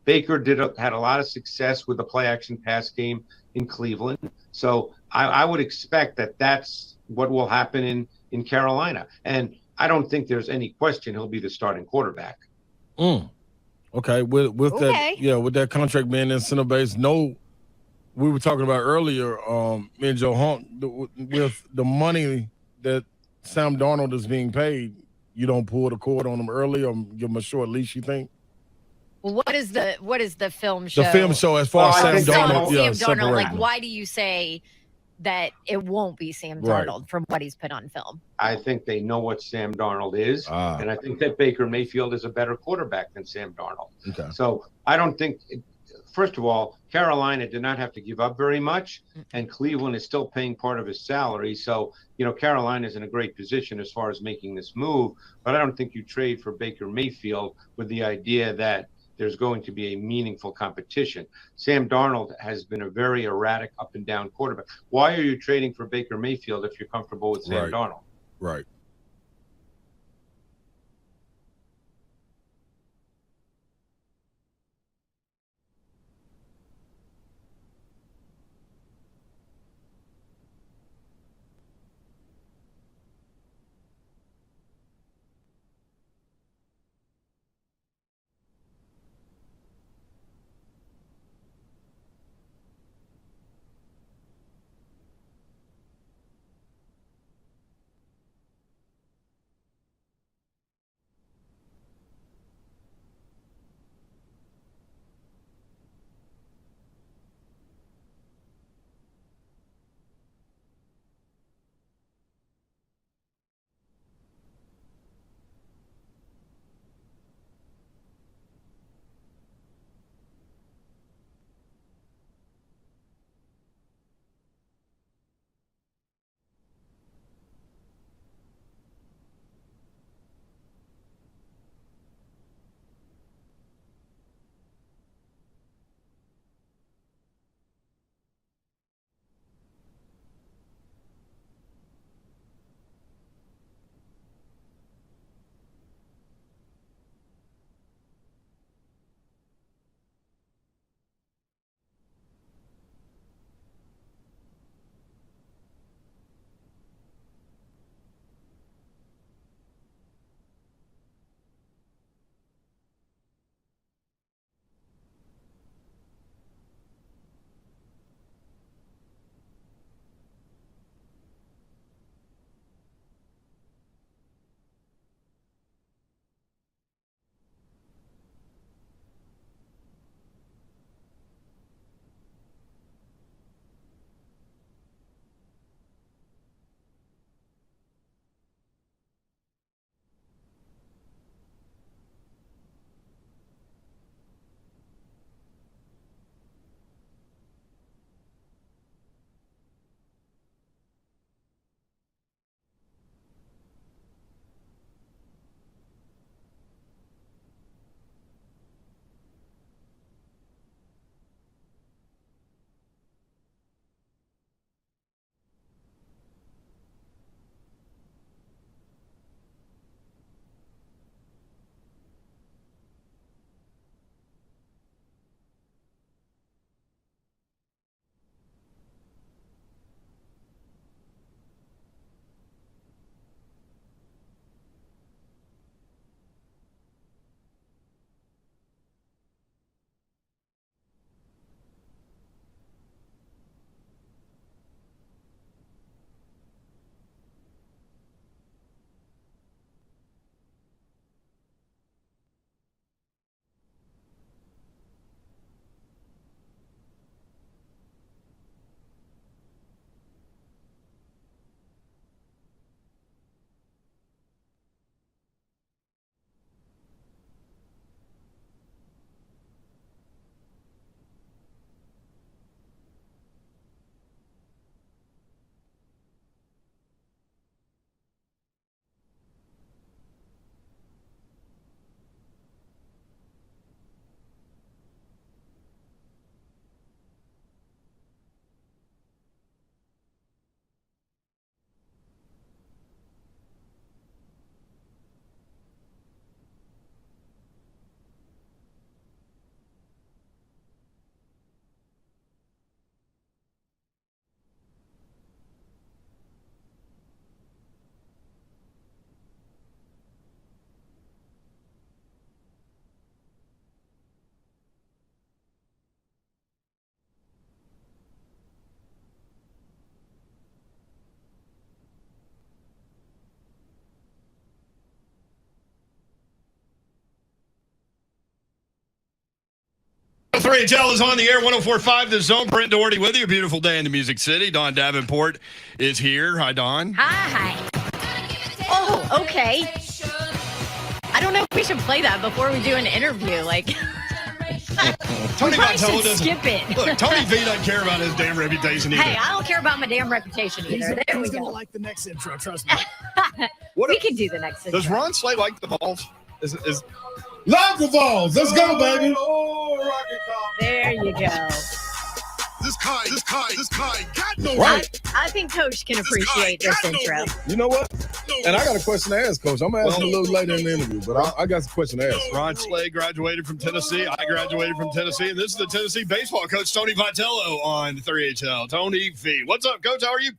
Baker had a lot of success with the play action pass game in Cleveland. So I would expect that that's what will happen in Carolina. And I don't think there's any question he'll be the starting quarterback. Okay, with that contract being in center base, we were talking about earlier, me and Joe Hunt, with the money that Sam Darnold is being paid, you don't pull the cord on him early or give him a short leash, you think? Well, what is the film show? The film show as far as Sam Darnold, Sam Darnold, like, separating. why do you say that it won't be Sam Darnold from what he's put on film? I think they know what Sam Darnold is, and I think that Baker Mayfield is a better quarterback than Sam Darnold. Okay. So I don't think, first of all, Carolina did not have to give up very much, and Cleveland is still paying part of his salary. So, you know, Carolina is in a great position as far as making this move, but I don't think you trade for Baker Mayfield with the idea that there's going to be a meaningful competition. Sam Darnold has been a very erratic up and down quarterback. Why are you trading for Baker Mayfield if you're comfortable with Sam Darnold? Right. 3HL is on the air, 104.5 The Zone. Brent Doherty with you. A beautiful day in the Music City. Dawn Davenport is here. Hi, Dawn. Hi. Oh, okay. I don't know if we should play that before we do an interview. Like, Tony we probably Vitello should doesn't skip it. Look, Tony V doesn't care about his damn reputation either. Hey, I don't care about my damn reputation either. There we He's going to go. like the next intro, trust me. We can do the next intro. Does Ron Slay like the balls? Is Love the balls. Let's go, baby. There you go. This guy got no Right. I think Coach can appreciate this intro. You know what? And I got a question to ask, Coach. I'm going to ask him a little later in the interview, but I got a question to ask. Ron Slay graduated from Tennessee. I graduated from Tennessee. And this is the Tennessee baseball coach, Tony Vitello, on 3HL. Tony V. What's up, Coach? How are you?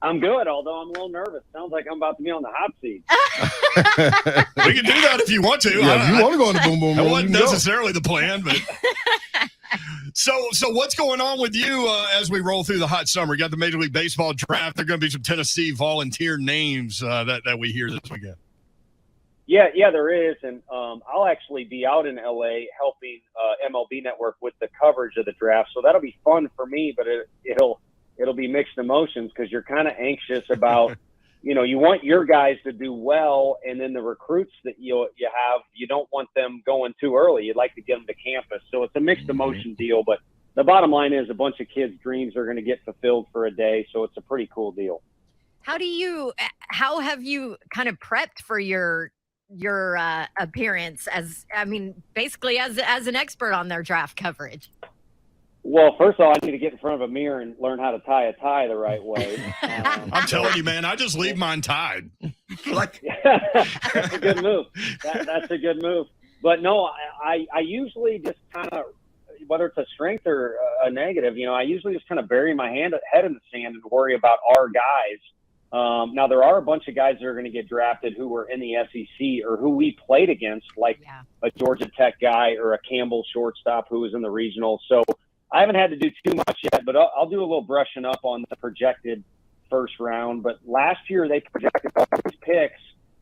I'm good, although I'm a little nervous. Sounds like I'm about to be on the hot seat. We can do that if you want to. Yeah, if you want to go in the boom boom That room, wasn't you can go. necessarily the plan, but so what's going on with you as we roll through the hot summer? You got the Major League Baseball draft. There are going to be some Tennessee volunteer names that we hear this weekend. Yeah, there is, and I'll actually be out in LA helping MLB Network with the coverage of the draft, so that'll be fun for me. But it'll be mixed emotions because you're kind of anxious about, you want your guys to do well, and then the recruits that you have, you don't want them going too early. You'd like to get them to campus, so it's a mixed emotion deal. But the bottom line is a bunch of kids' dreams are going to get fulfilled for a day, so it's a pretty cool deal. How have you kind of prepped for your appearance basically as an expert on their draft coverage? Well, first of all, I need to get in front of a mirror and learn how to tie a tie the right way. I'm telling you, man, I just leave mine tied. That's a good move. That's a good move. But no, I usually just kind of, whether it's a strength or a negative, I usually just kind of bury my head in the sand and worry about our guys. Now, there are a bunch of guys that are going to get drafted who were in the SEC or who we played against, like a Georgia Tech guy or a Campbell shortstop who was in the regional. So I haven't had to do too much yet, but I'll do a little brushing up on the projected first round. But last year they projected these picks,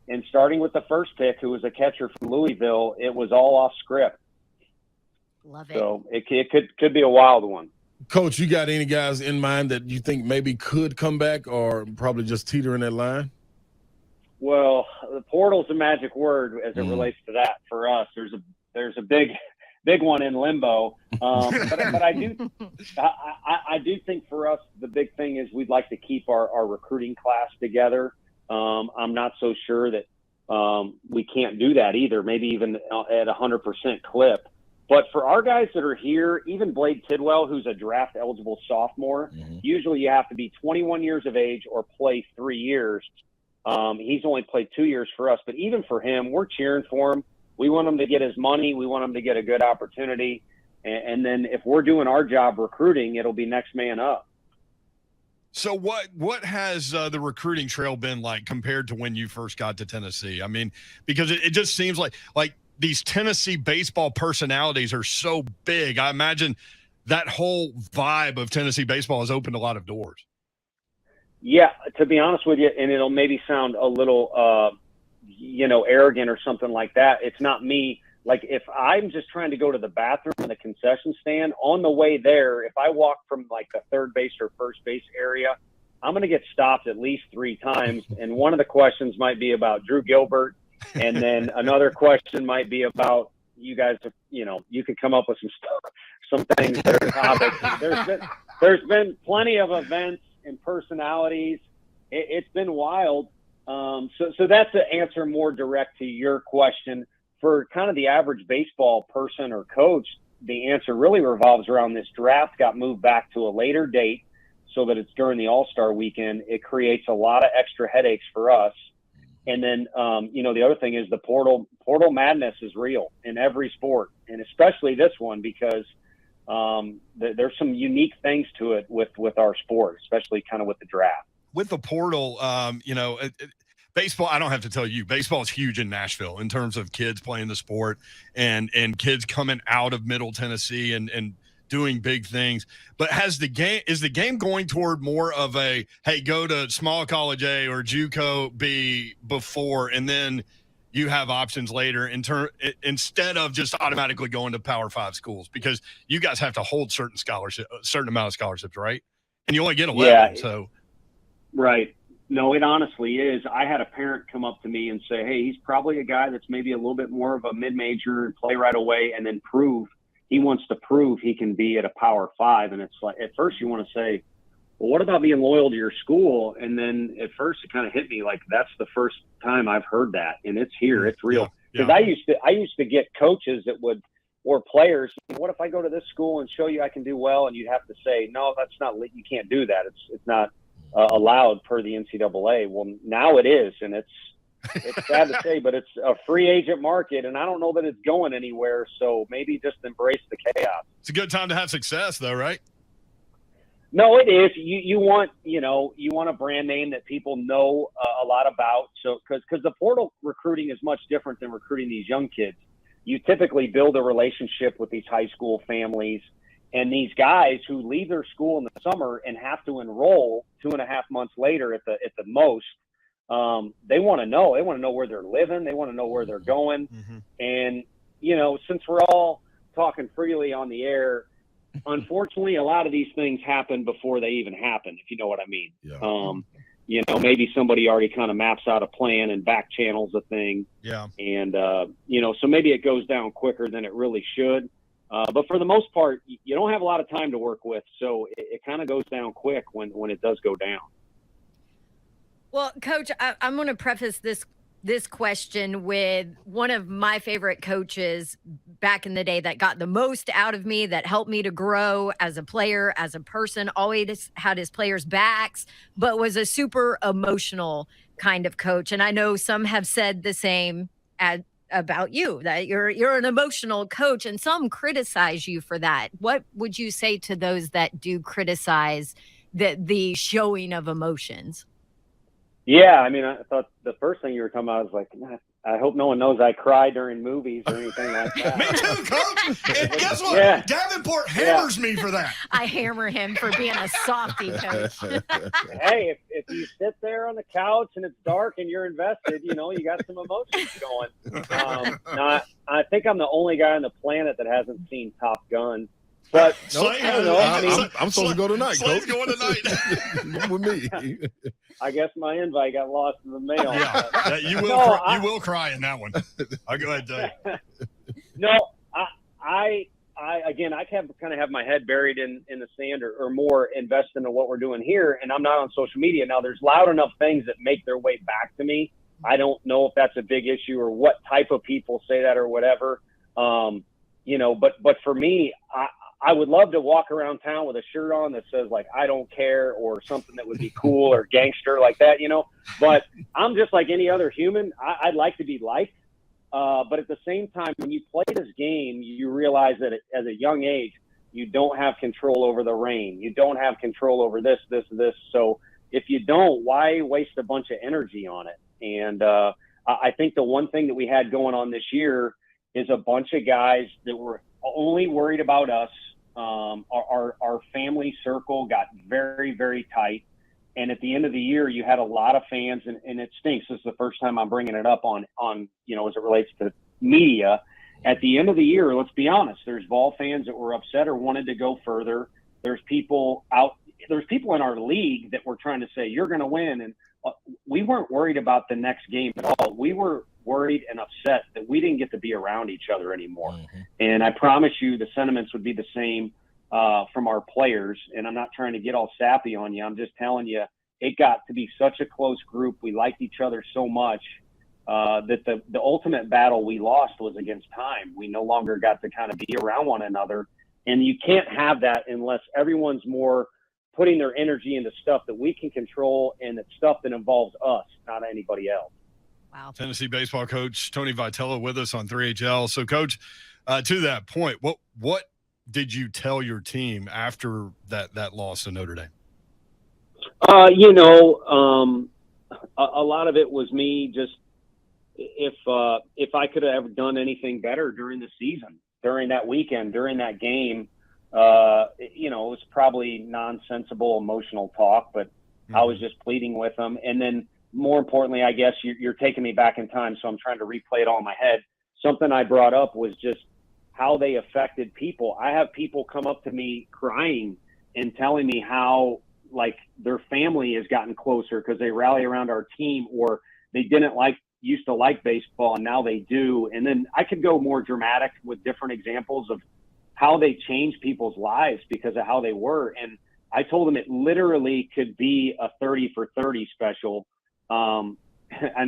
and starting with the first pick, who was a catcher from Louisville, it was all off script. Love it. So it could be a wild one. Coach, you got any guys in mind that you think maybe could come back or probably just teeter in that line? Well, the portal's a magic word as it relates to that for us. There's a big one in limbo. But I do think for us, the big thing is we'd like to keep our recruiting class together. I'm not so sure that we can't do that either, maybe even at 100% clip. But for our guys that are here, even Blade Tidwell, who's a draft-eligible sophomore, usually you have to be 21 years of age or play 3 years. He's only played 2 years for us. But even for him, we're cheering for him. We want him to get his money. We want him to get a good opportunity. And then if we're doing our job recruiting, it'll be next man up. So what has the recruiting trail been like compared to when you first got to Tennessee? I mean, because it just seems like these Tennessee baseball personalities are so big. I imagine that whole vibe of Tennessee baseball has opened a lot of doors. Yeah, to be honest with you, and it'll maybe sound a little, arrogant or something like that. It's not me. Like if I'm just trying to go to the bathroom in the concession stand, on the way there, if I walk from like the third base or first base area, I'm going to get stopped at least 3 times. And one of the questions might be about Drew Gilbert. And then another question might be about you guys. You could come up with some things that are topics. There's been plenty of events and personalities. It's been wild. So that's the answer more direct to your question. For kind of the average baseball person or coach, the answer really revolves around this draft got moved back to a later date so that it's during the All-Star weekend. It creates a lot of extra headaches for us. And then, the other thing is the portal madness is real in every sport, and especially this one because there's some unique things to it with our sport, especially kind of with the draft. With the portal, baseball, I don't have to tell you, baseball is huge in Nashville in terms of kids playing the sport and kids coming out of Middle Tennessee and doing big things. But is the game going toward more of a, hey, go to small college A or JUCO B before, and then you have options later instead of just automatically going to Power 5 schools, because you guys have to hold certain amount of scholarships, right? And you only get 11. Yeah. So Right. No, it honestly is. I had a parent come up to me and say, hey, he's probably a guy that's maybe a little bit more of a mid-major and play right away, and then he wants to prove he can be at a Power 5. And it's like, at first you want to say, well, what about being loyal to your school? And then at first it kind of hit me like, that's the first time I've heard that. And it's here, it's real. Because I used to get coaches that or players, what if I go to this school and show you I can do well? And you'd have to say, no, that's not, you can't do that. It's not allowed per the NCAA. Well, now it is. And it's sad to say, but it's a free agent market, and I don't know that it's going anywhere. So maybe just embrace the chaos. It's a good time to have success though, right? No, it is. You want a brand name that people know a lot about. So because the portal recruiting is much different than recruiting these young kids. You typically build a relationship with these high school families, and these guys who leave their school in the summer and have to enroll 2.5 months later at the most. They want to know. They want to know where they're living. They want to know where they're going. Mm-hmm. And since we're all talking freely on the air, unfortunately, a lot of these things happen before they even happen, if you know what I mean. Yeah. Maybe somebody already kind of maps out a plan and back channels a thing. Yeah. And, so maybe it goes down quicker than it really should. But for the most part, you don't have a lot of time to work with. So it kind of goes down quick when it does go down. Well, Coach, I'm going to preface this question with one of my favorite coaches back in the day that got the most out of me, that helped me to grow as a player, as a person, always had his players' backs, but was a super emotional kind of coach. And I know some have said the same about you, that you're an emotional coach, and some criticize you for that. What would you say to those that do criticize the showing of emotions? Yeah, I mean, I thought the first thing you were talking about was like, I hope no one knows I cry during movies or anything like that. Me too, Coach. And guess what? Yeah. Davenport hammers me for that. I hammer him for being a softie, Coach. Hey, if you sit there on the couch and it's dark and you're invested, you got some emotions going. Now, I think I'm the only guy on the planet that hasn't seen Top Gun. But Slay, I don't know. I'm supposed to go tonight, Slay's Coach. going tonight. Come with me. I guess my invite got lost in the mail. Yeah, you will. No, You will cry in that one. I'll go ahead and tell you. No, I kind of have my head buried in the sand or more invested into what we're doing here, and I'm not on social media now. There's loud enough things that make their way back to me. I don't know if that's a big issue or what type of people say that or whatever. But for me, I would love to walk around town with a shirt on that says like, I don't care, or something that would be cool or gangster like that, but I'm just like any other human. I'd like to be liked. But at the same time, when you play this game, you realize that as a young age, you don't have control over the rain. You don't have control over this. So if you don't, why waste a bunch of energy on it? And I think the one thing that we had going on this year is a bunch of guys that were only worried about us. Our family circle got very, very tight. And at the end of the year, you had a lot of fans, and it stinks. This is the first time I'm bringing it up on as it relates to media. At the end of the year, let's be honest, there's Vol fans that were upset or wanted to go further. There's people in our league that were trying to say, you're going to win. And we weren't worried about the next game at all. We were worried and upset that we didn't get to be around each other anymore. Mm-hmm. And I promise you the sentiments would be the same from our players. And I'm not trying to get all sappy on you. I'm just telling you, it got to be such a close group. We liked each other so much that the ultimate battle we lost was against time. We no longer got to kind of be around one another. And you can't have that unless everyone's more putting their energy into stuff that we can control and that stuff that involves us, not anybody else. Wow. Tennessee baseball coach Tony Vitello with us on 3HL. So, Coach, to that point, what did you tell your team after that loss to Notre Dame? A lot of it was me just if I could have ever done anything better during the season, during that weekend, during that game. It was probably nonsensical, emotional talk, but I was just pleading with them. And then more importantly, I guess you're taking me back in time, so I'm trying to replay it all in my head. Something I brought up was just how they affected people. I have people come up to me crying and telling me how, like, their family has gotten closer because they rally around our team, or they used to like baseball and now they do. And then I could go more dramatic with different examples of how they changed people's lives because of how they were. And I told them it literally could be a 30 for 30 special. And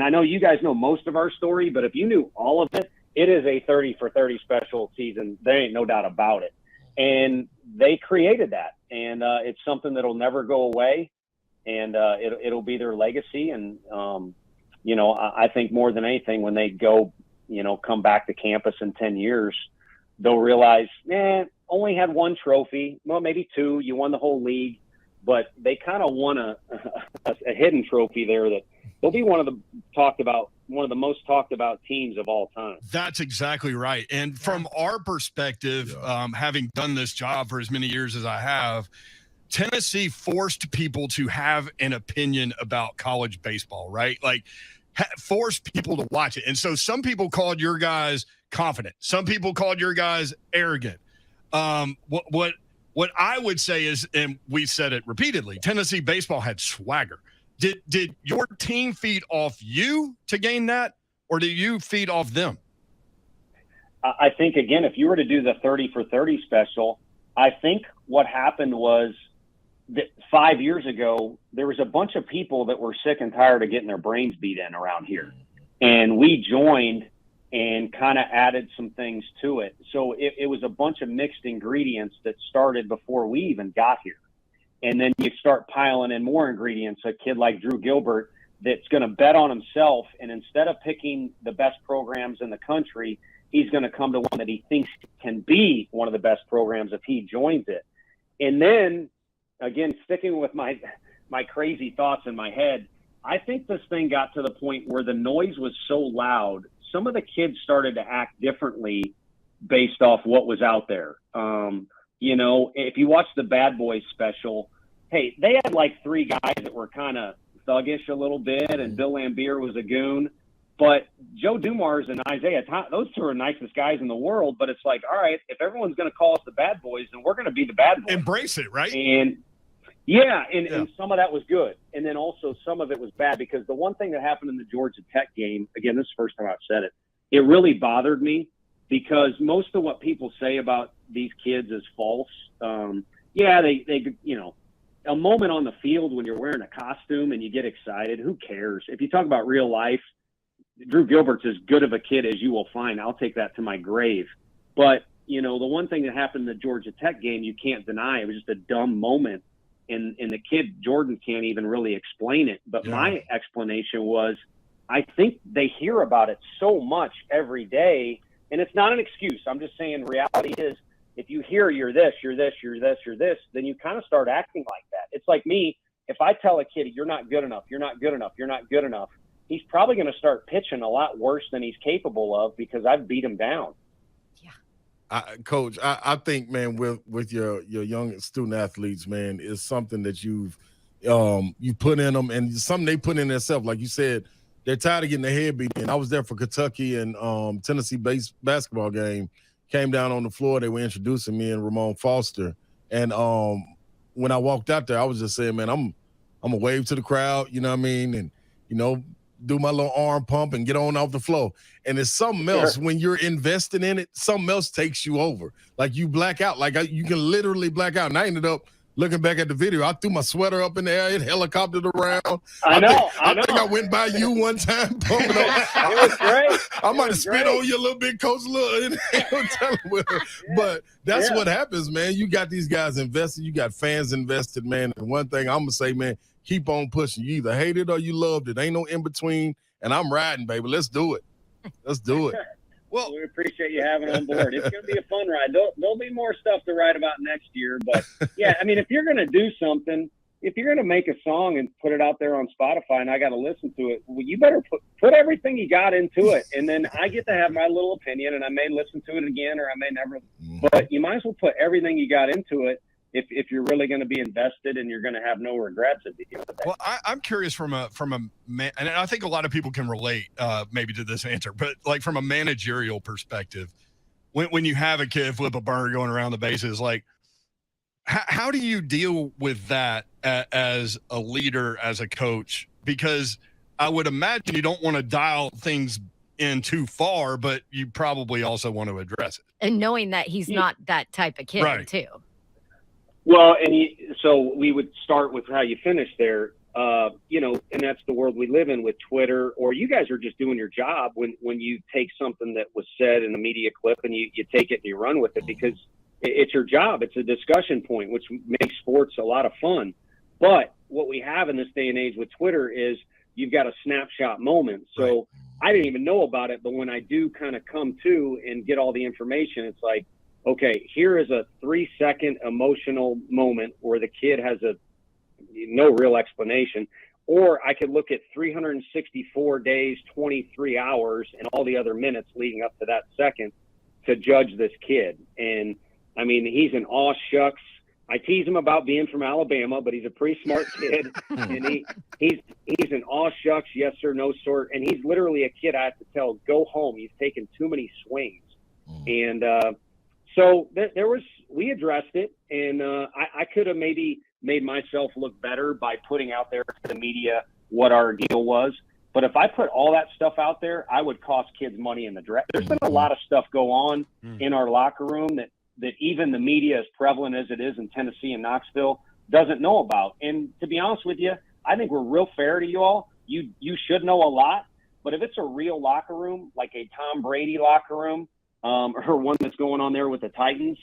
I know you guys know most of our story, but if you knew all of it, it is a 30 for 30 special season. There ain't no doubt about it. And they created that. And it's something that'll never go away. And it'll be their legacy. And, you know, I think more than anything, when they go, you know, come back to campus in 10 years, they'll realize, only had one trophy, well, maybe two. You won the whole league, but they kind of won a hidden trophy there that they'll be one of the most talked about teams of all time. That's exactly right. And from our perspective, having done this job for as many years as I have, Tennessee forced people to have an opinion about college baseball, right? Like, forced people to watch it. And so some people called your guys confident. Some people called your guys arrogant. What I would say is, and we said it repeatedly, Tennessee baseball had swagger. Did your team feed off you to gain that, or do you feed off them? I think, again, if you were to do the 30 for 30 special, I think what happened was that 5 years ago, there was a bunch of people that were sick and tired of getting their brains beat in around here. And we joined and kind of added some things to it. So it was a bunch of mixed ingredients that started before we even got here. And then you start piling in more ingredients. A kid like Drew Gilbert that's going to bet on himself, and instead of picking the best programs in the country, he's going to come to one that he thinks can be one of the best programs if he joins it. And then, again, sticking with my crazy thoughts in my head, I think this thing got to the point where the noise was so loud, some of the kids started to act differently based off what was out there. You know, if you watch the Bad Boys special, hey, they had like three guys that were kind of thuggish a little bit, and Bill Lambier was a goon. But Joe Dumars and Isaiah, those two are the nicest guys in the world. But it's like, all right, if everyone's going to call us the Bad Boys, then we're going to be the Bad Boys. Embrace it, right? And and some of that was good. And then also some of it was bad, because the one thing that happened in the Georgia Tech game, again, this is the first time I've said it, it really bothered me, because most of what people say about these kids is false. They you know, a moment on the field when you're wearing a costume and you get excited, who cares? If you talk about real life, Drew Gilbert's as good of a kid as you will find. I'll take that to my grave. But, you know, the one thing that happened in the Georgia Tech game, you can't deny. It was just a dumb moment. And the kid, Jordan, can't even really explain it. But my explanation was, I think they hear about it so much every day. And it's not an excuse. I'm just saying reality is, if you hear you're this, you're this, you're this, you're this, then you kind of start acting like that. It's like me, if I tell a kid, you're not good enough, you're not good enough, you're not good enough, he's probably going to start pitching a lot worse than he's capable of, because I've beat him down. Coach, I think, man, with your young student athletes, man, is something that you put in them, and something they put in themselves. Like you said, they're tired of getting their head beat in. I was there for Kentucky and Tennessee basketball game. Came down on the floor. They were introducing me and Ramon Foster. And when I walked out there, I was just saying, man, I'm gonna wave to the crowd, you know what I mean? And, you know, do my little arm pump and get on off the floor. And it's something else when you're invested in it, something else takes you over. Like you black out. Like you can literally black out. And I ended up looking back at the video. I threw my sweater up in the air. It helicoptered around. I think I went by you one time. It was great. I might have spit on you a little bit, Coach. But that's what happens, man. You got these guys invested. You got fans invested, man. And one thing I'm going to say, man, keep on pushing. You either hate it or you loved it. Ain't no in between. And I'm riding, baby. Let's do it. Let's do it. Well, we appreciate you having on board. It's going to be a fun ride. There'll be more stuff to write about next year. But, yeah, I mean, if you're going to do something, if you're going to make a song and put it out there on Spotify and I got to listen to it, well, you better put everything you got into it. And then I get to have my little opinion, and I may listen to it again or I may never. But you might as well put everything you got into it. if you're really going to be invested and you're going to have no regrets at the end of the day. Well, I'm curious from a man, and I think a lot of people can relate maybe to this answer, but like from a managerial perspective, when you have a kid flip a burner going around the bases, like how do you deal with that as a leader, as a coach? Because I would imagine you don't want to dial things in too far, but you probably also want to address it. And knowing that he's not that type of kid, Right. too. Well, so we would start with how you finish there, and that's the world we live in with Twitter, or you guys are just doing your job when you take something that was said in a media clip and you take it and you run with it, because it's your job. It's a discussion point, which makes sports a lot of fun. But what we have in this day and age with Twitter is you've got a snapshot moment. So I didn't even know about it, but when I do kind of come to and get all the information, it's like, okay, here is a 3-second emotional moment where the kid has no real explanation. Or I could look at 364 days, 23 hours, and all the other minutes leading up to that second to judge this kid. And I mean, he's an aw shucks. I tease him about being from Alabama, but he's a pretty smart kid, and he's an aw shucks, yes sir, no sir, and he's literally a kid I have to tell, go home. He's taken too many swings, and so we addressed it, and I could have maybe made myself look better by putting out there to the media what our deal was. But if I put all that stuff out there, I would cost kids money in the draft. There's been a lot of stuff go on in our locker room that even the media, as prevalent as it is in Tennessee and Knoxville, doesn't know about. And to be honest with you, I think we're real fair to you all. You should know a lot, but if it's a real locker room, like a Tom Brady locker room, or one that's going on there with the Titans,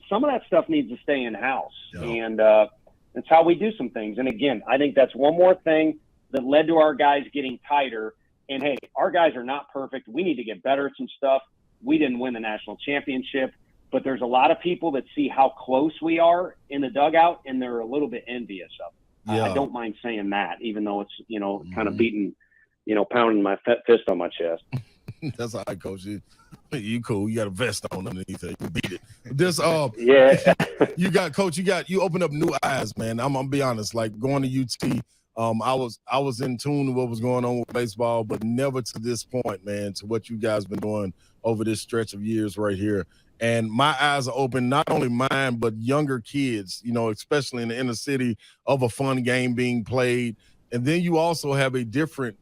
some of that stuff needs to stay in-house. Yeah. And that's how we do some things. And again, I think that's one more thing that led to our guys getting tighter. And hey, our guys are not perfect. We need to get better at some stuff. We didn't win the national championship, but there's a lot of people that see how close we are in the dugout, and they're a little bit envious of it. I don't mind saying that, even though it's, kind of beating, pounding my fist on my chest. That's all right, Coach. You cool. You got a vest on underneath it. You beat it. This yeah. you opened up new eyes, man. I'm gonna be honest. Like going to UT, I was in tune to what was going on with baseball, but never to this point, man, to what you guys been doing over this stretch of years right here. And my eyes are open, not only mine, but younger kids, especially in the inner city, of a fun game being played. And then you also have a different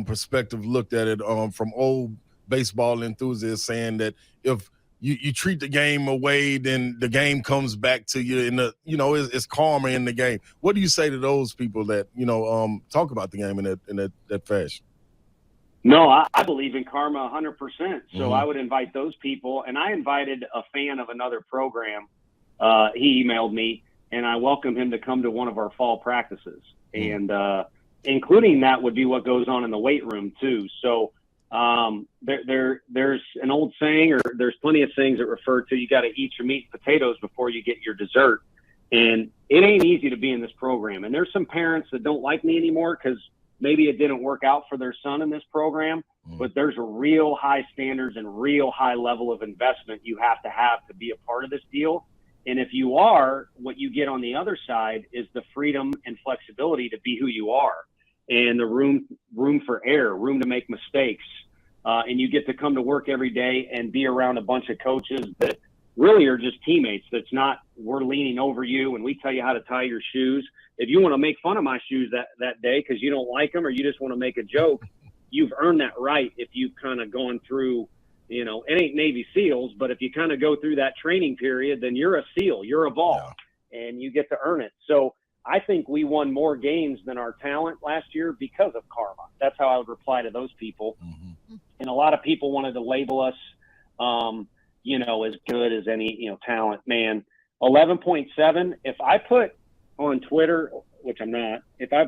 perspective looked at it from old baseball enthusiasts saying that if you treat the game away, then the game comes back to you in the, it's karma in the game. What do you say to those people that, talk about the game in that fashion? No, I believe in karma 100%. So I would invite those people. And I invited a fan of another program. He emailed me, and I welcome him to come to one of our fall practices. And including that would be what goes on in the weight room too. So there's an old saying, or there's plenty of sayings that refer to you got to eat your meat and potatoes before you get your dessert. And it ain't easy to be in this program. And there's some parents that don't like me anymore because maybe it didn't work out for their son in this program, but there's a real high standards and real high level of investment you have to be a part of this deal. And if you are, what you get on the other side is the freedom and flexibility to be who you are, and the room for error, room to make mistakes. And you get to come to work every day and be around a bunch of coaches that really are just teammates. That's not, we're leaning over you and we tell you how to tie your shoes. If you want to make fun of my shoes that day because you don't like them, or you just want to make a joke, you've earned that right. If you've kind of gone through, it ain't Navy SEALs, but if you kind of go through that training period, then you're a SEAL, you're a ball, and you get to earn it. So I think we won more games than our talent last year because of karma. That's how I would reply to those people. And a lot of people wanted to label us, as good as any, talent. Man, 11.7, if I put on Twitter, which I'm not, if I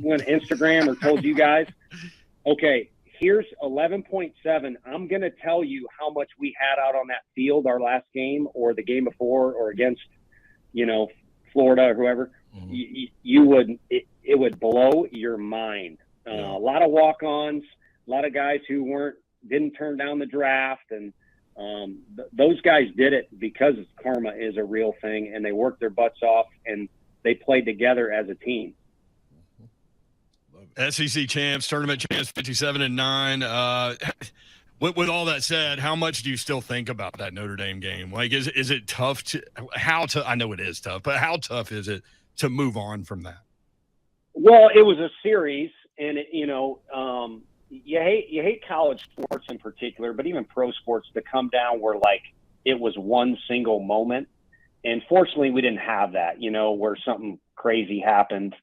went Instagram or told you guys, okay, here's 11.7, I'm going to tell you how much we had out on that field our last game or the game before or against, Florida or whoever, it would blow your mind. A lot of walk-ons, a lot of guys who didn't turn down the draft, and Those guys did it because karma is a real thing, and they worked their butts off, and they played together as a team. SEC champs, tournament champs, 57-9. With all that said, how much do you still think about that Notre Dame game? Like, is it tough I know it is tough, but how tough is it to move on from that? Well, it was a series, and you hate college sports in particular, but even pro sports to come down where like it was one single moment. And fortunately, we didn't have that, where something crazy happened,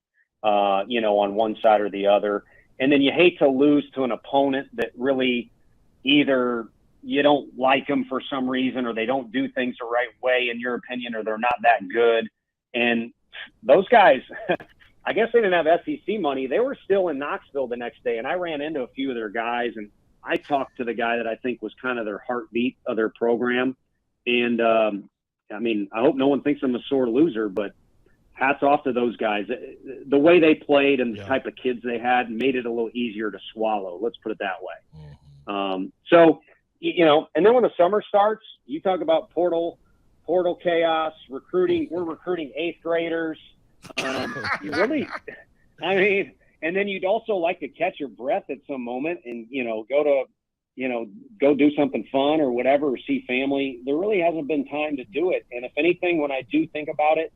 on one side or the other. And then you hate to lose to an opponent that really either you don't like them for some reason, or they don't do things the right way in your opinion, or they're not that good. And those guys, I guess they didn't have SEC money. They were still in Knoxville the next day, and I ran into a few of their guys, and I talked to the guy that I think was kind of their heartbeat of their program. And I hope no one thinks I'm a sore loser, but hats off to those guys. The way they played and the type of kids they had made it a little easier to swallow. Let's put it that way. And then when the summer starts, you talk about portal chaos, recruiting. We're recruiting 8th graders. And then you'd also like to catch your breath at some moment and, go do something fun or whatever, or see family. There really hasn't been time to do it. And if anything, when I do think about it,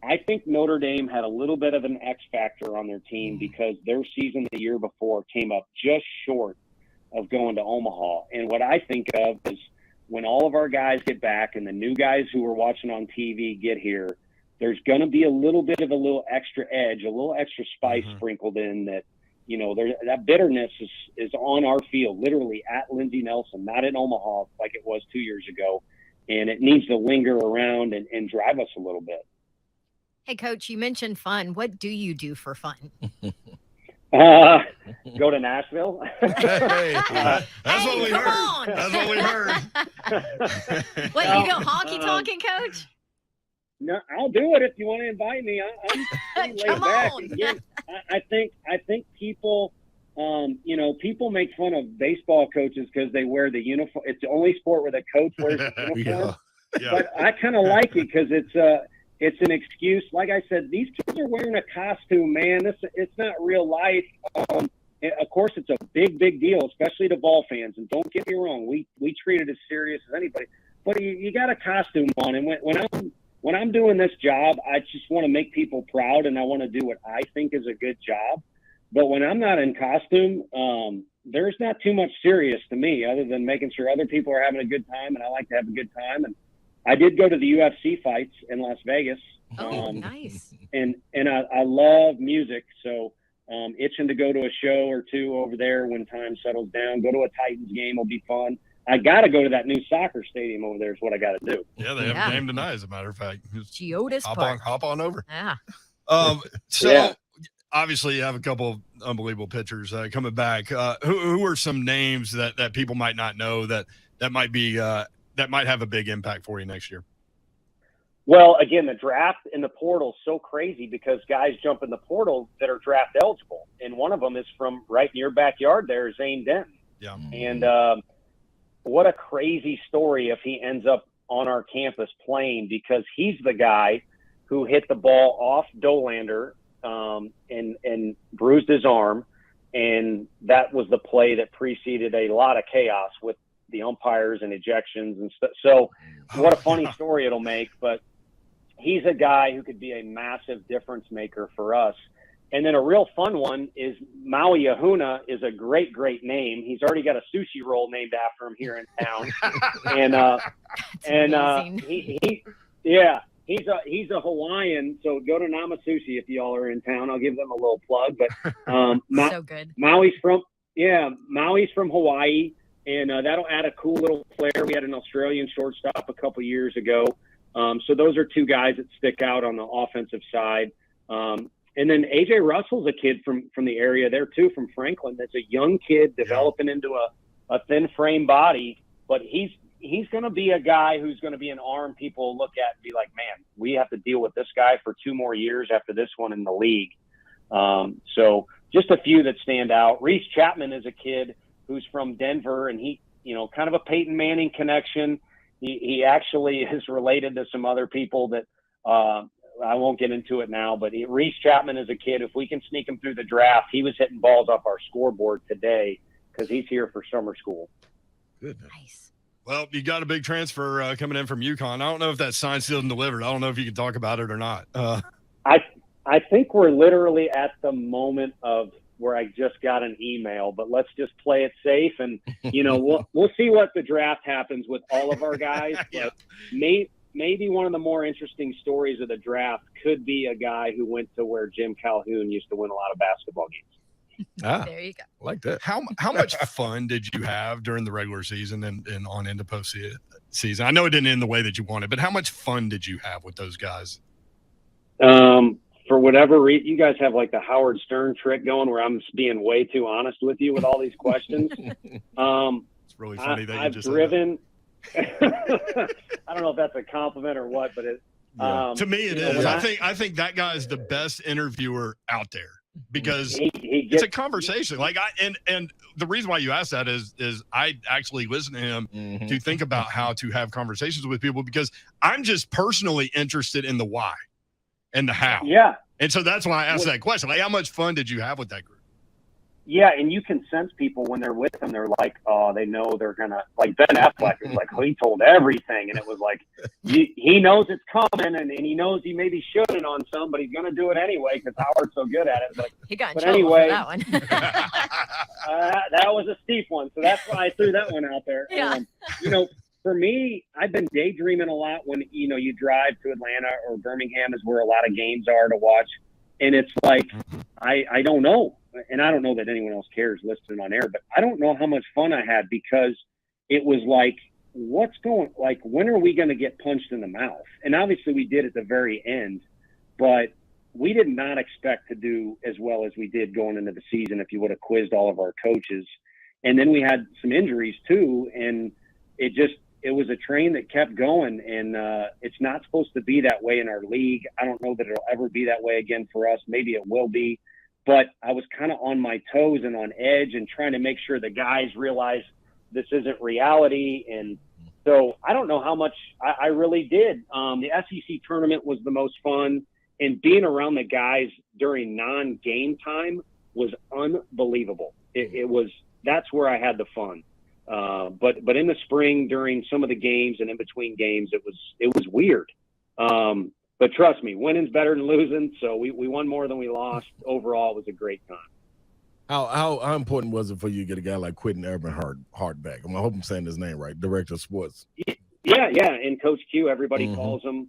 I think Notre Dame had a little bit of an X factor on their team because their season the year before came up just short of going to Omaha. And what I think of is when all of our guys get back and the new guys who are watching on TV get here, there's going to be a little bit of a little extra edge, a little extra spice sprinkled in that, that bitterness is on our field, literally at Lindsey Nelson, not in Omaha like it was 2 years ago. And it needs to linger around and drive us a little bit. Hey, Coach, you mentioned fun. What do you do for fun? Go to Nashville. That's what we heard. That's what we heard. What, you go honky talking, Coach? No, I'll do it if you want to invite me. I'm pretty laid back. Again, I think people, people make fun of baseball coaches because they wear the uniform. It's the only sport where the coach wears the uniform. Yeah. But I kind of like it because it's an excuse. Like I said, these kids are wearing a costume, man. It's not real life. Of course, it's a big deal, especially to Vol fans. And don't get me wrong, we treat it as serious as anybody. But you got a costume on, and when I'm doing this job, I just want to make people proud, and I want to do what I think is a good job. But when I'm not in costume, there's not too much serious to me other than making sure other people are having a good time, and I like to have a good time. And I did go to the UFC fights in Las Vegas. Nice. And I love music, so itching to go to a show or two over there when time settles down. Go to a Titans game will be fun. I got to go to that new soccer stadium over there is what I got to do. Yeah, they have a game tonight, as a matter of fact. Geodis Park. Hop on over. Yeah. Obviously you have a couple of unbelievable pitchers coming back. Who are some names that people might not know that might be that might have a big impact for you next year? Well, again, the draft in the portal is so crazy because guys jump in the portal that are draft eligible. And one of them is from right in your backyard there, Zane Denton. Yeah. And what a crazy story if he ends up on our campus playing, because he's the guy who hit the ball off Dolander and bruised his arm. And that was the play that preceded a lot of chaos with the umpires and ejections and stuff. So what a funny story it'll make, but he's a guy who could be a massive difference maker for us. And then a real fun one is Maui Ahuna is a great name. He's already got a sushi roll named after him here in town. He's a Hawaiian. So go to Nama Sushi if y'all are in town. I'll give them a little plug. But so good. Maui's from Hawaii, and that'll add a cool little flair. We had an Australian shortstop a couple years ago. So those are two guys that stick out on the offensive side. And then A.J. Russell's a kid from the area there, too, from Franklin. That's a young kid developing into a thin frame body. But he's going to be a guy who's going to be an arm people look at and be like, man, we have to deal with this guy for 2 more years after this one in the league. So just a few that stand out. Reese Chapman is a kid who's from Denver, and kind of a Peyton Manning connection. He actually is related to some other people that I won't get into it now, but Reese Chapman as a kid, if we can sneak him through the draft, he was hitting balls off our scoreboard today because he's here for summer school. Good. Nice. Well, you got a big transfer coming in from UConn. I don't know if that's signed, sealed, and delivered. I don't know if you can talk about it or not. I think we're literally at the moment of where I just got an email, but let's just play it safe. And, we'll see what the draft happens with all of our guys. Yeah. But maybe one of the more interesting stories of the draft could be a guy who went to where Jim Calhoun used to win a lot of basketball games. There you go. I like that. How much fun did you have during the regular season and on into postseason? I know it didn't end the way that you wanted, but how much fun did you have with those guys? For whatever reason, you guys have like the Howard Stern trick going where I'm just being way too honest with you with all these questions. It's really funny that you I've just driven. I don't know if that's a compliment or what, but to me it is. when I think that guy is the best interviewer out there because he it's a conversation. And the reason why you asked that is I actually listen to him to think about how to have conversations with people because I'm just personally interested in the why and the how. Yeah. And so that's why I asked that question. Like, how much fun did you have with that group? Yeah, and you can sense people when they're with them. They're like, oh, they know they're gonna like Ben Affleck is like, he told everything, and it was like he knows it's coming, and he knows he maybe shouldn't on some, but he's gonna do it anyway because Howard's so good at it. He got in but trouble anyway, for that one. that was a steep one, so that's why I threw that one out there. Yeah. For me, I've been daydreaming a lot when you drive to Atlanta or Birmingham is where a lot of games are to watch, and it's like I don't know. And I don't know that anyone else cares listening on air, but I don't know how much fun I had because it was like, when are we going to get punched in the mouth? And obviously we did at the very end, but we did not expect to do as well as we did going into the season if you would have quizzed all of our coaches. And then we had some injuries too, and it was a train that kept going, and it's not supposed to be that way in our league. I don't know that it'll ever be that way again for us. Maybe it will be. But I was kind of on my toes and on edge and trying to make sure the guys realize this isn't reality. And so I don't know how much I really did. The SEC tournament was the most fun, and being around the guys during non-game time was unbelievable. That's where I had the fun. But in the spring during some of the games and in between games, it was weird. But trust me, winning's better than losing. So we won more than we lost. Overall, it was a great time. How important was it for you to get a guy like Quentin Urban Hart back? I hope I'm saying his name right. Director of Sports. Yeah. And Coach Q, everybody calls him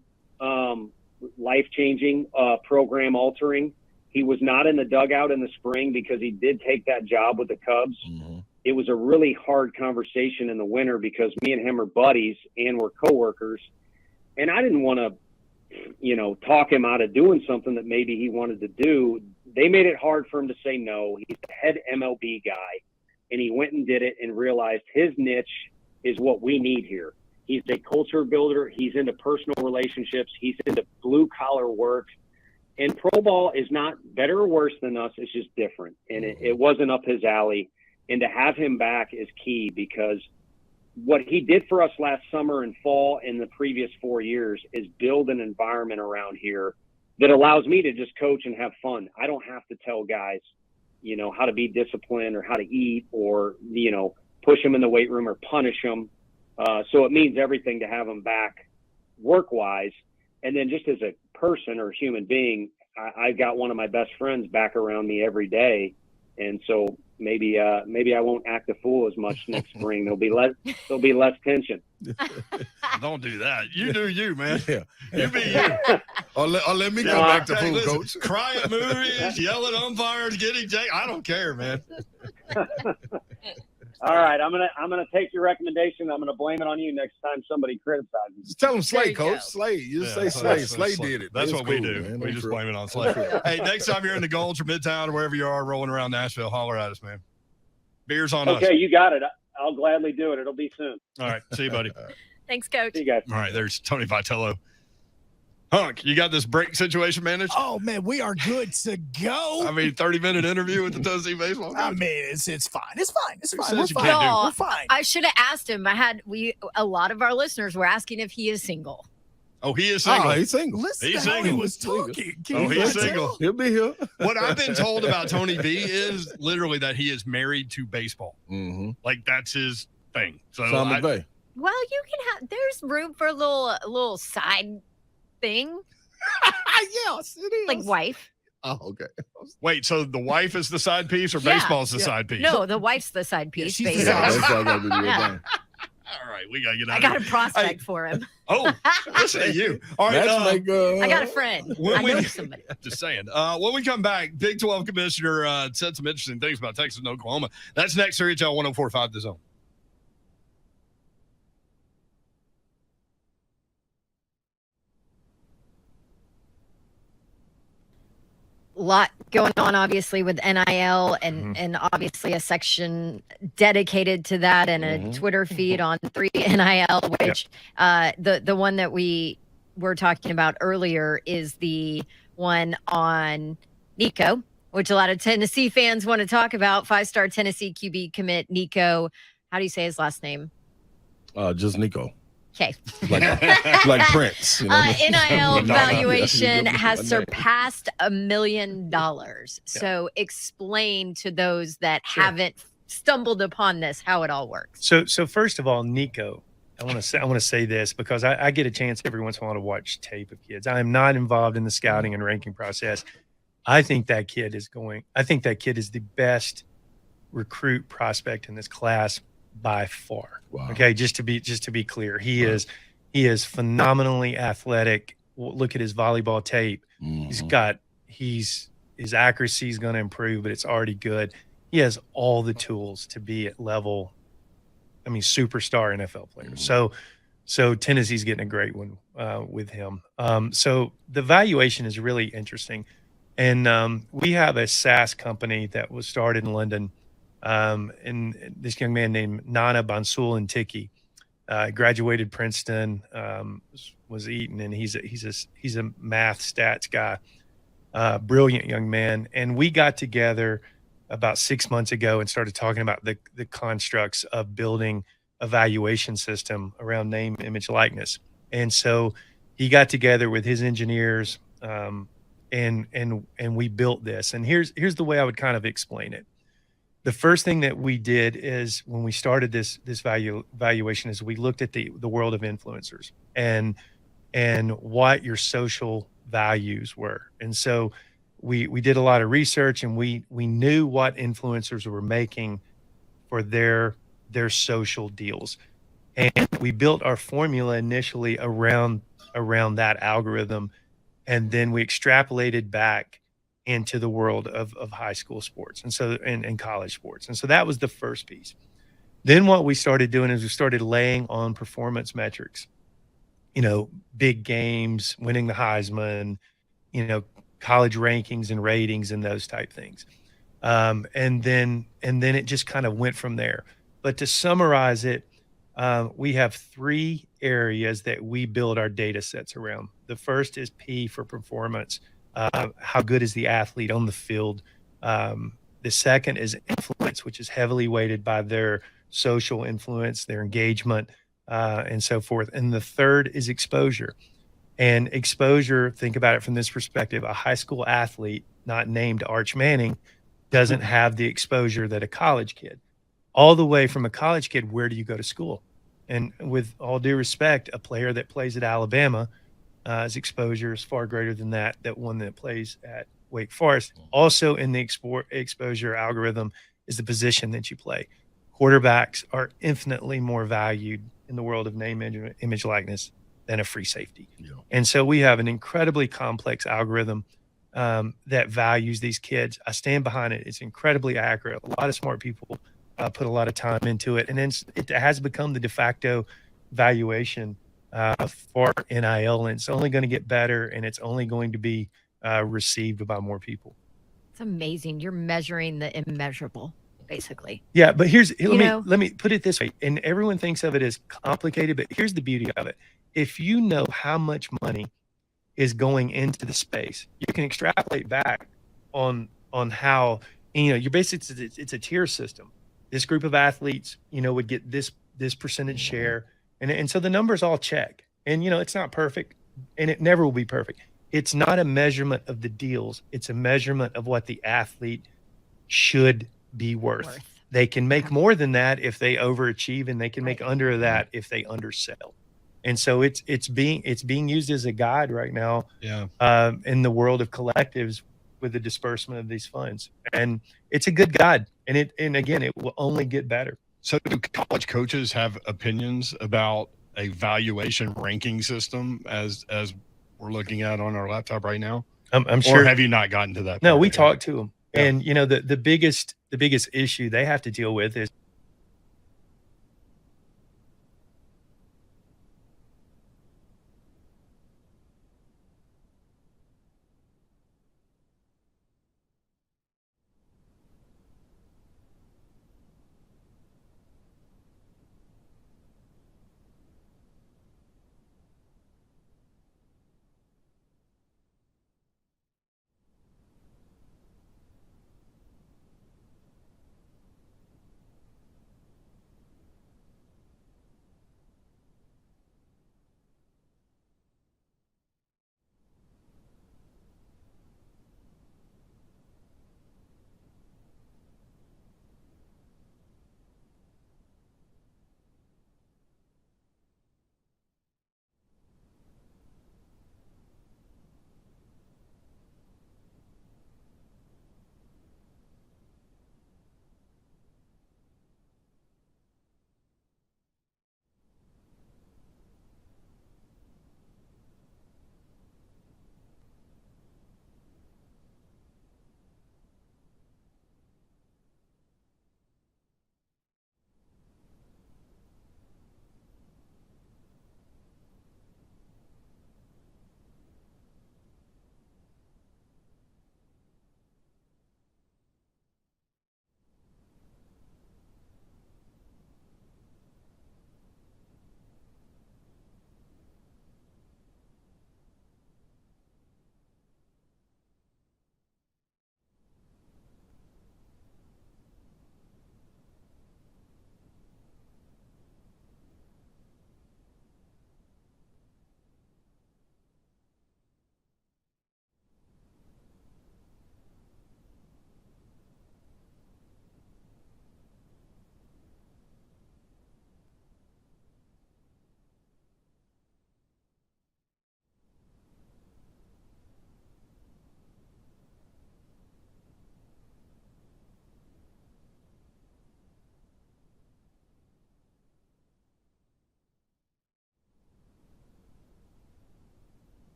life-changing, program-altering. He was not in the dugout in the spring because he did take that job with the Cubs. It was a really hard conversation in the winter because me and him are buddies and we're coworkers. And I didn't want to talk him out of doing something that maybe he wanted to do. They made it hard for him to say no. He's the head MLB guy, and he went and did it and realized his niche is what we need here. He's a culture builder. He's into personal relationships. He's into blue-collar work. And pro ball is not better or worse than us. It's just different. And it wasn't up his alley. And to have him back is key because what he did for us last summer and fall in the previous 4 years is build an environment around here that allows me to just coach and have fun. I don't have to tell guys, how to be disciplined or how to eat or, push them in the weight room or punish them. So it means everything to have him back work-wise. And then just as a person or human being, I got one of my best friends back around me every day. And so maybe I won't act a fool as much next spring. There'll be less tension. Don't do that. You do you, man. Yeah. You be you. Or let me come back to fool, Coach. Cry at movies, yell at umpires, get ejected. I don't care, man. All right, I'm gonna take your recommendation. I'm gonna blame it on you next time somebody criticizes. Just tell them Slay, Coach. Slay. You just say Slay. Slay did it. That's what we cool, do. Man. We just blame it on Slay. Hey, next time you're in the Gulch or Midtown or wherever you are rolling around Nashville, holler at us, man. Beer's on us. Okay, you got it. I'll gladly do it. It'll be soon. All right. See you, buddy. Thanks, Coach. See you guys. All right. There's Tony Vitello. Hunk, you got this break situation managed? Oh man, we are good to go. I mean, 30-minute interview with the Tennessee baseball coach. I mean, it's fine. It's fine. It's fine. says We're you fine. can't do? Y'all, We're fine. I should have asked him. A lot of our listeners were asking if he is single. Oh, he is single. Oh, he's single. Listen He's to how he single. was talking. Oh, he's single. He'll be here. What I've been told about Tony V is literally that he is married to baseball. Mm-hmm. Like that's his thing. So Sean McVay. Well, you can have. There's room for a little side thing, Yes, it is. like wife. Oh, okay. wait, so the wife is the side piece or Yeah. baseball's the side piece? No, the wife's the side piece. she's the basically. side That's all gotta be the real Yeah. thing. All right, we got to get out I of got a here. prospect for him. Oh, listen to you. All right. Matchmaker. I got a friend. When I we- know somebody. Just saying. When we come back, Big 12 commissioner said some interesting things about Texas and Oklahoma. That's next here at HL 104.5 The Zone. Lot going on obviously with NIL and obviously a section dedicated to that and a Twitter feed on 3NIL, which the one that we were talking about earlier is the one on Nico, which a lot of Tennessee fans want to talk about. 5-star Tennessee QB commit Nico. How do you say his last name? Just Nico. Okay. Like Prince. You know? NIL valuation Yeah. has surpassed $1 million. So explain to those that haven't stumbled upon this how it all works. So first of all, Nico, I want to say this because I get a chance every once in a while to watch tape of kids. I am not involved in the scouting and ranking process. I think that kid is the best recruit prospect in this class by far. Wow. Okay, just to be clear, he is phenomenally athletic. Look at his volleyball tape. His accuracy is going to improve, but it's already good. He has all the tools to be at level. I mean, superstar NFL player. So Tennessee's getting a great one with him. So the valuation is really interesting, and we have a SaaS company that was started in London. And this young man named Nana Bansul and Tiki graduated Princeton, was Eton, and he's a math stats guy, brilliant young man. And we got together about 6 months ago and started talking about the constructs of building a valuation system around name, image, likeness. And so he got together with his engineers, and we built this. And here's the way I would kind of explain it. The first thing that we did is when we started this valuation is we looked at the world of influencers and what your social values were. And so we did a lot of research, and we knew what influencers were making for their social deals. And we built our formula initially around that algorithm, and then we extrapolated back into the world of high school sports and college sports. And so that was the first piece. Then what we started doing is we started laying on performance metrics, big games, winning the Heisman, college rankings and ratings and those type things. And then it just kind of went from there. But to summarize it, we have 3 areas that we build our data sets around. The first is P for performance. How good is the athlete on the field? The second is influence, which is heavily weighted by their social influence, their engagement, and so forth. And the third is exposure. And exposure, think about it from this perspective. A high school athlete, not named Arch Manning, doesn't have the exposure that a college kid. All the way from a college kid, where do you go to school? And with all due respect, a player that plays at Alabama, his exposure is far greater than that one that plays at Wake Forest. Also in the exposure algorithm is the position that you play. Quarterbacks are infinitely more valued in the world of name, image, likeness than a free safety. Yeah. And so we have an incredibly complex algorithm that values these kids. I stand behind it. It's incredibly accurate. A lot of smart people put a lot of time into it. And then it has become the de facto valuation for NIL, and it's only going to get better, and it's only going to be received by more people. It's amazing. You're measuring the immeasurable, basically. Yeah, but let me put it this way, and everyone thinks of it as complicated, but here's the beauty of it. If you know how much money is going into the space. You can extrapolate back on how, you're basically, it's a tier system. This group of athletes, would get this percentage share. And so the numbers all check. And, it's not perfect, and it never will be perfect. It's not a measurement of the deals. It's a measurement of what the athlete should be worth. They can make more than that if they overachieve, and they can make under that if they undersell. And so it's being used as a guide right now in the world of collectives with the disbursement of these funds. And it's a good guide. And again, it will only get better. So do college coaches have opinions about a valuation ranking system as we're looking at on our laptop right now? I'm sure. Or have you not gotten to that? No, we talked to them. Yeah. And the biggest issue they have to deal with is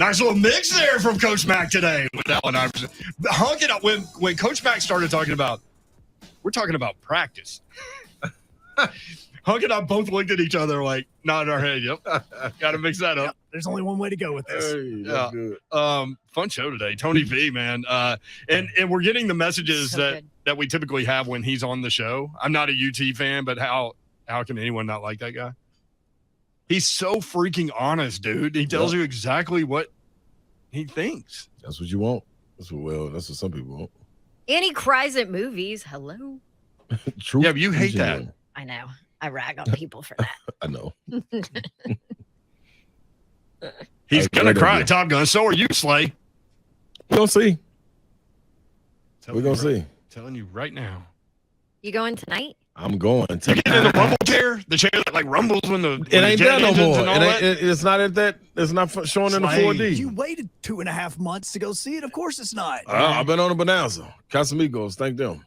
Nice little mix there from Coach Mack today with that one. I hung it up when Coach Mack started talking about, we're talking about practice. Hunk and I both looked at each other like nodding our head. Yep. Got to mix that up. Yep, there's only one way to go with this. Hey, that's good. Fun show today. Tony V, man. And we're getting the messages that we typically have when he's on the show. I'm not a UT fan, but how can anyone not like that guy? He's so freaking honest, dude. He tells you exactly what he thinks. That's what you want. That's what some people want. And he cries at movies. Hello. True. Yeah, but you hate that. I know. I rag on people for that. I know. He's gonna cry at Top Gun. So are you, Slay. We're gonna see. We're gonna see. Telling you right now. You going tonight? I'm going. You get in the rumble chair, the chair that like rumbles when the It ain't there no more. That? It's not at that. It's not showing in the 4D. You waited 2.5 months to go see it. Of course, it's not. I've been on a Bonanza. Casamigos, thank them.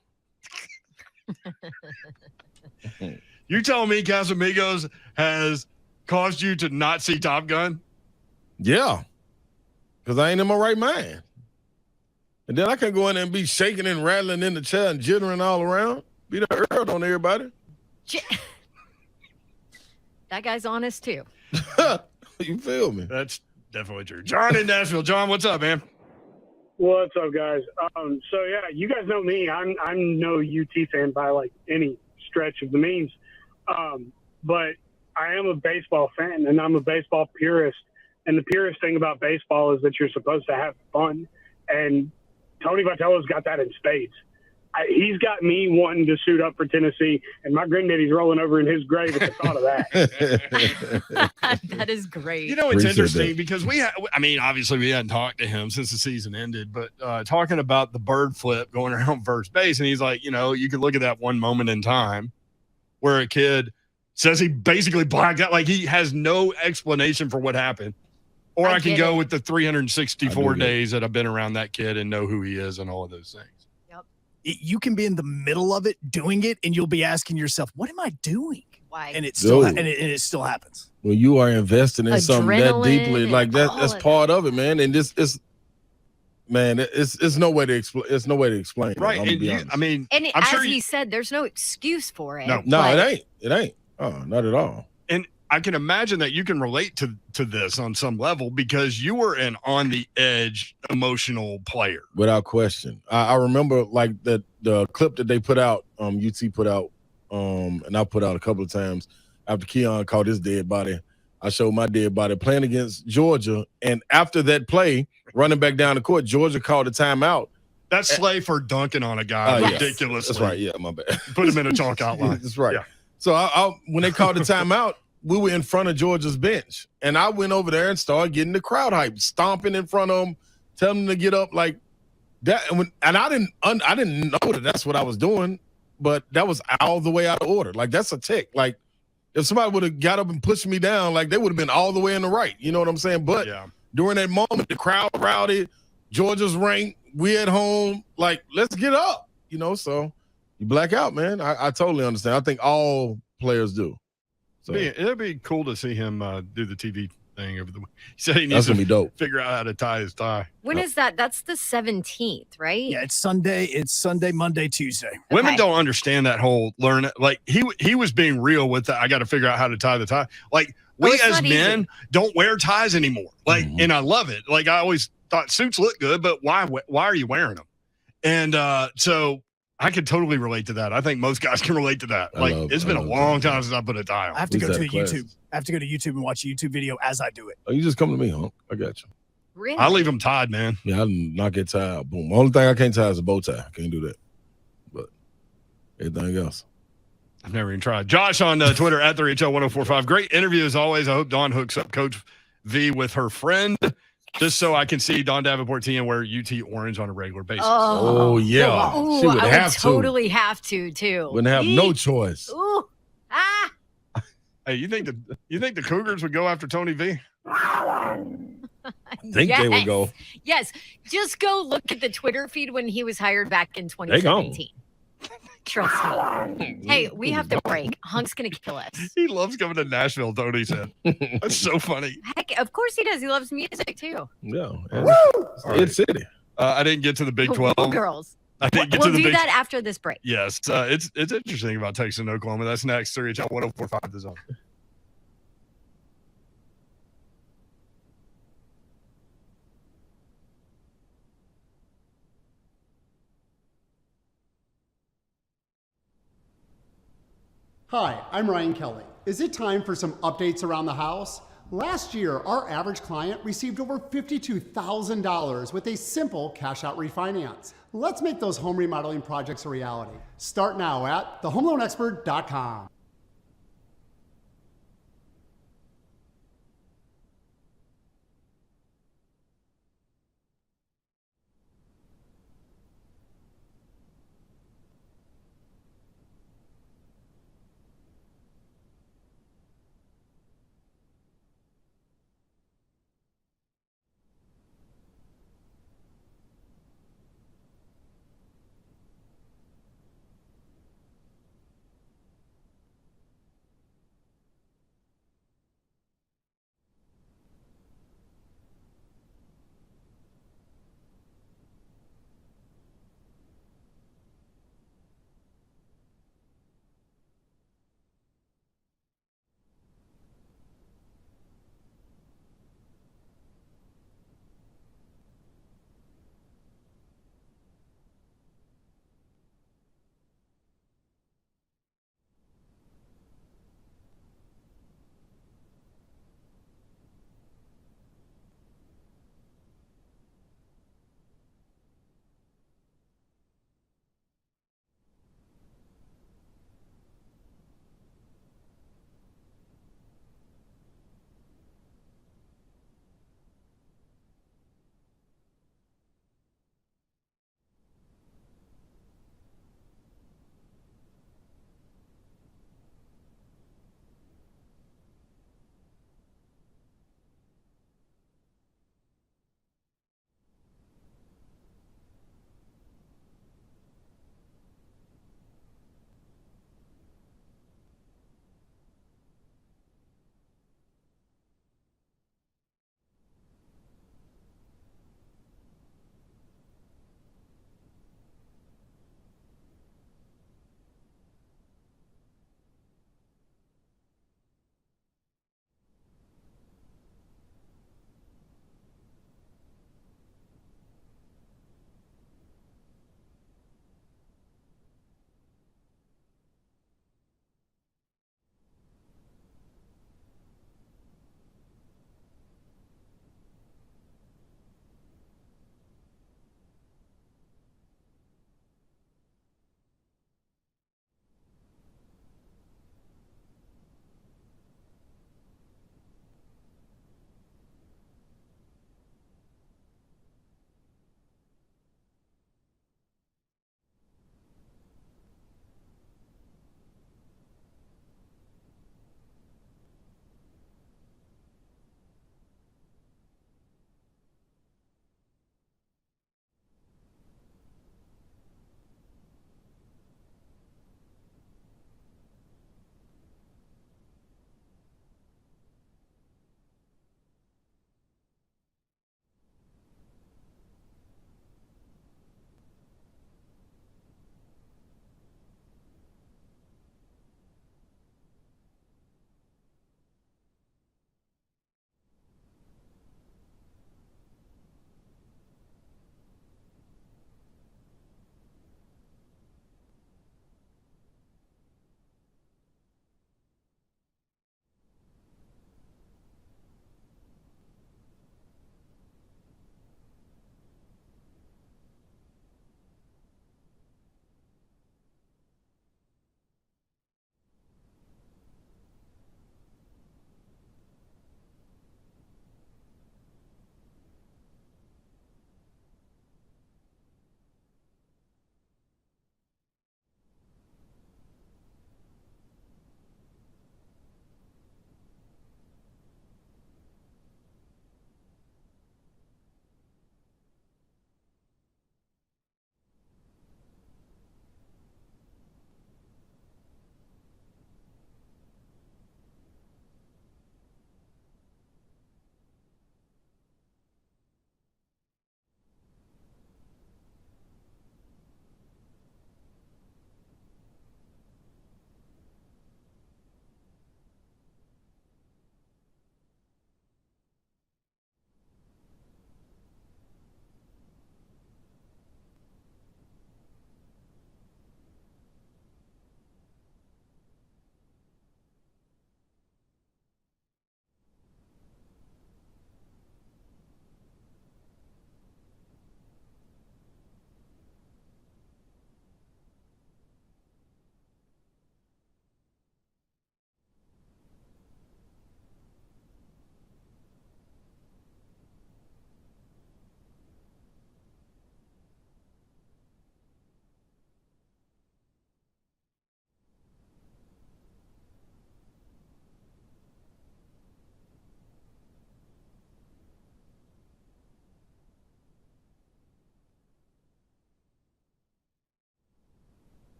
You telling me Casamigos has caused you to not see Top Gun? Yeah, because I ain't in my right mind. And then I can go in there and be shaking and rattling in the chair and jittering all around. Be the earth on everybody. That guy's honest too. You feel me? That's definitely true. John in Nashville. John, what's up, man? What's up, guys? So yeah, you guys know me. I'm no UT fan by like any stretch of the means, but I am a baseball fan and I'm a baseball purist. And the purest thing about baseball is that you're supposed to have fun, and Tony Vitello's got that in spades. He's got me wanting to suit up for Tennessee, and my granddaddy's rolling over in his grave at the thought of that. That is great. You know, it's interesting because obviously we hadn't talked to him since the season ended, but talking about the bird flip going around first base, and he's like, you could look at that one moment in time where a kid says he basically blacked out, like he has no explanation for what happened. Or I can go with the 364 days that I've been around that kid and know who he is and all of those things. Yep. You can be in the middle of it doing it, and you'll be asking yourself, "What am I doing?" Why? And it still it still happens. When you are investing in something that deeply, like that, that's part of it, man. And this is, man, it's no way to explain. It's no way to explain. Right. And I'm as sure he said, there's no excuse for it. No, it ain't. It ain't. Oh, not at all. And I can imagine that you can relate to this on some level because you were an on the edge emotional player. Without question. I remember like the clip that they put out, UT put out, and I put out a couple of times after Keon caught his dead body. I showed my dead body playing against Georgia. And after that play, running back down the court, Georgia called a timeout. That's Slay for dunking on a guy ridiculously. That's right. Yeah, my bad. Put him in a chalk outline. That's right. Yeah. So I when they called the timeout, we were in front of Georgia's bench. And I went over there and started getting the crowd hype, stomping in front of them, telling them to get up like that. And I didn't know that that's what I was doing, but that was all the way out of order. Like, that's a tick. Like, if somebody would have got up and pushed me down, like, they would have been all the way in the right. You know what I'm saying? But during that moment, the crowd rowdy, Georgia's ranked, we at home, like, let's get up. You know, so you black out, man. I totally understand. I think all players do. So it'd be cool to see him do the TV thing over the week. He said he that's needs gonna be dope. Figure out how to tie his tie. When is that? That's the 17th, right? Yeah, it's Sunday. It's Sunday, Monday, Tuesday. Women don't understand that whole learn. Like he was being real with that. I got to figure out how to tie the tie. Like we as men don't wear ties anymore. Like, and I love it. Like I always thought suits look good, but why are you wearing them? And so I could totally relate to that. I think most guys can relate to that. Like it's been a long time since I put a tie on. I have to go to YouTube. I have to go to YouTube and watch a YouTube video as I do it. Oh, you just come to me, huh? I got you. Really? I leave them tied, man. Yeah, I knock it tied out. Boom. The only thing I can't tie is a bow tie. I can't do that. But everything else. I've never even tried. Josh on Twitter at 3HL1045. Great interview as always. I hope Dawn hooks up Coach V with her friend just so I can see Dawn Davenport T and wear UT orange on a regular basis. Oh yeah. Ooh, She would I have would totally have to too. Wouldn't have no choice. Ooh. Ah. Hey, you think the Cougars would go after Tony V? I think they would go. Yes. Just go look at the Twitter feed when he was hired back in 2017. Trust me. Hey, we have to break. Hunk's going to kill us. He loves coming to Nashville, Tony said. That's so funny. Heck, of course he does. He loves music too. Yeah. It's city. I didn't get to the Big 12. Girls. I think get We'll to the do big. that after this break. Yes, it's interesting about Texas and Oklahoma. That's next. 3HL 104.5 The Zone. Hi, I'm Ryan Kelly. Is it time for some updates around the house? Last year, our average client received over $52,000 with a simple cash-out refinance. Let's make those home remodeling projects a reality. Start now at thehomeloanexpert.com.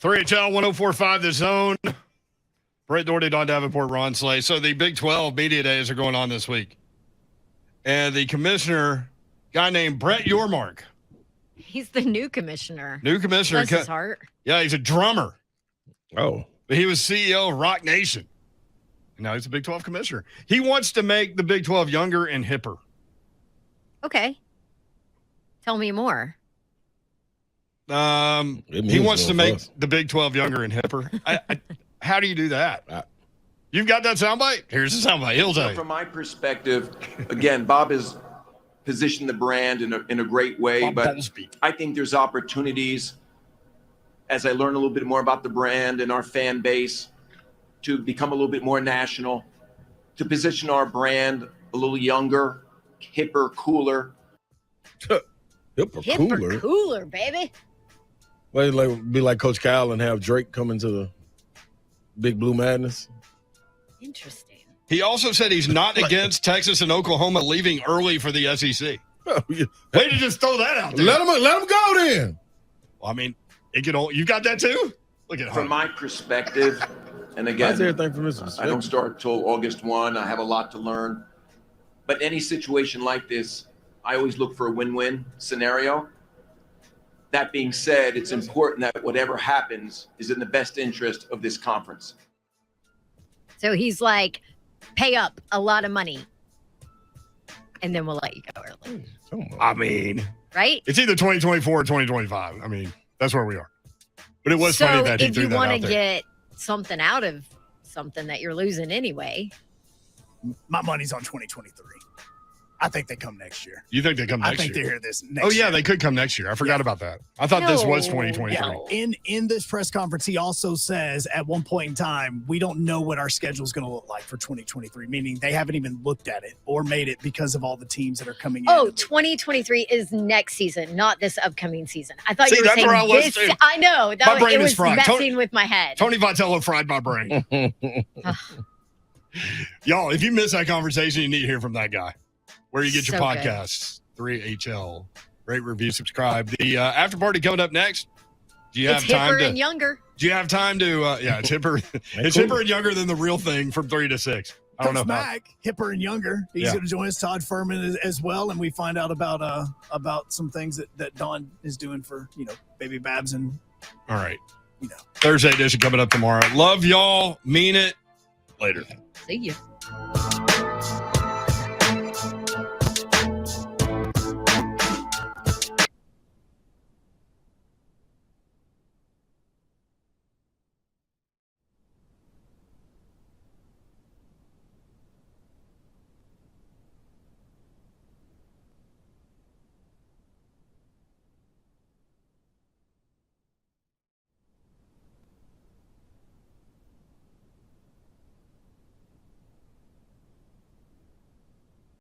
3HL 104.5 The Zone. Brett Doherty, Don Davenport, Ron Slay. So the Big 12 media days are going on this week. And the commissioner, guy named Brett Yormark. He's the new commissioner. New commissioner. Bless his heart. Yeah, he's a drummer. Oh. But he was CEO of Rock Nation. And now he's a Big 12 commissioner. He wants to make the Big 12 younger and hipper. Okay. Tell me more. He wants to make the Big 12 younger and hipper. How do you do that? You've got that soundbite? Here's the soundbite. He'll tell you. From my perspective, again, Bob has positioned the brand in a great way, but I think there's opportunities as I learn a little bit more about the brand and our fan base to become a little bit more national, to position our brand a little younger, hipper, cooler. Hipper cooler, baby. Well, like, be like Coach Kyle and have Drake come into the Big Blue Madness. Interesting. He also said he's not against Texas and Oklahoma leaving early for the SEC. Way to just throw that out there. Let him go then. Well, I mean, you got that too? Look at From my perspective, and again, That's everything from Mississippi. I don't start till August 1. I have a lot to learn. But any situation like this, I always look for a win-win scenario. That being said, it's important that whatever happens is in the best interest of this conference. So he's like, pay up a lot of money, and then we'll let you go early. I mean, right? It's either 2024 or 2025. I mean, that's where we are. But it was funny that he threw that out there. If you want to get something out of something that you're losing anyway. My money's on 2023. I think they come next year. You think they come next year? I think they're here this next year. Oh, yeah, they could come next year. I forgot about that. I thought this was 2023. Yeah. In this press conference, he also says at one point in time, we don't know what our schedule is going to look like for 2023, meaning they haven't even looked at it or made it because of all the teams that are coming in. Oh, 2023 is next season, not this upcoming season. I thought you were that's saying where I was this. too. I know. My brain it is was fried. messing with my head. Tony Vitello fried my brain. Y'all, if you missed that conversation, you need to hear from that guy. Where you get your So podcasts, 3HL. Rate, review, subscribe. The after party coming up next. Do you have It's time hipper to? and younger. Do you have time to? Yeah, it's hipper. It's hipper and younger than the real thing from 3 to 6. I don't know. Coach Mack, hipper and younger. He's going to join us. Todd Fuhrman as well, and we find out about some things that Don is doing for baby Babs and. All right. Thursday edition coming up tomorrow. Love y'all. Mean it. Later. See you.